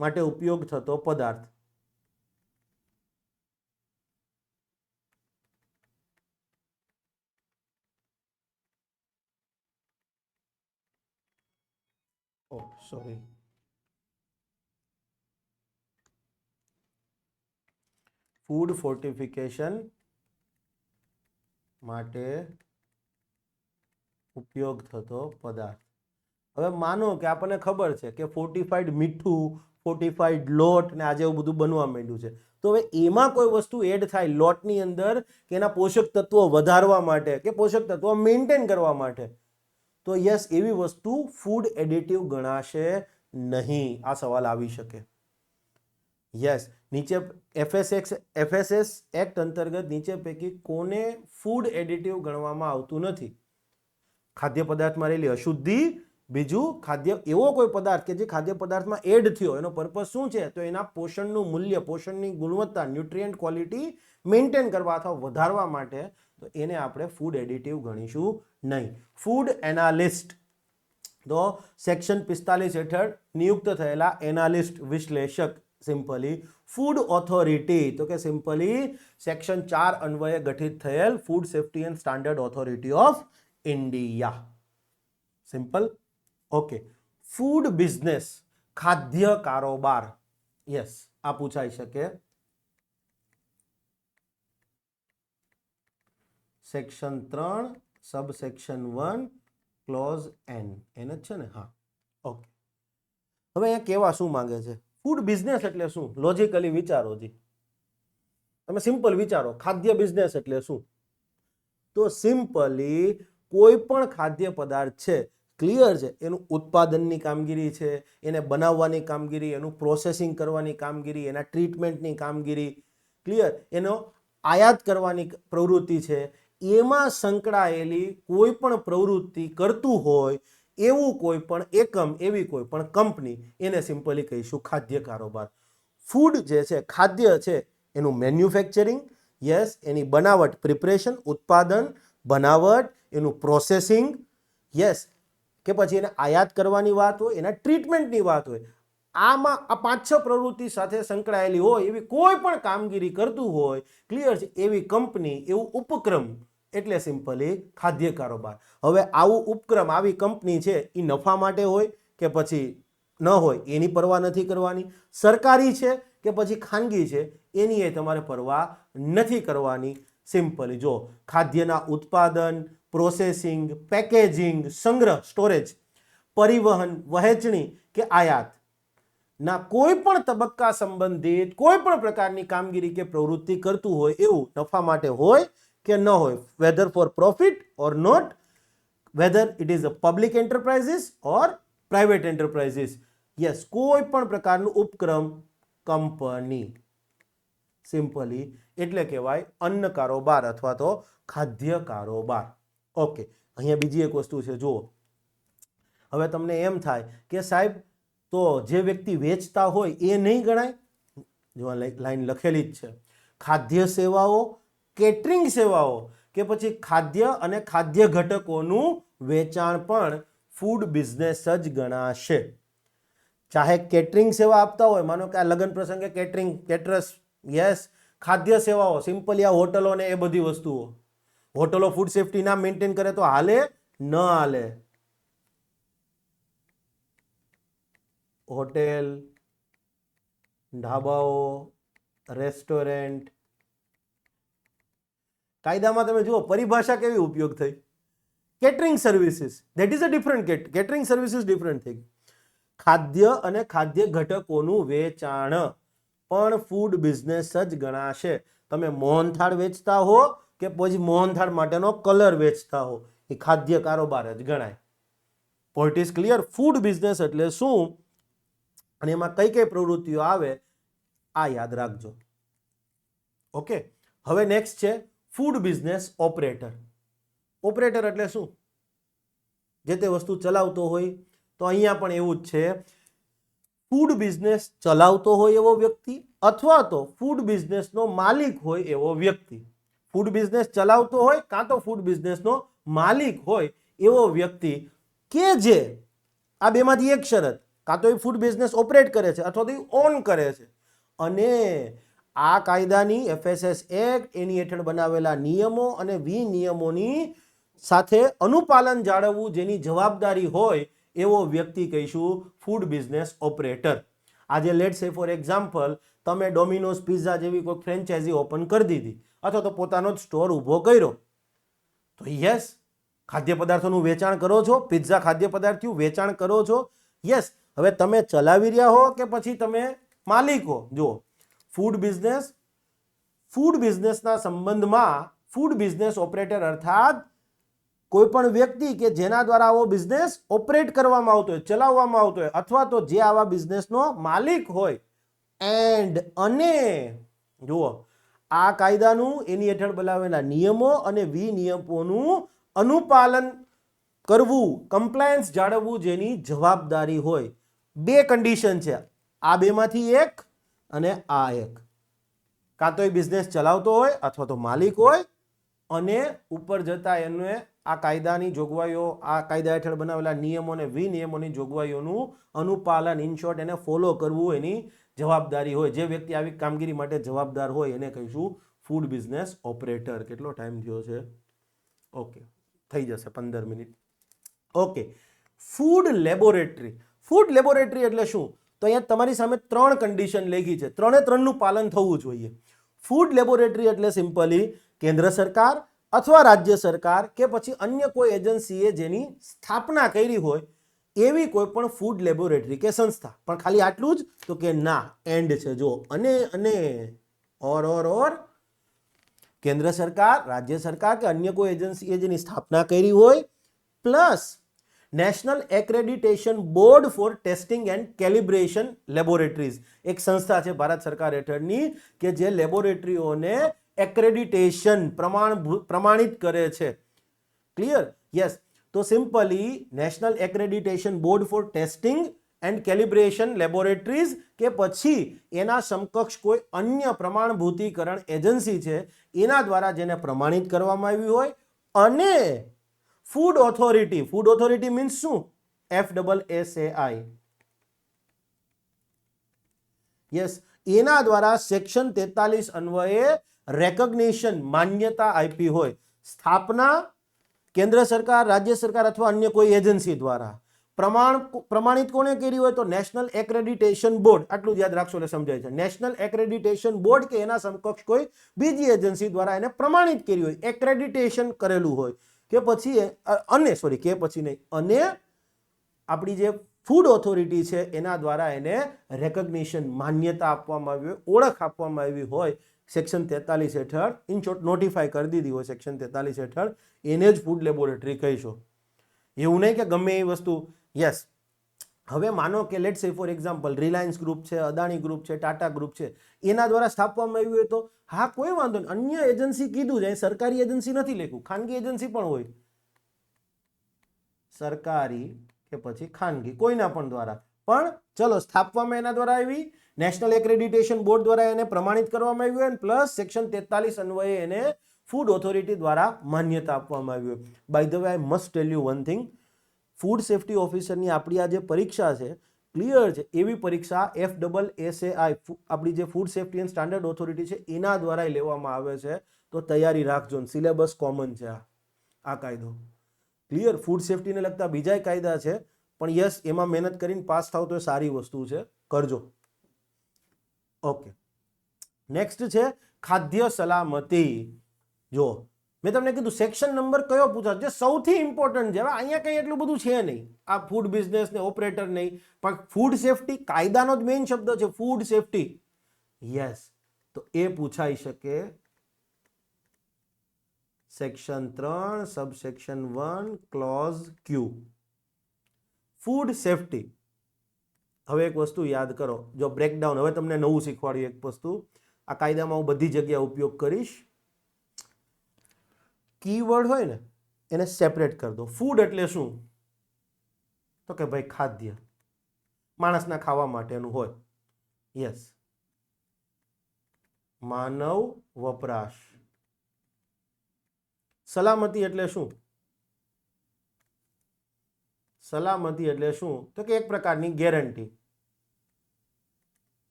માટે ઉપયોગ થતો પદાર્થ, ફૂડ ફોર્ટિફિકેશન માટે ઉપયોગ થતો પદાર્થ. હવે માનો કે આપણને ખબર છે કે ફોર્ટિફાઈડ મીઠું, ફોર્ટિફાઈડ લોટ ને આજે એવું બધું બનવા માંડ્યું છે. તો હવે એમાં કોઈ વસ્તુ એડ થાય લોટની અંદર કે એના પોષક તત્વો વધારવા માટે કે પોષક તત્વો મેન્ટેન કરવા માટે, તો યસ, એવી વસ્તુ ફૂડ એડિટિવ ગણાશે નહીં. આ સવાલ આવી શકે. યસ, નીચે એફએસએસ એક્ટ અંતર્ગત નીચે પૈકી કોને ફૂડ એડિટિવ ગણવામાં આવતું નથી? ખાદ્ય પદાર્થમાં રહેલી અશુદ્ધિ, બીજું ખાદ્ય એવો કોઈ પદાર્થ કે જે ખાદ્ય પદાર્થમાં એડ થયો, એનો પર્પઝ શું છે? તો એના પોષણનું મૂલ્ય, પોષણની ગુણવત્તા, ન્યુટ્રિયન્ટ ક્વોલિટી મેન્ટેન કરવા અથવા વધારવા માટે, તો એને આપણે ફૂડ એડિટિવ ગણીશું નહીં. ફૂડ એનાલિસ્ટ, તો સેક્શન 45 હેઠળ નિયુક્ત થયેલા એનાલિસ્ટ, વિશ્લેષક. સિમ્પલી ફૂડ ઓથોરિટી, તો કે સિમ્પલી સેક્શન 4 અન્વયે ગઠિત થયેલ food safety and standard authority of India. Simple. Okay. Food business, ખાદ્ય કારોબાર. યસ, આ પૂછાઈ શકે. સેક્શન 3 સબસેક્શન 1 ક્લોઝ એન જ છે ને? હા. ઓકે. હવે અહીંયા કેવા શું માંગે છે? ફૂડ બિઝનેસ એટલે શું? લોજિકલી વિચારો જી, તમે સિમ્પલ વિચારો. ખાદ્ય બિઝનેસ એટલે શું? તો સિમ્પલી કોઈ પણ ખાદ્ય પદાર્થ છે, ક્લિયર છે, એનું ઉત્પાદનની કામગીરી છે, એને બનાવવાની કામગીરી, એનું પ્રોસેસિંગ કરવાની કામગીરી, એના ટ્રીટમેન્ટની કામગીરી, ક્લિયર, એનો આયાત કરવાની પ્રવૃત્તિ છે, એમાં સંકળાયેલી કોઈ પણ પ્રવૃત્તિ કરતું હોય એવું કોઈ પણ એકમ, એવી કોઈ પણ કંપની, એને સિમ્પલી કહીશું ખાદ્ય કારોબાર. ફૂડ જે છે, ખાદ્ય છે, એનું મેન્યુફેક્ચરિંગ, યસ, એની બનાવટ, પ્રિપરેશન, ઉત્પાદન, બનાવટ, એનું પ્રોસેસિંગ, યસ, કે પછી એને આયાત કરવાની વાત હોય, એના ટ્રીટમેન્ટની વાત હોય, આમાં આ 5-6 પ્રવૃત્તિ સાથે સંકળાયેલી હોય એવી કોઈ પણ કામગીરી કરતું હોય, ક્લિયર છે, એવી કંપની, એવું ઉપક્રમ, એટલે સિમ્પલી ખાદ્ય કારોબાર. હવે આવું ઉપક્રમ, આવી કંપની છે, એ નફા માટે હોય કે પછી ન હોય એની પરવા નથી કરવાની. સરકારી છે કે પછી ખાનગી છે એની એ તમારે પરવા નથી કરવાની. સિમ્પલી જો ખાદ્યના ઉત્પાદન, પ્રોસેસિંગ, પેકેજિંગ, સંગ્રહ, સ્ટોરેજ, પરિવહન, વહેંચણી કે આયાત ના કોઈ પણ તબક્કા સંબંધિત કોઈ પણ પ્રકારની કામગીરી કે પ્રવૃત્તિ કરતું હોય એવું નફા માટે હોય કે ન હોય, whether for profit or not, whether it is a public enterprises or private enterprises. Yes, કોઈ પણ પ્રકારનું ઉપક્રમ, કંપની, સિમ્પલી એટલે કહેવાય અન્ન કારોબાર અથવા તો ખાદ્ય કારોબાર. ઓકે. અહીંયા બીજી એક વસ્તુ છે, જુઓ. હવે તમને એમ થાય કે સાહેબ તો જે વ્યક્તિ વેચતા હોય એ નહીં ગણાય? જો લાઈન લખેલી જ છે. ખાદ્ય સેવાઓ, કેટરિંગ સેવાઓ કે પછી ખાદ્ય અને ખાદ્ય ઘટકોનું વેચાણ પણ ફૂડ બિઝનેસ જ ગણાશે. ચાહે કેટરિંગ સેવા આપતા હોય, માનો કે આ લગ્ન પ્રસંગે કેટરિંગ, કેટરસ, યસ. ખાદ્ય સેવાઓ સિમ્પલી આ હોટલો ને એ બધી વસ્તુઓ, હોટલો ફૂડ સેફ્ટી ના મેન્ટેન કરે તો હાલે? ન હાલે. હોટેલ, ઢાબાઓ, રેસ્ટોરન્ટ, કાયદામાં તમે જુઓ પરિભાષા કેવી ઉપયોગ થઈ? Catering services. That is a different, catering services different થઈ. ખાદ્ય અને ખાદ્ય ઘટકોનું વેચાણ પણ ફૂડ બિઝનેસ જ ગણાશે. તમે મોહનથાળ વેચતા હો કે પછી મોહનથાળ માટેનો કલર વેચતા હો, એ ખાદ્ય કારોબાર જ ગણાય. Point is clear. Food business એટલે શું અને એમાં કઈ કઈ પ્રવૃત્તિઓ આવે આ યાદ રાખજો. ઓકે. હવે નેક્સ્ટ છે ફૂડ બિઝનેસ ઓપરેટર. ઓપરેટર એટલે શું? જે તે વસ્તુ ચલાવતો હોય. તો અહીંયા પણ એવું જ છે, ફૂડ બિઝનેસ ચલાવતો હોય એવો વ્યક્તિ અથવા તો ફૂડ બિઝનેસનો માલિક હોય એવો વ્યક્તિ. ફૂડ બિઝનેસ ચલાવતો હોય કાં તો ફૂડ બિઝનેસનો માલિક હોય એવો વ્યક્તિ કે જે આ બેમાંથી એક શરત, કાં તો એ ફૂડ બિઝનેસ ઓપરેટ કરે છે અથવા તો એ ઓન કરે છે અને આ કાયદાની FSS એક્ટ એની હેઠળ બનાવેલા નિયમો અને વિનિયમોની સાથે અનુપાલન જાળવવું જેની જવાબદારી હોય એવો વ્યક્તિ કહીશું ફૂડ બિઝનેસ ઓપરેટર. આજે લેટ સે ફોર એક્ઝામ્પલ તમે ડોમિનોઝ પિઝા જેવી કોઈ ફ્રેન્ચાઇઝી ઓપન કરી દીધી અથવા તો પોતાનો જ સ્ટોર ઊભો કર્યો, તો યસ, ખાદ્ય પદાર્થોનું વેચાણ કરો છો, પિઝા ખાદ્ય પદાર્થનું વેચાણ કરો છો. યસ, હવે તમે ચલાવી રહ્યા હો કે પછી તમે માલિક હો. જુઓ, ફૂડ બિઝનેસના સંબંધમાં ફૂડ બિઝનેસ ઓપરેટર અર્થાત કોઈ પણ વ્યક્તિ કે જેના દ્વારા આવો બિઝનેસ ઓપરેટ કરવામાં આવતો હોય, ચલાવવામાં આવતો હોય અથવા તો જે આવા બિઝનેસનો માલિક હોય અને જુઓ, આ કાયદાનું એની હેઠળ બનાવેલા નિયમો અને વિનિયમોનું અનુપાલન કરવું, કમ્પ્લાયન્સ જાળવવું જેની જવાબદારી હોય. બે કન્ડિશન છે, આ બેમાંથી એક અને આ એક. કાં તો એ બિઝનેસ ચલાવતો હોય અથવા તો માલિક હોય અને ઉપર જતા એને આ કાયદાની જોગવાઈઓ, આ કાયદા હેઠળ બનાવેલા નિયમો અને વિનિયમોની જોગવાઈઓનું અનુપાલન, ઇન શોર્ટ એને ફોલો કરવું એની જવાબદારી હોય. જે વ્યક્તિ આવી કામગીરી માટે જવાબદાર હોય એને કહીશું ફૂડ બિઝનેસ ઓપરેટર. કેટલો ટાઈમ થયો છે? ઓકે, થઈ જશે 15 minute. Okay, food laboratory. Food laboratory એટલે શું? તો અહીંયા તમારી સામે 3 કન્ડિશન લખી છે, 3નું પાલન થવું જોઈએ. ફૂડ લેબોરેટરી એટલે સિમ્પલી કેન્દ્ર સરકાર અથવા રાજ્ય સરકાર કે પછી અન્ય કોઈ એજન્સીએ જેની સ્થાપના કરી હોય એવી કોઈ પણ ફૂડ લેબોરેટરી કે સંસ્થા. પણ ખાલી આટલું જ? તો કે ના, એન્ડ છે. જો, અને ઓર કેન્દ્ર સરકાર, રાજ્ય સરકાર કે અન્ય કોઈ એજન્સીએ જેની સ્થાપના કરી હોય, plus national accreditation board four testing and calibration laboratories, એક સંસ્થા છે ભારત સરકાર હેઠળની કે જે લેબોરેટરીઓને એક્રેડિટેશન પ્રમાણિત કરે છે. ક્લિયર? યસ. તો simply national accreditation board four testing and calibration laboratories કે પછી એના સમકક્ષ કોઈ અન્ય પ્રમાણભૂતીકરણ એજન્સી છે એના દ્વારા જેને પ્રમાણિત કરવામાં આવ્યું હોય, અને food authority. Food authority means શું? FSSAI. યસ, એના દ્વારા સેક્શન 43 અન્વયે રેકોગ્નિશન, માન્યતા આપી હોય. સ્થાપના કેન્દ્ર સરકાર, રાજ્ય સરકાર અથવા અન્ય કોઈ એજન્સી દ્વારા. પ્રમાણિત કોને કરી હોય? તો નેશનલ એક્રેડિટેશન બોર્ડ. આટલું જ યાદ રાખશો એટલે સમજાય છે. નેશનલ એક્રેડિટેશન બોર્ડ કે એના સમકક્ષ કોઈ બીજી એજન્સી દ્વારા એને પ્રમાણિત કરી હોય, એક્રેડિટેશન કરેલું હોય કે પછી અને આપણી જે ફૂડ ઓથોરિટી છે એના દ્વારા એને રેકોગ્નિશન, માન્યતા આપવામાં આવી હોય, ઓળખ આપવામાં આવી હોય સેક્શન 43 હેઠળ, ઇન શોર્ટ નોટિફાઈ કરી દીધી હોય સેક્શન 43 હેઠળ, એને જ ફૂડ લેબોરેટરી કહીશો. એવું નહીં કે ગમે એ વસ્તુ. યસ, હવે માનો કે late say for example Reliance group છે, અદાણી ગ્રુપ છે, ટાટા ગ્રુપ છે, એના દ્વારા સ્થાપવામાં આવ્યું હોય તો હા, કોઈ વાંધો નહીં. અન્ય એજન્સી કીધું છે, સરકારી એજન્સી નથી લખ્યું, ખાનગી એજન્સી પણ હોય, સરકારી કે પછી ખાનગી કોઈના પણ દ્વારા. પણ ચલો, સ્થાપવામાં એના દ્વારા આવી, નેશનલ એક્રેડિટેશન બોર્ડ દ્વારા એને પ્રમાણિત કરવામાં આવ્યું હોય, પ્લસ સેક્શન 43 અન્વયે એને ફૂડ ઓથોરિટી દ્વારા માન્યતા આપવામાં આવી હોય. By the way, I must tell you one thing, food safety ઓફિસરની આપણી આ જે પરીક્ષા છે, ક્લિયર છે, એવી પરીક્ષા FSSAI, આપણી જે food safety and standard authority છે એના દ્વારા લેવામાં આવે છે. તો તૈયારી રાખજો. સિલેબસ કોમન છે આ કાયદો. ક્લિયર? ફૂડ સેફ્ટીને લગતા બીજા કાયદા છે, પણ યસ, એમાં મહેનત કરીને પાસ થાવ તો સારી વસ્તુ છે, કરજો. ઓકે, નેક્સ્ટ છે ખાદ્ય સલામતી. જો, મેં તમને કીધું સેક્શન નંબર કયો પૂછાય, જે સૌથી ઇમ્પોર્ટન્ટ છે. હવે અહીંયા કંઈ એટલું બધું છે નહીં, આ ફૂડ બિઝનેસ ને ઓપરેટર નહીં, પણ ફૂડ સેફ્ટી કાયદાનો જ મેઇન શબ્દ છે, ફૂડ સેફ્ટી. યસ, તો એ પૂછાઈ શકે. Section 3 subsection 1 clause Q, food safety. હવે એક વસ્તુ યાદ કરો, જો બ્રેકડાઉન, હવે તમને નવું શીખવાડ્યું એક વસ્તુ, આ કાયદામાં હું બધી જગ્યાએ ઉપયોગ કરીશ. કીવર્ડ હોય ને એને સેપરેટ કરી દો. ફૂડ એટલે શું? તો કે ભાઈ ખાદ્ય, માણસના ખાવા માટેનું હોય. યસ, માનવ વપરાશ. સલામતી એટલે શું? સલામતી એટલે શું? તો કે એક પ્રકારની ગેરંટી.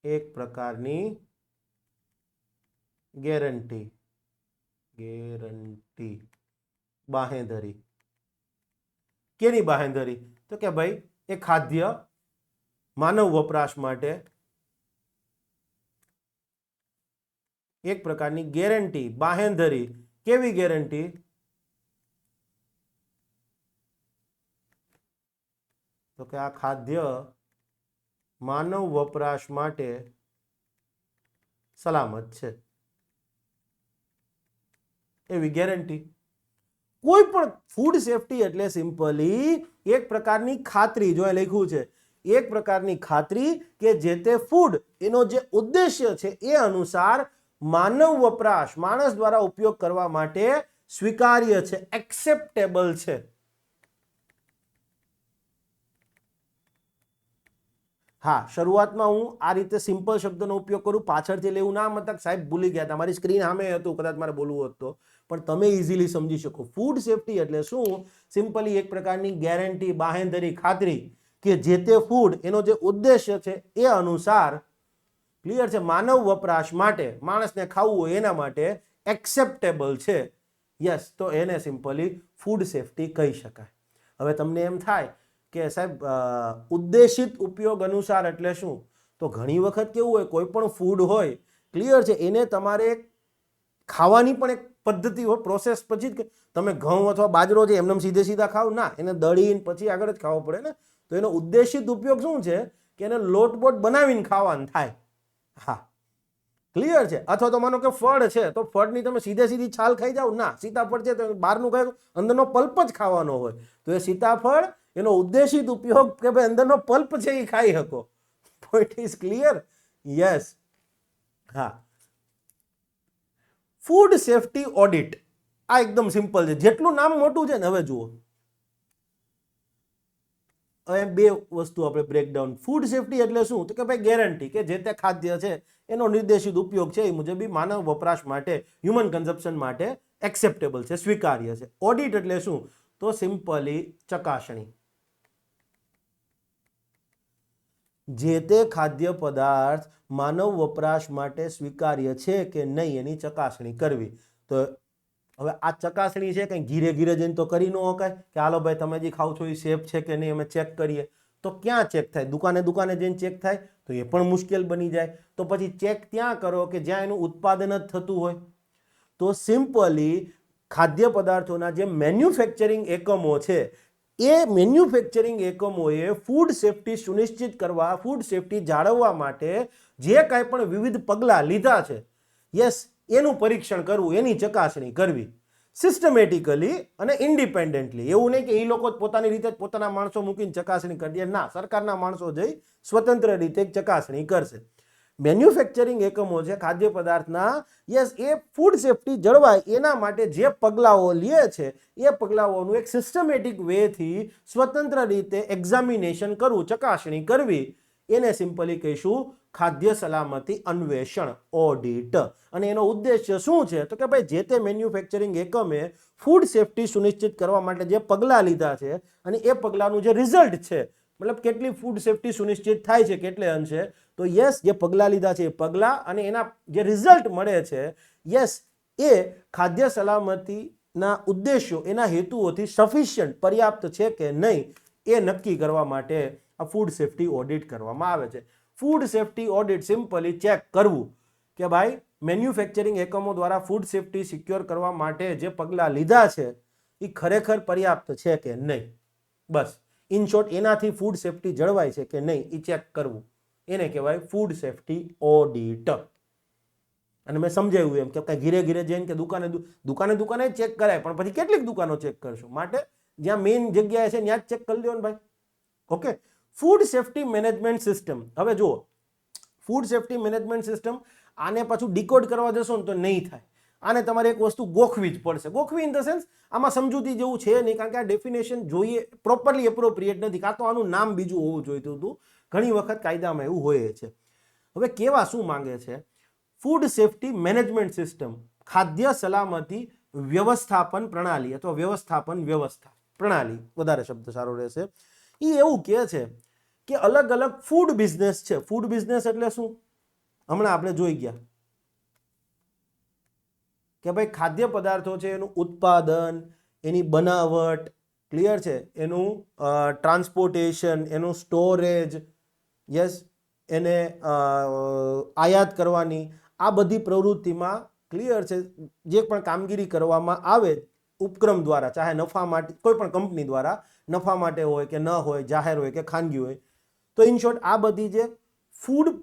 એક પ્રકારની ગેરંટી. ગેરંટી, બાંહેધરી. કેની બાંહેધરી? તો કે ભાઈ એ ખાદ્ય માનવ વપરાશ માટે એક પ્રકારની ગેરંટી, બાંહેધરી. કેવી ગેરંટી? તો કે આ ખાદ્ય માનવ વપરાશ માટે સલામત છે, એવી ગેરંટી. કોઈ પણ ફૂડ સેફટી એટલે સિમ્પલી એક પ્રકારની ખાતરી. જો લખ્યું છે એક પ્રકારની ખાતરી કે જે તે ફૂડ એનો જે ઉદ્દેશ્ય છે એ અનુસાર માનવ વપરાશ, માણસ દ્વારા ઉપયોગ કરવા માટે સ્વીકાર્ય છે, એક્સેપ્ટેબલ છે. હા, શરૂઆતમાં હું આ રીતે સિમ્પલ શબ્દનો ઉપયોગ કરું, પાછળથી લેવું ના મતલબ સાહેબ ભૂલી ગયા, તમારી સ્ક્રીન સામે હતું, કદાચ મારે બોલવું હોત તો, પણ તમે ઇઝીલી સમજી શકો. ફૂડ સેફટી એટલે શું? સિમ્પલી એક પ્રકારની ગેરંટી, બાંહેધરી, ખાતરી કે જે તે ફૂડ એનો જે ઉદ્દેશ્ય છે એ અનુસાર, ક્લિયર છે, માનવ વપરાશ માટે, માણસને ખાવું હોય એના માટે એક્સેપ્ટેબલ છે. યસ, તો એને સિમ્પલી ફૂડ સેફટી કહી શકાય. હવે તમને એમ થાય કે સાહેબ ઉદ્દેશિત ઉપયોગ અનુસાર એટલે શું? તો ઘણી વખત કેવું હોય, કોઈ પણ ફૂડ હોય, ક્લિયર છે, એને તમારે ખાવાની પણ એક પદ્ધતિ હોય, પ્રોસેસ. પછી જ તમે ઘઉં અથવા બાજરો છે એમને સીધે સીધા ખાવ ના, એને દળીને પછી આગળ જ ખાવો પડે ને. તો એનો ઉદ્દેશિત ઉપયોગ શું છે કે એને લોટ બોટ બનાવીને ખાવાનું થાય. હા, ક્લિયર છે. અથવા તો માનો કે ફળ છે તો ફળની તમે સીધે સીધી છાલ ખાઈ જાવ ના, સીતાફળ છે તો બહારનું ખાય, અંદરનો પલ્પ જ ખાવાનો હોય. તો એ સીતાફળ એનો ઉદ્દેશિત ઉપયોગ કે ભાઈ અંદરનો પલ્પ છે એ ખાઈ શકો. Point is clear? યસ. હા, ફૂડ સેફટી ઓડિટ આ એકદમ સિમ્પલ છે. જેટલું નામ મોટું છે ને, હવે જુઓ, હવે બે વસ્તુ આપણે બ્રેકડાઉન. ફૂડ સેફટી એટલે શું? તો કે ભાઈ ગેરંટી કે જે તે ખાદ્ય છે એનો નિર્દેશિત ઉપયોગ છે એ મુજબ માનવ વપરાશ માટે, હ્યુમન કન્ઝપ્શન માટે એક્સેપ્ટેબલ છે, સ્વીકાર્ય છે. ઓડિટ એટલે શું? તો સિમ્પલી ચકાસણી. જે તે ખાદ્ય પદાર્થ માનવ વપરાશ માટે સ્વીકાર્ય છે કે નહીં એની ચકાસણી કરવી. તો હવે આ ચકાસણી છે કંઈ ઘીરે ઘીરે જઈને તો કરી ન શકાય કે હાલો ભાઈ તમે જે ખાવ છો એ સેફ છે કે નહીં અમે ચેક કરીએ. તો ક્યાં ચેક થાય? દુકાને દુકાને જઈને ચેક થાય તો એ પણ મુશ્કેલ બની જાય. તો પછી ચેક ત્યાં કરો કે જ્યાં એનું ઉત્પાદન જ થતું હોય. તો સિમ્પલી ખાદ્ય પદાર્થોના જે મેન્યુફેક્ચરિંગ એકમો છે એ મેન્યુફેક્ચરિંગ એકમોએ ફૂડ સેફટી સુનિશ્ચિત કરવા, ફૂડ સેફટી જાળવવા માટે જે કાંઈ પણ વિવિધ પગલાં લીધા છે, યસ, એનું પરીક્ષણ કરવું, એની ચકાસણી કરવી સિસ્ટમેટિકલી અને ઇન્ડિપેન્ડન્ટલી. એવું નહીં કે એ લોકો પોતાની રીતે પોતાના માણસો મૂકીને ચકાસણી કરી દે. ના, સરકારના માણસો જઈ સ્વતંત્ર રીતે ચકાસણી કરશે. મેન્યુફેક્ચરિંગ એકમો છે ખાદ્ય પદાર્થના, યસ, એ ફૂડ સેફટી જળવાય એના માટે જે પગલાઓ લે છે એ પગલાઓનું એક સિસ્ટમેટિક વેથી સ્વતંત્ર રીતે એક્ઝામિનેશન કરવું, ચકાસણી કરવી, એને સિમ્પલી કહીશું ખાદ્ય સલામતી અન્વેષણ, ઓડિટ. અને એનો ઉદ્દેશ્ય શું છે? તો કે ભાઈ જે તે મેન્યુફેક્ચરિંગ એકમે ફૂડ સેફટી સુનિશ્ચિત કરવા માટે જે પગલાં લીધા છે અને એ પગલાંનું જે રિઝલ્ટ છે, મતલબ કેટલી ફૂડ સેફટી સુનિશ્ચિત થાય છે, કેટલે અંશે, તો યસ, જે પગલાં લીધા છે એ પગલાં અને એના જે રિઝલ્ટ મળે છે, યસ, એ ખાદ્ય સલામતીના ઉદ્દેશ્યો, એના હેતુઓથી સફિશિયન્ટ, પર્યાપ્ત છે કે નહીં એ નક્કી કરવા માટે આ ફૂડ સેફટી ઓડિટ કરવામાં આવે છે. Food safety audit simply check કરવું કે ભાઈ મેન્યુફેક્ચરિંગ એકમો દ્વારા ફૂડ સેફટી સિક્યોર કરવા માટે જે પગલાં લીધા છે એ ખરેખર પર્યાપ્ત છે કે નહીં. બસ, ઇન શોર્ટ, એનાથી ફૂડ સેફટી જળવાય છે કે નહીં એ ચેક કરવું, એને કહેવાય ફૂડ સેફટી ઓડિટ. અને મેં સમજાવ્યું એમ કે ઘીરે ઘીરે જઈને કે દુકાને ચેક કરાય, પણ પછી કેટલીક દુકાનો ચેક કરશો? માટે જ્યાં મેઇન જગ્યાએ છે ત્યાં જ ચેક કરી લ્યો ને ભાઈ. Okay. Food safety management system. હવે જુઓ, ફૂડ સેફટી મેનેજમેન્ટ સિસ્ટમ, આને પાછું ડીકોડ કરવા જશો ને તો નહીં થાય. આને તમારે એક વસ્તુ ગોખવી જ પડશે. ગોખવી ઇન ધ સેન્સ આમાં સમજૂતી જેવું છે નહીં, કારણ કે આ ડેફિનેશન જોઈએ પ્રોપરલી એપ્રોપ્રિએટ નથી, કાં તો આનું નામ બીજું હોવું જોઈતું હતું. ઘણી વખત કાયદામાં એવું હોય છે. હવે કેવા શું માંગે છે? ફૂડ સેફ્ટી મેનેજમેન્ટ સિસ્ટમ, ખાદ્ય સલામતી વ્યવસ્થાપન પ્રણાલી અથવા વ્યવસ્થાપન વ્યવસ્થા પ્રણાલી, વધારે શબ્દ સારો રહેશે. એ એવું કહે છે કે અલગ અલગ ફૂડ બિઝનેસ છે. ફૂડ બિઝનેસ એટલે શું? હમણાં આપણે જોઈ ગયા કે ભાઈ ખાદ્ય પદાર્થો છે, એનું ઉત્પાદન, એની બનાવટ, ક્લિયર છે, એનું ટ્રાન્સપોર્ટેશન, એનું સ્ટોરેજ, યસ, એને આયાત કરવાની, આ બધી પ્રવૃત્તિમાં ક્લિયર છે જે પણ કામગીરી કરવામાં આવે ઉપક્રમ દ્વારા, ચાહે નફા માટે, કોઈ પણ કંપની દ્વારા નફા માટે હોય કે ન હોય, જાહેર હોય કે ખાનગી હોય, તો ઇન શોર્ટ આ બધી જે ફૂડ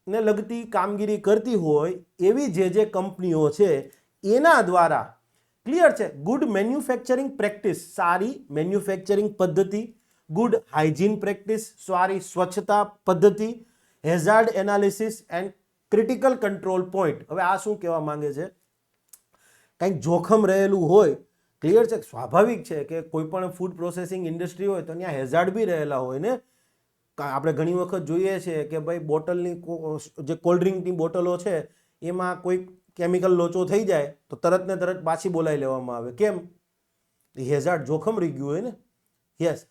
ને લગતી કામગીરી કરતી હોય એવી જે કંપનીઓ છે એના દ્વારા ક્લિયર છે ગુડ મેન્યુફેક્ચરિંગ પ્રેક્ટિસ, સારી મેન્યુફેક્ચરિંગ પદ્ધતિ, ગુડ હાઇજીન પ્રેક્ટિસ, સારી સ્વચ્છતા પદ્ધતિ, hazard analysis and critical control point. હવે આ શું કહેવા માંગે છે? કંઈક જોખમ રહેલું હોય, ક્લિયર છે, સ્વાભાવિક છે કે કોઈ પણ ફૂડ પ્રોસેસિંગ ઇન્ડસ્ટ્રી હોય તો ત્યાં હેઝાર્ડ બી રહેલા હોય ને. આપણે ઘણી વખત જોઈએ છીએ કે ભાઈ બોટલની જે કોલ્ડ ડ્રિંકની બોટલો છે એમાં કોઈ કેમિકલ લોચો થઈ જાય તો તરત ને તરત પાછી બોલાવી લેવામાં આવે. કેમ? હેઝાર્ડ જોખમ રહી ગયું હોય ને. યસ,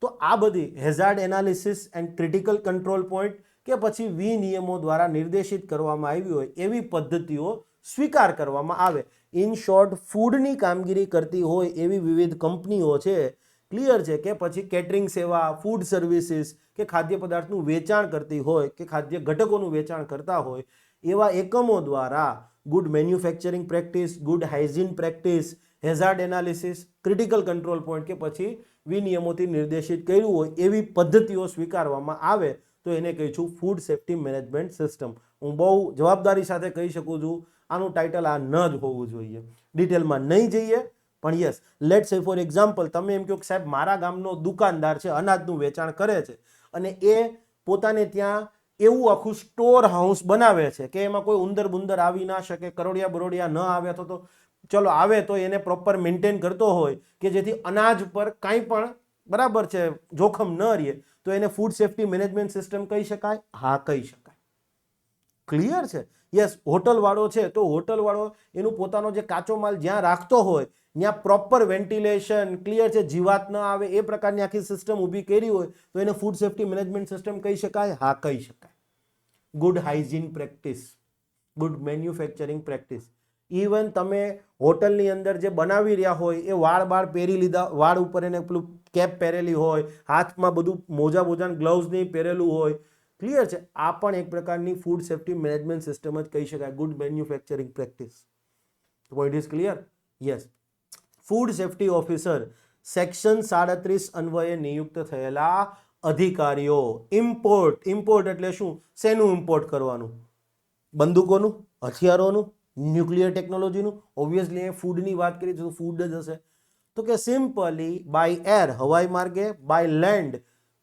તો આ બધી hazard analysis and critical control point કે પછી વિનિયમો દ્વારા નિર્દેશિત કરવામાં આવી હોય એવી પદ્ધતિઓ સ્વીકાર કરવામાં આવે. ઇન શોર્ટ ફૂડની કામગીરી કરતી હોય એવી વિવિધ કંપનીઓ છે, ક્લિયર છે, કે પછી કેટરિંગ સેવા, ફૂડ સર્વિસીસ કે ખાદ્ય પદાર્થનું વેચાણ કરતી હોય કે ખાદ્ય ઘટકોનું વેચાણ કરતા હોય એવા એકમો દ્વારા good manufacturing practice, good hygiene practice, hazard analysis, critical control point કે પછી વિનિયમોથી નિર્દેશિત કર્યું હોય એવી પદ્ધતિઓ સ્વીકારવામાં આવે તો એને કહીશું ફૂડ સેફ્ટી મેનેજમેન્ટ સિસ્ટમ. હું બહુ જવાબદારી સાથે કહી શકું છું આનું ટાઇટલ આ ન જ હોવું જોઈએ. ડિટેલમાં નહીં જઈએ, પણ yes, late say for example તમે એમ કહો કે સાહેબ મારા ગામનો દુકાનદાર છે, અનાજનું વેચાણ કરે છે અને એ પોતાને ત્યાં એવું આખું સ્ટોર હાઉસ બનાવે છે કે એમાં કોઈ ઉંદર બુંદર આવી ના શકે, કરોડિયા બરોડિયા ન આવે, અથવા તો ચલો આવે તો એને પ્રોપર મેન્ટેન કરતો હોય કે જેથી અનાજ પર કાંઈ પણ બરાબર છે જોખમ ન રહે, તો એને ફૂડ સેફ્ટી મેનેજમેન્ટ સિસ્ટમ કહી શકાય? હા, કહી શકાય. ક્લિયર છે? યસ, હોટલવાળો છે તો હોટલવાળો એનું પોતાનો જે કાચો માલ જ્યાં રાખતો હોય ત્યાં પ્રોપર વેન્ટિલેશન, ક્લિયર છે, જીવાત ન આવે એ પ્રકારની આખી સિસ્ટમ ઊભી કરી હોય તો એને ફૂડ સેફ્ટી મેનેજમેન્ટ સિસ્ટમ કહી શકાય? હા, કહી શકાય. Good hygiene practice, good manufacturing practice. Even તમે હોટલની અંદર જે બનાવી રહ્યા હોય એ વાળ પહેરી લીધા, વાળ ઉપર એને પેલું કેપ પહેરેલી હોય, હાથમાં બધું મોજા ગ્લવ્સ નહીં પહેરેલું હોય, ક્લિયર છે, આ પણ એક પ્રકારની ફૂડ સેફ્ટી મેનેજમેન્ટ સિસ્ટમ જ કહી શકાય, good manufacturing practice. Point is clear? Yes. Food safety officer section 37 અન્વયે નિયુક્ત થયેલા અધિકારીઓ. ઇમ્પોર્ટ એટલે શું? શેનું ઇમ્પોર્ટ કરવાનું? બંદૂકોનું, હથિયારોનું, ન્યુક્લિયર ટેકનોલોજીનું? ઓબ્વિયસલી ફૂડની વાત કરીએ તો ફૂડ જ હશે. તો કે સિમ્પલી બાય એર, હવાઈ માર્ગે, બાય લેન્ડ,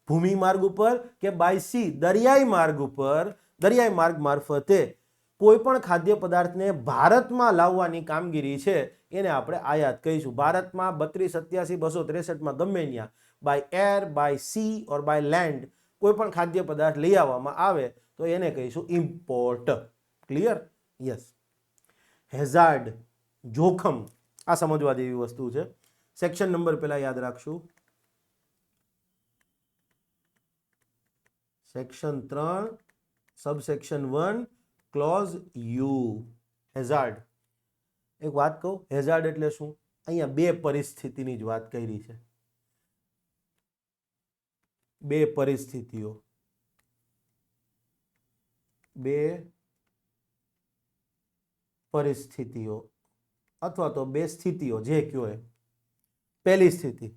ભૂમિ માર્ગ ઉપર, કે બાય સી, દરિયાઈ માર્ગ ઉપર, દરિયાઈ માર્ગ મારફતે કોઈ પણ ખાદ્ય પદાર્થને ભારતમાં લાવવાની કામગીરી છે એને આપણે આયાત કહીશું. ભારતમાં 32, 87, 263 ગમે ત્યાં by air, by sea or by land કોઈ પણ ખાદ્ય પદાર્થ લઈ આવવામાં આવે તો એને કહીશું ઇમ્પોર્ટ. ક્લિયર? યસ. હેઝાર્ડ, જોખમ, આ સમજવા જેવી વસ્તુ છે. સેક્શન નંબર પહેલા યાદ રાખશું. Section 3 subsection 1 clause U. Hazard. એક વાત કહું, હેઝાર્ડ એટલે શું? અહીંયા બે પરિસ્થિતિની જ વાત કરી છે. બે પરિસ્થિતિઓ, અથવા તો બે સ્થિતિઓ, જે કયો એ. પહેલી સ્થિતિ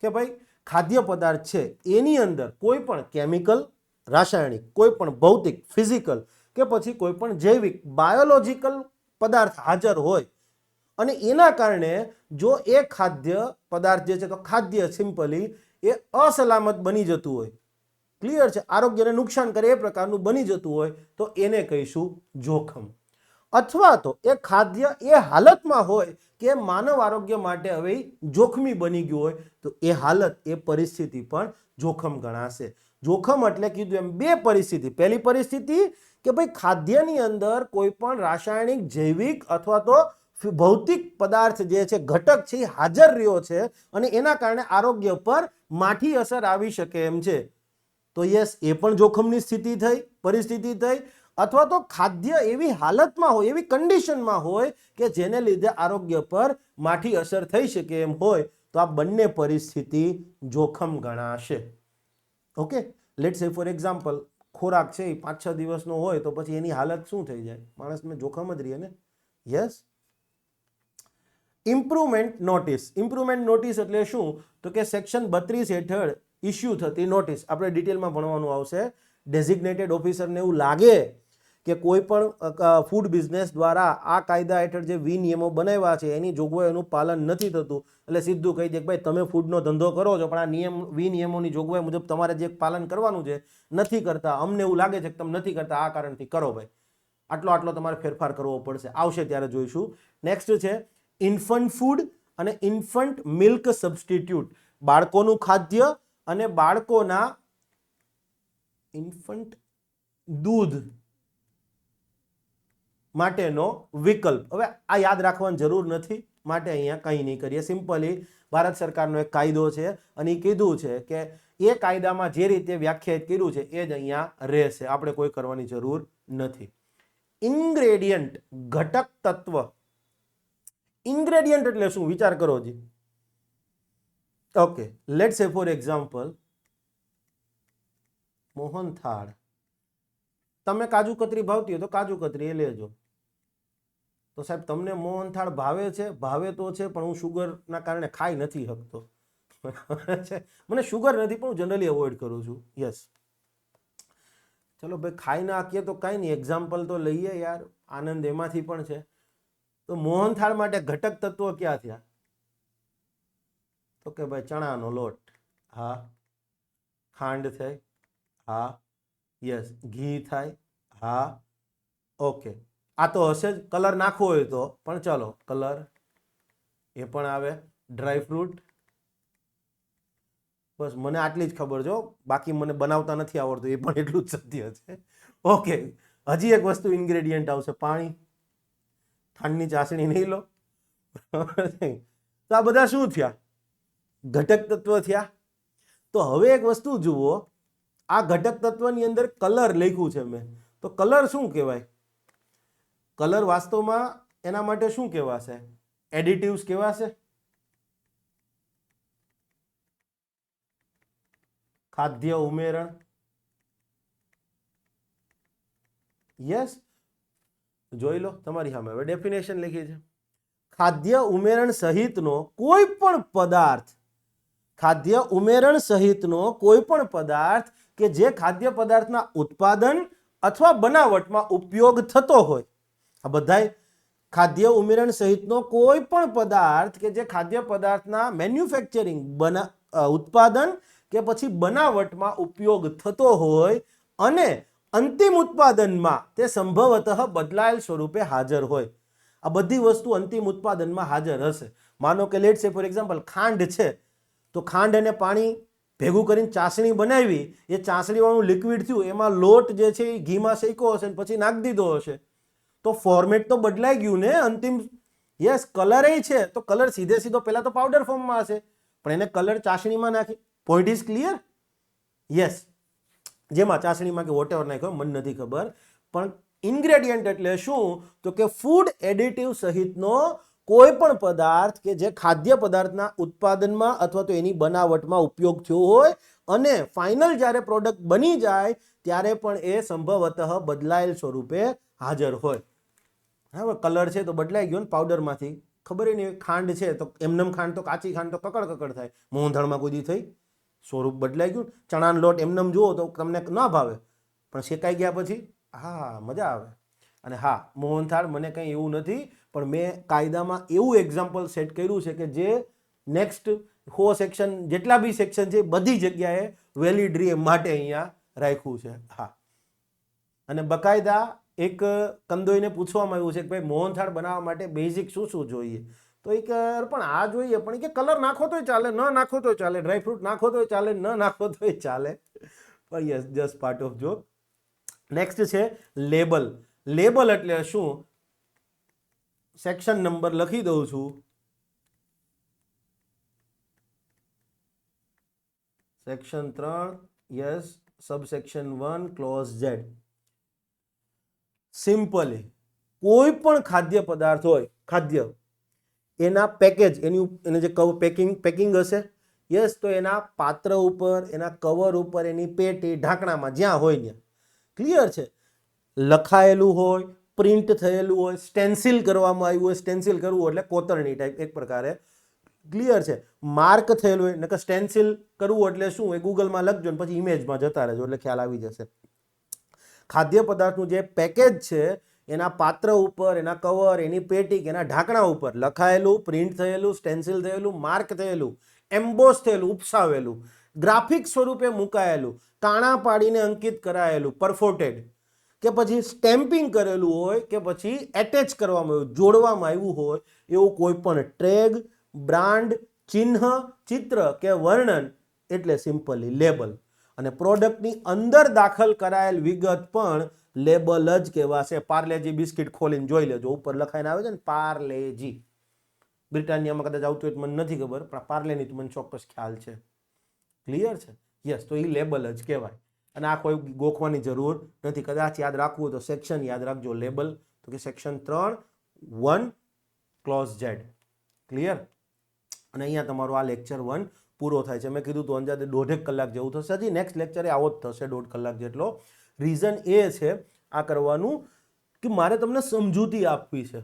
કે ભાઈ ખાદ્ય પદાર્થ છે એની અંદર કોઈ પણ કેમિકલ, રાસાયણિક, કોઈ પણ ભૌતિક, ફિઝિકલ કે પછી કોઈ પણ જૈવિક, બાયોલોજિકલ પદાર્થ હાજર હોય અને એના કારણે જો એ ખાદ્ય પદાર્થ જે છે તો ખાદ્ય સિમ્પલી એ અસલામત બની જતું હોય, ક્લિયર છે, આરોગ્યને નુકસાન કરે એ પ્રકારનું બની જતું હોય તો એને કહીશું જોખમ. અથવા તો એ ખાદ્ય એ હાલતમાં હોય કે માનવ આરોગ્ય માટે હવે જોખમી બની ગયું હોય તો એ હાલત, એ પરિસ્થિતિ પણ જોખમ ગણાશે. જોખમ એટલે કીધું એમ બે પરિસ્થિતિ. પહેલી પરિસ્થિતિ કે ભાઈ ખાદ્યની અંદર કોઈ પણ રાસાયણિક, જૈવિક અથવા તો ભૌતિક પદાર્થ જે છે, ઘટક છે, એ હાજર રહ્યો છે અને એના કારણે આરોગ્ય પર માઠી અસર આવી શકે એમ છે. તો યસ, એ પણ જોખમની સ્થિતિ થઈ, પરિસ્થિતિ થઈ. અથવા તો ખાદ્ય એવી હાલતમાં હોય, એવી કન્ડિશનમાં હોય કે જેને લીધે આરોગ્ય પર માઠી અસર થઈ શકે એમ હોય તો આ બંને પરિસ્થિતિ જોખમ ગણાશે. Okay, late say for example, ખોરાક છે એ 5-6 દિવસનો હોય તો પછી એની હાલત શું થઈ જાય? માણસને જોખમ જ રહે ને. Yes. Improvement notice. Improvement notice એટલે શું? તો કે સેક્શન 32 હેઠળ ઇસ્યુ થતી નોટિસ. આપણે ડિટેલમાં ભણવાનું આવશે. ડેઝિગ્નેટેડ ઓફિસરને એવું લાગે કે કોઈ પણ ફૂડ બિઝનેસ દ્વારા આ કાયદા હેઠળ જે વિનિયમો બનાવ્યા છે એની જોગવાઈઓનું પાલન નથી થતું, એટલે સીધું કહી દે કે ભાઈ તમે ફૂડનો ધંધો કરો છો પણ આ વિનિયમોની જોગવાઈ મુજબ તમારે જે પાલન કરવાનું છે નથી કરતા, અમને એવું લાગે છે કે તમે નથી કરતા, આ કારણથી કરો ભાઈ, આટલો તમારે ફેરફાર કરવો પડશે. આવશે ત્યારે જોઈશું. નેક્સ્ટ છે ઇન્ફન્ટ ફૂડ અને ઇન્ફન્ટ મિલ્ક સબસ્ટિટ્યુટ. બાળકોનું ખાદ્ય અને બાળકોના ઇન્ફન્ટ દૂધ માટેનો વિકલ્પ. હવે આ યાદ રાખવાની જરૂર નથી માટે અહીંયા કંઈ નહીં કરીએ. સિમ્પલી ભારત સરકારનો એક કાયદો છે અને એ કીધું છે કે એ કાયદામાં જે રીતે વ્યાખ્યાયિત કર્યું છે એ જ અહીંયા રહેશે, આપણે કોઈ કરવાની જરૂર નથી. ઇન્ગ્રેડિયન્ટ, ઘટક તત્વ. ઇન્ગ્રેડિયન્ટ એટલે શું? વિચાર કરો જી. ઓકે, લેટ્સ સે ફોર એક્ઝામ્પલ મોહનથાળ. તમે કાજુ કતરી ભાવતી હોય તો કાજુ કતરી એ લેજો. તો સાહેબ તમને મોહનથાળ ભાવે છે? ભાવે તો છે પણ હું શુગરના કારણે ખાઈ નથી શકતો. મને શુગર નથી પણ હું જનરલી અવોઇડ કરું છું. યસ, ચલો ભાઈ ખાઈ નાખીએ તો કાંઈ નહીં, એક્ઝામ્પલ તો લઈએ યાર, આનંદ એમાંથી પણ છે. તો મોહનથાળ માટે ઘટક તત્વો ક્યાં થયા? તો કે ભાઈ ચણાનો લોટ, હા. ખાંડ થાય, હા. યસ, ઘી થાય, હા. ઓકે, આ તો હશે જ. કલર નાખવો હોય તો પણ ચાલો કલર એ પણ આવે. ડ્રાય ફ્રૂટ, બસ મને આટલી જ ખબર છે, બાકી મને બનાવતા નથી આવડતું, એ પણ એટલું જ સત્ય છે. ઓકે, હજી એક વસ્તુ ઇન્ગ્રેડિયન્ટ આવશે, પાણી. ખાંડની ચાસણી નહીં લો. તો આ બધા શું થયા? ઘટક તત્વ થયા. તો હવે એક વસ્તુ જુઓ, આ ઘટક તત્વની અંદર કલર લખ્યું છે મેં, તો કલર શું કહેવાય? કલર વાસ્તવમાં એના માટે શું કહેવાશે? એડિટિવ્સ કહેવાશે. ખાદ્ય ઉમેરણ. યસ, જોઈ લો તમારી સામે હવે ડેફિનેશન લખી છે. ખાદ્ય ઉમેરણ સહિતનો કોઈ પણ પદાર્થ, ખાદ્ય ઉમેરણ સહિતનો કોઈ પણ પદાર્થ કે જે ખાદ્ય પદાર્થના ઉત્પાદન અથવા બનાવટમાં ઉપયોગ થતો હોય. આ બધાય ખાદ્ય ઉમેરણ સહિતનો કોઈ પણ પદાર્થ કે જે ખાદ્ય પદાર્થના મેન્યુફેક્ચરિંગ, ઉત્પાદન કે પછી બનાવટમાં ઉપયોગ થતો હોય અને અંતિમ ઉત્પાદનમાં તે સંભવતઃ બદલાયેલ સ્વરૂપે હાજર હોય. આ બધી વસ્તુ અંતિમ ઉત્પાદનમાં હાજર હશે. માનો કે લેટ્સ સે ફોર એક્ઝામ્પલ ખાંડ છે, તો ખાંડ અને પાણી ભેગું કરીને ચાસણી બનાવી, એ ચાસણીવાળું લિક્વિડ થયું, એમાં લોટ જે છે એ ઘીમાં શેક્યો હશે પછી નાખી દીધો હશે, તો ફોર્મેટ તો બદલાઈ ગયું ને અંતિમ. યસ, કલર એ છે, તો કલર સીધો પહેલા તો પાવડર ફોર્મમાં હશે પણ એને કલર ચાસણીમાં નાખી. Point is clear? યસ, જેમાં ચાસણીમાં કે વોટેવર નાખ્યો મને નથી ખબર, પણ ઇન્ગ્રેડિયન્ટ એટલે શું? તો કે ફૂડ એડિટિવ સહિતનો કોઈ પણ પદાર્થ કે જે ખાદ્ય પદાર્થના ઉત્પાદનમાં અથવા તો એની બનાવટમાં ઉપયોગ થયો હોય અને ફાઇનલ જ્યારે પ્રોડક્ટ બની જાય ત્યારે પણ એ સંભવતઃ બદલાયેલ સ્વરૂપે હાજર હોય. હવે કલર છે તો બદલાઈ ગયો ને પાવડરમાંથી, ખબર નહીં. ખાંડ છે તો એમનેમ ખાંડ, તો કાચી ખાંડ તો કકડ થાય, મોહનથાળમાં કોઈ દી થઈ? સ્વરૂપ બદલાઈ ગયું. ચણાનો લોટ એમનેમ જુઓ તો તમને ના ભાવે, પણ શેકાઈ ગયા પછી હા મજા આવે. અને હા, મોહનથાળ મને કંઈ એવું નથી, પણ મેં કાયદામાં એવું એક્ઝામ્પલ સેટ કર્યું છે કે જે નેક્સ્ટ સેક્શન, જેટલા બી સેક્શન છે બધી જગ્યાએ વેલિડ રે માટે અહીંયા રાખ્યું છે. હા, અને બકાયદા એક કંદોઈને પૂછવામાં આવ્યું છે કે ભાઈ મોહનથાળ બનાવવા માટે બેઝિક શું શું જોઈએ, તો એ કે પણ આ જોઈએ, પણ એ કે કલર નાખો તોય ચાલે, ન નાખો તોય ચાલે, ડ્રાયફ્રૂટ નાખો તોય ચાલે, ન નાખો તોય ચાલે. પણ yes, just part of joke. Next છે લેબલ. લેબલ એટલે શું? સેક્શન નંબર લખી દઉં છું. Section 3, yes, subsection 1 clause Z. Simply કોઈ પણ ખાદ્ય પદાર્થ હોય, ખાદ્ય, એના પેકેજ, એને જે પેકિંગ હશે, યસ, તો એના પાત્ર ઉપર, એના કવર ઉપર, એની પેટી, ઢાંકણામાં જ્યાં હોય ત્યાં, ક્લિયર છે, લખાયેલું હોય, પ્રિન્ટ થયેલું હોય, સ્ટેન્સિલ કરવામાં આવ્યું હોય, સ્ટેન્સિલ કરવું એટલે કોતરણી ટાઈપ એક પ્રકારે, ક્લિયર છે, માર્ક થયેલું હોય, નકર સ્ટેન્સિલ કરવું એટલે શું, એ ગૂગલમાં લખજો ને પછી ઇમેજમાં જતા રહેજો એટલે ખ્યાલ આવી જશે. ખાદ્ય પદાર્થનું જે પેકેજ છે એના પાત્ર ઉપર, એના કવર, એની પેટી, એના ઢાંકણા ઉપર લખાયેલું, પ્રિન્ટ થયેલું, સ્ટેન્સિલ થયેલું, માર્ક થયેલું, એમ્બોસ થયેલું, ઉપસાવેલું, ગ્રાફિક સ્વરૂપે મુકાયેલું, તાણા પાડીને અંકિત કરાયેલું, પરફોર્ટેડ, કે પછી સ્ટેમ્પિંગ કરેલું હોય, કે પછી એટેચ કરવામાં આવ્યું, જોડવામાં આવ્યું હોય, એવું કોઈ પણ ટ્રેગ, બ્રાન્ડ, ચિહ્ન, ચિત્ર કે વર્ણન એટલે સિમ્પલી લેબલ. અને પ્રોડક્ટની અંદર દાખલ કરાયેલ વિગત પણ લેબલ જ કહેવાશે. પાર્લેજી બિસ્કિટ ખોલીને જોઈ લેજો, ઉપર લખાઈને આવે છે ને પાર્લેજી. બ્રિટાનિયામાં કદાચ આવતું હોય તો મને નથી ખબર, પણ પાર્લેની તો મને ચોક્કસ ખ્યાલ છે. ક્લિયર છે? યસ, તો એ લેબલ જ કહેવાય. અને આ કોઈ ગોખવાની જરૂર નથી. કદાચ યાદ રાખવું હોય તો સેક્શન યાદ રાખજો, લેબલ, તો કે સેક્શન 3(1) ક્લોઝ Z. ક્લિયર? અને અહીંયા તમારો આ લેક્ચર 1 પૂરો થાય છે. મેં કીધું તો અંદાજે 1.5 કલાક જેવું થશે. હજી નેક્સ્ટ લેક્ચરે આવો જ થશે 1.5 કલાક જેટલો. રીઝન એ છે આ કરવાનું કે મારે તમને સમજૂતી આપવી છે.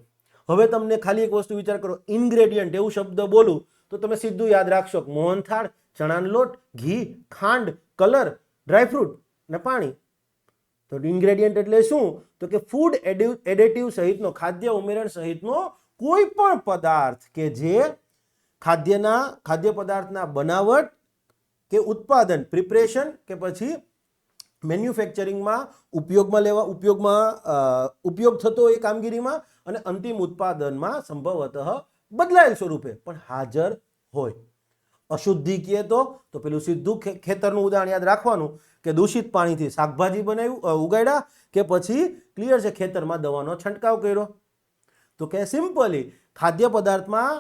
હવે તમને ખાલી એક વસ્તુ વિચાર કરો, ઇન્ગ્રેડિયન્ટ એવું શબ્દ બોલું તો તમે સીધું યાદ રાખશો કે મોહનથાળ, ચણાનો લોટ, ઘી, ખાંડ, કલર, ડ્રાયફ્રૂટ ને પાણી. તો ઇન્ગ્રેડિયન્ટ એટલે શું? તો કે ફૂડ એડેટિવ સહિતનો, ખાદ્ય ઉમેરણ સહિતનો કોઈ પણ પદાર્થ કે જે ખાદ્ય પદાર્થના બનાવટ કે ઉત્પાદન, પ્રિપરેશન કે પછી મેન્યુફેક્ચરિંગમાં ઉપયોગ થતો એ કામગીરીમાં અને અંતિમ ઉત્પાદનમાં સંભવતઃ બદલાયેલ સ્વરૂપે પણ હાજર હોય. અશુદ્ધિ કહે તો પેલું સીધું ખેતરનું ઉદાહરણ યાદ રાખવાનું કે દૂષિત પાણીથી શાકભાજી ઉગાડ્યા કે પછી ક્લિયર છે ખેતરમાં દવાનો છંટકાવ કર્યો. તો કે સિમ્પલી ખાદ્ય પદાર્થમાં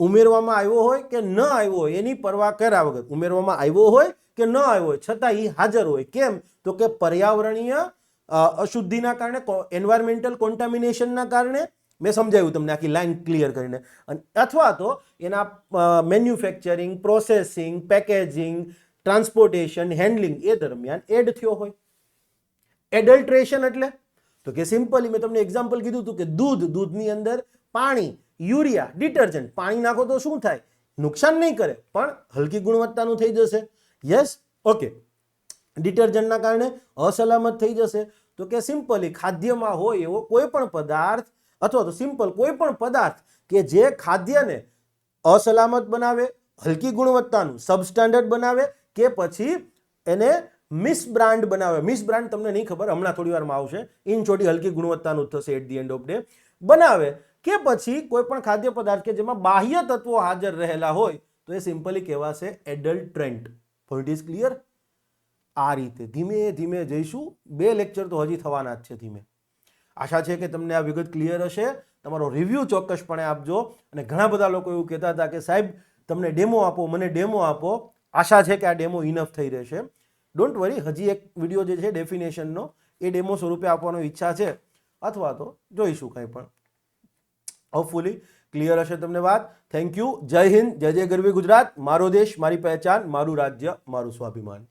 ઉમેરવામાં આવ્યો હોય કે ન આવ્યો હોય એની પરવા કર્યા વગર, ઉમેરવામાં આવ્યો હોય કે ન આવ્યો હોય છતાં એ હાજર હોય. કેમ? તો કે પર્યાવરણીય અશુદ્ધિના કારણે, એન્વાયરમેન્ટલ કોન્ટામિનેશનના કારણે, મેં સમજાવ્યું તમને આખી લાઈન ક્લિયર કરીને, અથવા તો એના manufacturing, processing, packaging, transportation, handling એ દરમિયાન એડ થયો હોય. એડલ્ટ્રેશન એટલે તો કે સિમ્પલી મેં તમને એક્ઝામ્પલ કીધું હતું કે દૂધની અંદર પાણી, યુરિયા, ડિટર્જન્ટ, પાણી નાખો તો શું થાય? નુકસાન નહીં કરે પણ હલકી ગુણવત્તાનું થઈ જશે. Yes, okay. ડિટર્જન્ટના કારણે અસલામત થઈ જશે. તો કે સિમ્પલી ખાદ્યમાં હોય એવો કોઈ પણ પદાર્થ અથવા તો સિમ્પલ કોઈ પણ પદાર્થ કે જે ખાદ્યને અસલામત બનાવે, હલકી ગુણવત્તાનું, સબસ્ટાન્ડર્ડ બનાવે કે પછી એને મિસબ્રાન્ડ બનાવે. મિસબ્રાન્ડ તમને નહીં ખબર, હમણાં થોડી વારમાં આવશે. ઇન ચોટી હલકી ગુણવત્તાનું થશે at the end of day. બનાવે કે પછી કોઈ પણ ખાદ્ય પદાર્થ કે જેમાં બાહ્ય તત્વો હાજર રહેલા હોય તો એ સિમ્પલી કહેવાશે એડલ્ટ્રેન્ટ. Point is clear? આ રીતે ધીમે ધીમે જઈશું. 2 લેક્ચર તો હજી થવાના જ છે ધીમે. આશા છે કે તમને આ વિગત ક્લિયર હશે. તમારો રિવ્યૂ ચોક્કસપણે આપજો. અને ઘણા બધા લોકો એવું કહેતા હતા કે સાહેબ તમને ડેમો આપો, મને ડેમો આપો. આશા છે કે આ ડેમો ઇનફ થઈ રહેશે. ડોન્ટ વરી, હજી એક વિડીયો જે છે ડેફિનેશનનો એ ડેમો સ્વરૂપે આપવાનો ઈચ્છા છે, અથવા તો જોઈશું કંઈ પણ. હોપફુલી ક્લિયર હશે તમને વાત. Thank you. જય હિન્દ, જય જય ગરવી ગુજરાત. મારો દેશ, મારી પહેચાન, મારું રાજ્ય, મારું સ્વાભિમાન.